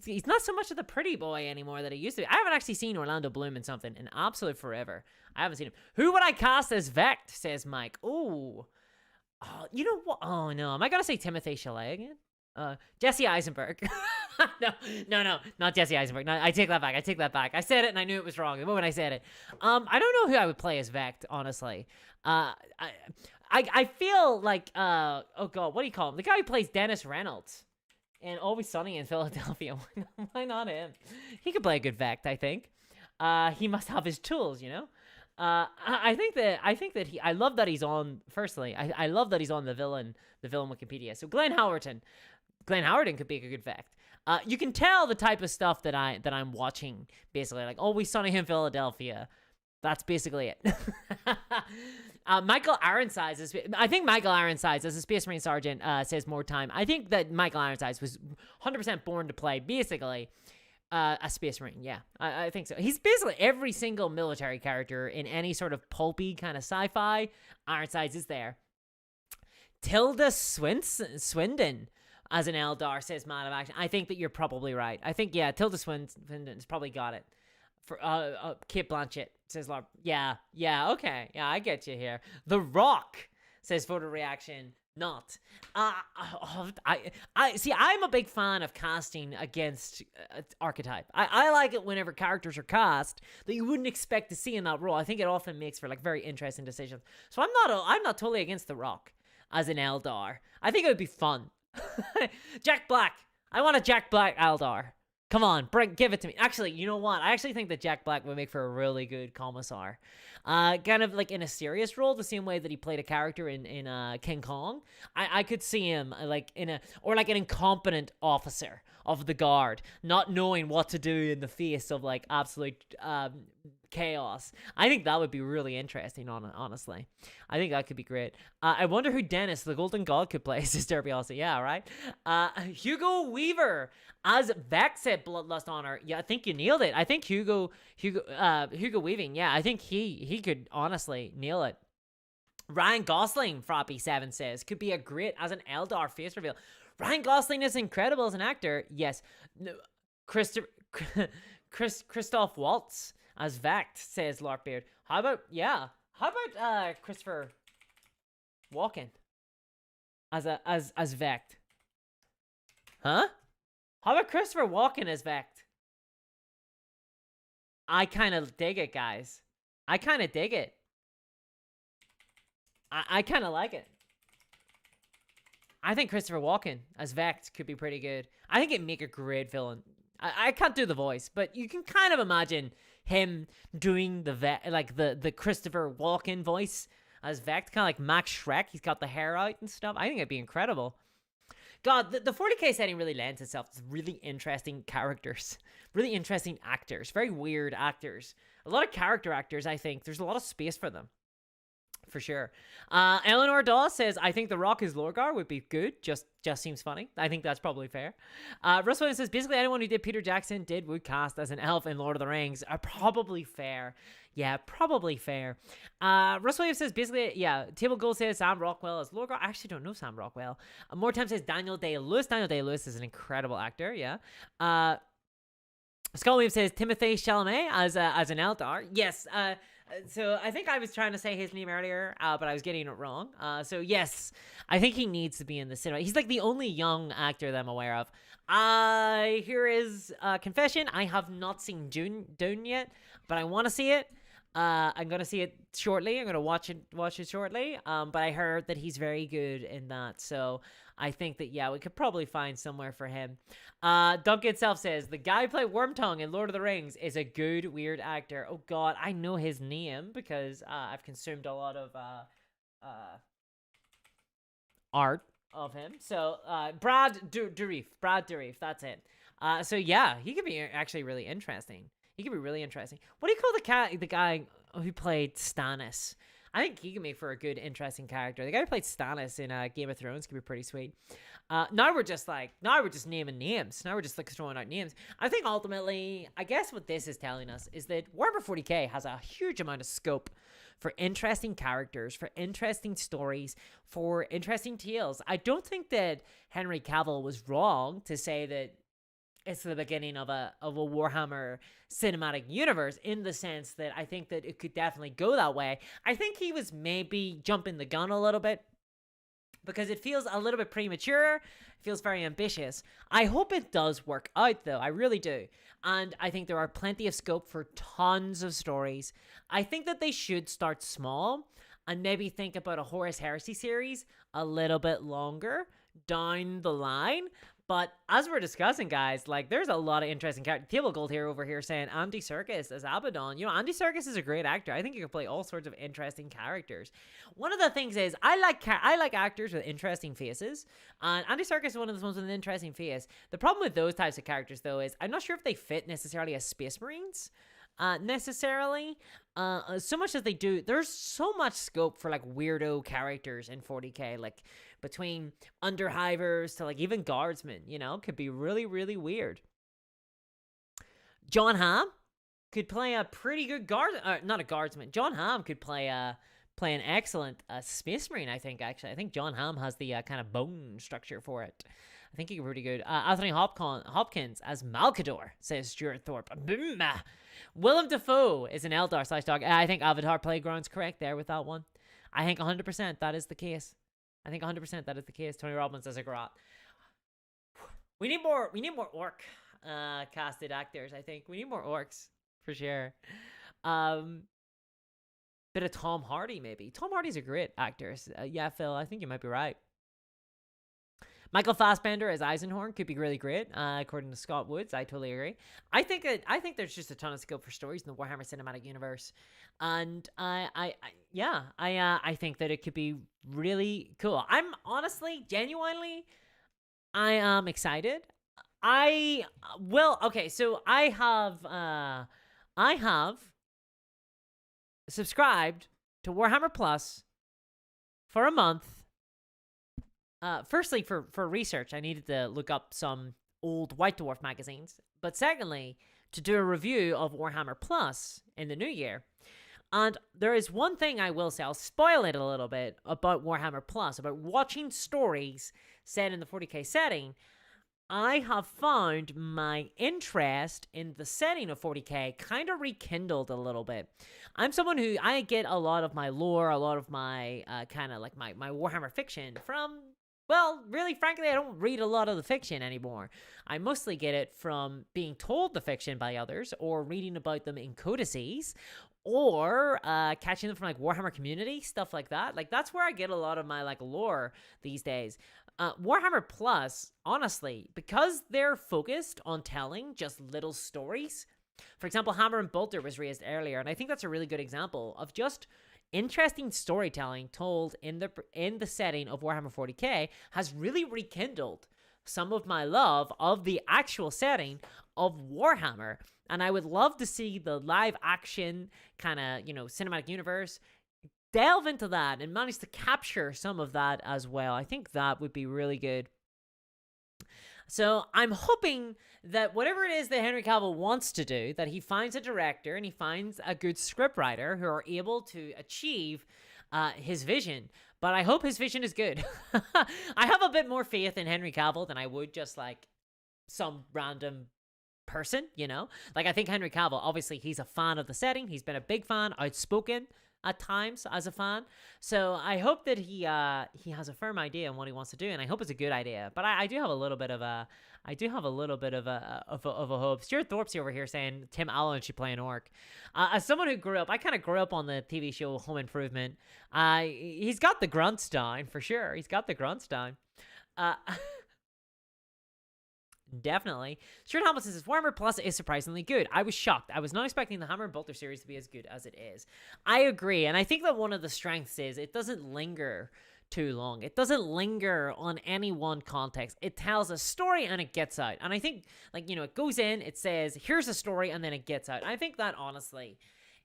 He's not so much of the pretty boy anymore that he used to be. I haven't actually seen Orlando Bloom in something in absolute forever. I haven't seen him. Who would I cast as Vect, says Mike. Ooh. Oh, you know what? Oh, no. Am I going to say Timothée Chalamet again? Jesse Eisenberg. No, not Jesse Eisenberg. No, I take that back. I said it and I knew it was wrong the moment I said it. I don't know who I would play as Vect, honestly. I feel like, oh god, what do you call him? The guy who plays Dennis Reynolds in Always Sunny in Philadelphia. Why not him? He could play a good Vect, I think. He must have his tools, you know? I think that he, I love that he's on, firstly, I love that he's on the villain Wikipedia. So Glenn Howerton could be a good Vect. You can tell the type of stuff that I'm watching, basically, like Always Sunny in Philadelphia. That's basically it. Michael Ironsides I think Michael Ironsides as a Space Marine Sergeant says more time. I think that Michael Ironsides was 100% born to play, basically, a Space Marine. Yeah, I think so. He's basically every single military character in any sort of pulpy kind of sci-fi. Ironsides is there. Tilda Swindon as an Eldar, says Man of Action. I think that you're probably right. I think, yeah, Tilda Swindon's probably got it. For Kate Blanchett, says Laura. Yeah, okay. Yeah, I get you here. The Rock, says Photo Reaction. Not. I see, I'm a big fan of casting against archetype. I like it whenever characters are cast that you wouldn't expect to see in that role. I think it often makes for, like, very interesting decisions. So I'm not totally against The Rock as an Eldar. I think it would be fun. Jack Black. I want a Jack Black Eldar. Come on, give it to me. Actually, you know what? I actually think that Jack Black would make for a really good commissar. Kind of like in a serious role, the same way that he played a character in King Kong. I could see him like an incompetent officer of the guard, not knowing what to do in the face of like absolute chaos. I think that would be really interesting, honestly. I think that could be great. I wonder who Dennis, the Golden God, could play, says Derby also. Yeah, right? Hugo Weaver as Vect, said Bloodlust Honor. Yeah, I think you nailed it. I think Hugo Weaving, yeah, I think he could honestly nail it. Ryan Gosling, Froppy7 says, could be a great as an Eldar face reveal. Ryan Gosling is incredible as an actor. Yes. No, Christoph Waltz as Vect, says Larkbeard. How about Christopher Walken as Vect? Huh? How about Christopher Walken as Vect? I kind of dig it, guys. I kind of dig it. I kind of like it. I think Christopher Walken as Vect could be pretty good. I think it'd make a great villain. I can't do the voice, but you can kind of imagine him doing the Christopher Walken voice as Vect, kind of like Max Shrek. He's got the hair out and stuff. I think it'd be incredible. God, the 40k setting really lends itself to really interesting characters, really interesting actors, very weird actors. A lot of character actors, I think. There's a lot of space for them. For sure. Eleanor Dawes says, I think The Rock as Lorgar would be good. Just seems funny. I think that's probably fair. Russ Williams says, basically anyone who did Peter Jackson would cast as an elf in Lord of the Rings. Probably fair. Yeah, probably fair. Russ Williams says, basically, yeah, Table Gold says Sam Rockwell as Lorgar. I actually don't know Sam Rockwell. More Time says Daniel Day-Lewis. Daniel Day-Lewis is an incredible actor, yeah. Scott Williams says Timothée Chalamet as an Eldar. Yes, so I think I was trying to say his name earlier, but I was getting it wrong. So yes, I think he needs to be in the cinema. He's like the only young actor that I'm aware of. Here is confession. I have not seen Dune yet, but I want to see it. I'm gonna see it shortly. I'm gonna watch it shortly. But I heard that he's very good in that, so I think that we could probably find somewhere for him. Duncan itself says the guy who played Wormtongue in Lord of the Rings is a good weird actor. Oh God, I know his name because I've consumed a lot of art. of him. So Brad Dourif, that's it. So yeah, he could be actually really interesting. He could be really interesting. What do you call the guy who played Stannis? I think he can make for a good, interesting character. The guy who played Stannis in Game of Thrones could be pretty sweet. Now we're just naming names. Now we're just like throwing out names. I think ultimately, I guess what this is telling us is that Warhammer 40k has a huge amount of scope for interesting characters, for interesting stories, for interesting tales. I don't think that Henry Cavill was wrong to say that it's the beginning of a Warhammer cinematic universe, in the sense that I think that it could definitely go that way. I think he was maybe jumping the gun a little bit, because it feels a little bit premature. It feels very ambitious. I hope it does work out, though. I really do. And I think there are plenty of scope for tons of stories. I think that they should start small and maybe think about a Horus Heresy series a little bit longer down the line. But as we're discussing, guys, like, there's a lot of interesting characters. Table Gold here over here saying Andy Serkis as Abaddon. You know, Andy Serkis is a great actor. I think he can play all sorts of interesting characters. One of the things is I like actors with interesting faces, and Andy Serkis is one of the ones with an interesting face. The problem with those types of characters, though, is I'm not sure if they fit necessarily as Space Marines. Necessarily, so much as they do, there's so much scope for like weirdo characters in 40k, like between underhivers to like even guardsmen, you know, could be really, really weird. John Hamm could play a pretty good not a guardsman. John Hamm could play an excellent Space Marine, I think, actually. I think John Hamm has the kind of bone structure for it. I think he could be pretty good. Anthony Hopkins as Malkador, says Stuart Thorpe. Boom. Willem Dafoe is an Eldar / dog. I think Avatar Playground's correct there with that one. I think 100% that is the case. I think 100% that is the case. Tony Robbins as a Garot. We need more orc casted actors, I think. We need more orcs, for sure. Bit of Tom Hardy, maybe. Tom Hardy's a great actor. Yeah, Phil, I think you might be right. Michael Fassbender as Eisenhorn could be really great, according to Scott Woods. I totally agree. I think there's just a ton of scope for stories in the Warhammer Cinematic Universe, and I think that it could be really cool. I'm honestly, genuinely, I am excited. So I have subscribed to Warhammer Plus for a month. Firstly, for research, I needed to look up some old White Dwarf magazines. But secondly, to do a review of Warhammer Plus in the new year. And there is one thing I will say, I'll spoil it a little bit, about Warhammer Plus, about watching stories set in the 40k setting. I have found my interest in the setting of 40k kind of rekindled a little bit. I'm someone who, I get a lot of my lore, a lot of my kind of like my Warhammer fiction from... Well, really, frankly, I don't read a lot of the fiction anymore. I mostly get it from being told the fiction by others, or reading about them in codices, or catching them from like Warhammer community, stuff like that. Like, that's where I get a lot of my like lore these days. Warhammer Plus, honestly, because they're focused on telling just little stories. For example, Hammer and Bolter was raised earlier, and I think that's a really good example of just interesting storytelling told in the setting of Warhammer 40k has really rekindled some of my love of the actual setting of Warhammer. And I would love to see the live action kind of, cinematic universe delve into that and manage to capture some of that as well. I think that would be really good. So I'm hoping that whatever it is that Henry Cavill wants to do, that he finds a director and he finds a good scriptwriter who are able to achieve his vision. But I hope his vision is good. I have a bit more faith in Henry Cavill than I would just like some random person, Like, I think Henry Cavill, obviously, he's a fan of the setting. He's been a big fan, outspoken at times as a fan. So I hope that he has a firm idea on what he wants to do, and I hope it's a good idea. But I do have a little bit of a hope. Stuart Thorpe's over here saying Tim Allen should play an orc. As someone who I kind of grew up on the TV show Home Improvement. He's got the grunts down for sure. He's got the grunts down. Definitely. Stuart Hamilton says, Warhammer Plus is surprisingly good. I was shocked. I was not expecting the Hammer and Bolter series to be as good as it is. I agree. And I think that one of the strengths is it doesn't linger too long. It doesn't linger on any one context. It tells a story and it gets out. And I think, like, you know, it goes in, it says, here's a story, and then it gets out. I think that, honestly,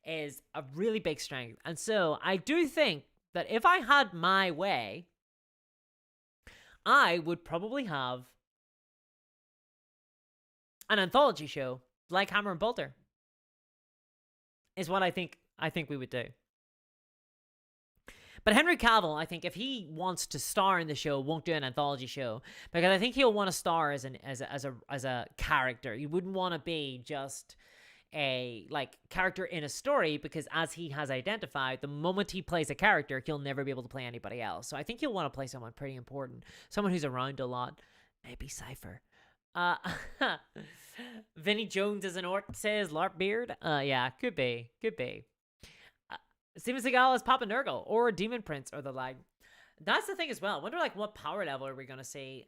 is a really big strength. And so I do think that if I had my way, I would probably have an anthology show like Hammer and Bolter, is what I think we would do. But Henry Cavill, I think, if he wants to star in the show, won't do an anthology show, because I think he'll want to star as a character. You wouldn't want to be just a character in a story, because as he has identified, the moment he plays a character, he'll never be able to play anybody else. So I think he'll want to play someone pretty important, someone who's around a lot. Maybe Cypher. Vinnie Jones as an orc, says LARP Beard. Yeah, could be. Steven Seagal as Papa Nurgle, or Demon Prince, or the like. That's the thing as well. I wonder, like, what power level are we going to see?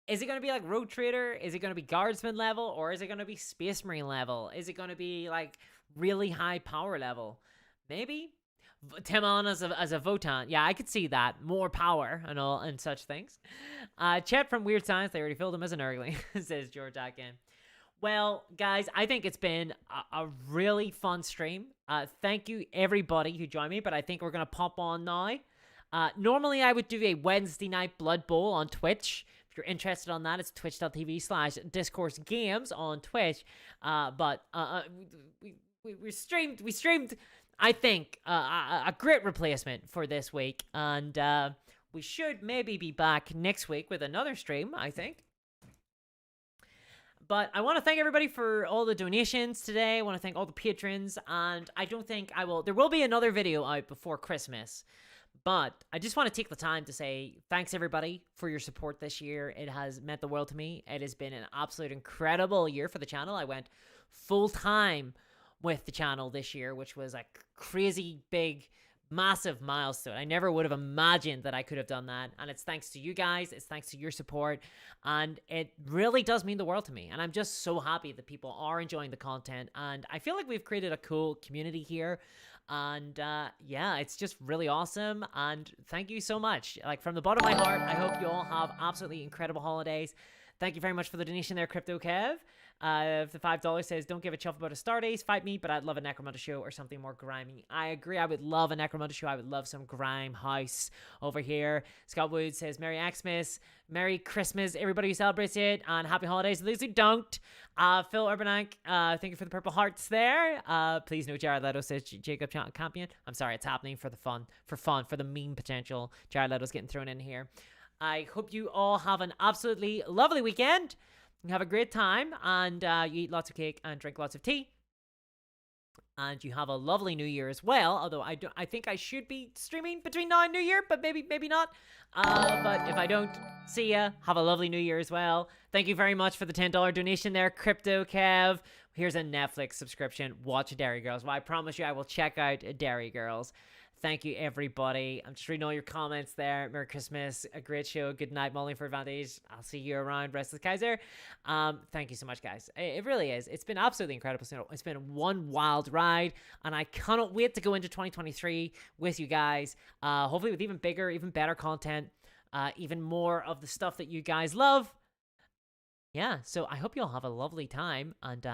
Is it going to be, like, Road Trader? Is it going to be Guardsman level? Or is it going to be Space Marine level? Is it going to be, like, really high power level? Maybe? Timon as a Votan. Yeah, I could see that. More power and all and such things. Chet from Weird Science, they already filled him as an Nurgling, says George Atkin. Well, guys, I think it's been a really fun stream. Thank you, everybody who joined me, but I think we're going to pop on now. Normally, I would do a Wednesday night Blood Bowl on Twitch. If you're interested on that, it's twitch.tv/discoursgames on Twitch. But we streamed, I think, a great replacement for this week. And we should maybe be back next week with another stream, I think. But I want to thank everybody for all the donations today. I want to thank all the patrons. And I don't think I will... There will be another video out before Christmas. But I just want to take the time to say thanks, everybody, for your support this year. It has meant the world to me. It has been an absolute incredible year for the channel. I went full-time with the channel this year, which was a crazy big... massive milestone. I never would have imagined that I could have done that, and it's thanks to you guys. It's thanks to your support, and it really does mean the world to me. And I'm just so happy that people are enjoying the content, and I feel like we've created a cool community here. And yeah, it's just really awesome. And thank you so much. Like, from the bottom of my heart, I hope you all have absolutely incredible holidays. Thank you very much for the donation there, Crypto Kev. The $5 says, don't give a chuff about a Stardate, fight me, but I'd love a Necromunda show or something more grimy. I agree, I would love a Necromunda show. I would love some grime house over here. Scott Wood says, Merry Xmas, Merry Christmas, everybody who celebrates it, and Happy Holidays to those who don't. Phil Urbanank, thank you for the purple hearts there. Please no Jared Leto, says Jacob Campion. I'm sorry, it's happening for the fun, for the meme potential. Jared Leto's getting thrown in here. I hope you all have an absolutely lovely weekend. Have a great time, and you eat lots of cake and drink lots of tea. And you have a lovely New Year as well. Although I think I should be streaming between now and New Year, but maybe not. But if I don't, see ya. Have a lovely New Year as well. Thank you very much for the $10 donation there, Crypto Kev. Here's a Netflix subscription. Watch Dairy Girls. Well, I promise you I will check out Dairy Girls. Thank you, everybody. I'm just reading all your comments there. Merry Christmas. A great show. Good night, Molly for Advantage. I'll see you around. Rest of the Kaiser. Thank you so much, guys. It really is. It's been absolutely incredible. It's been one wild ride, and I cannot wait to go into 2023 with you guys. Hopefully with even bigger, even better content. Even more of the stuff that you guys love. Yeah, so I hope you all have a lovely time, and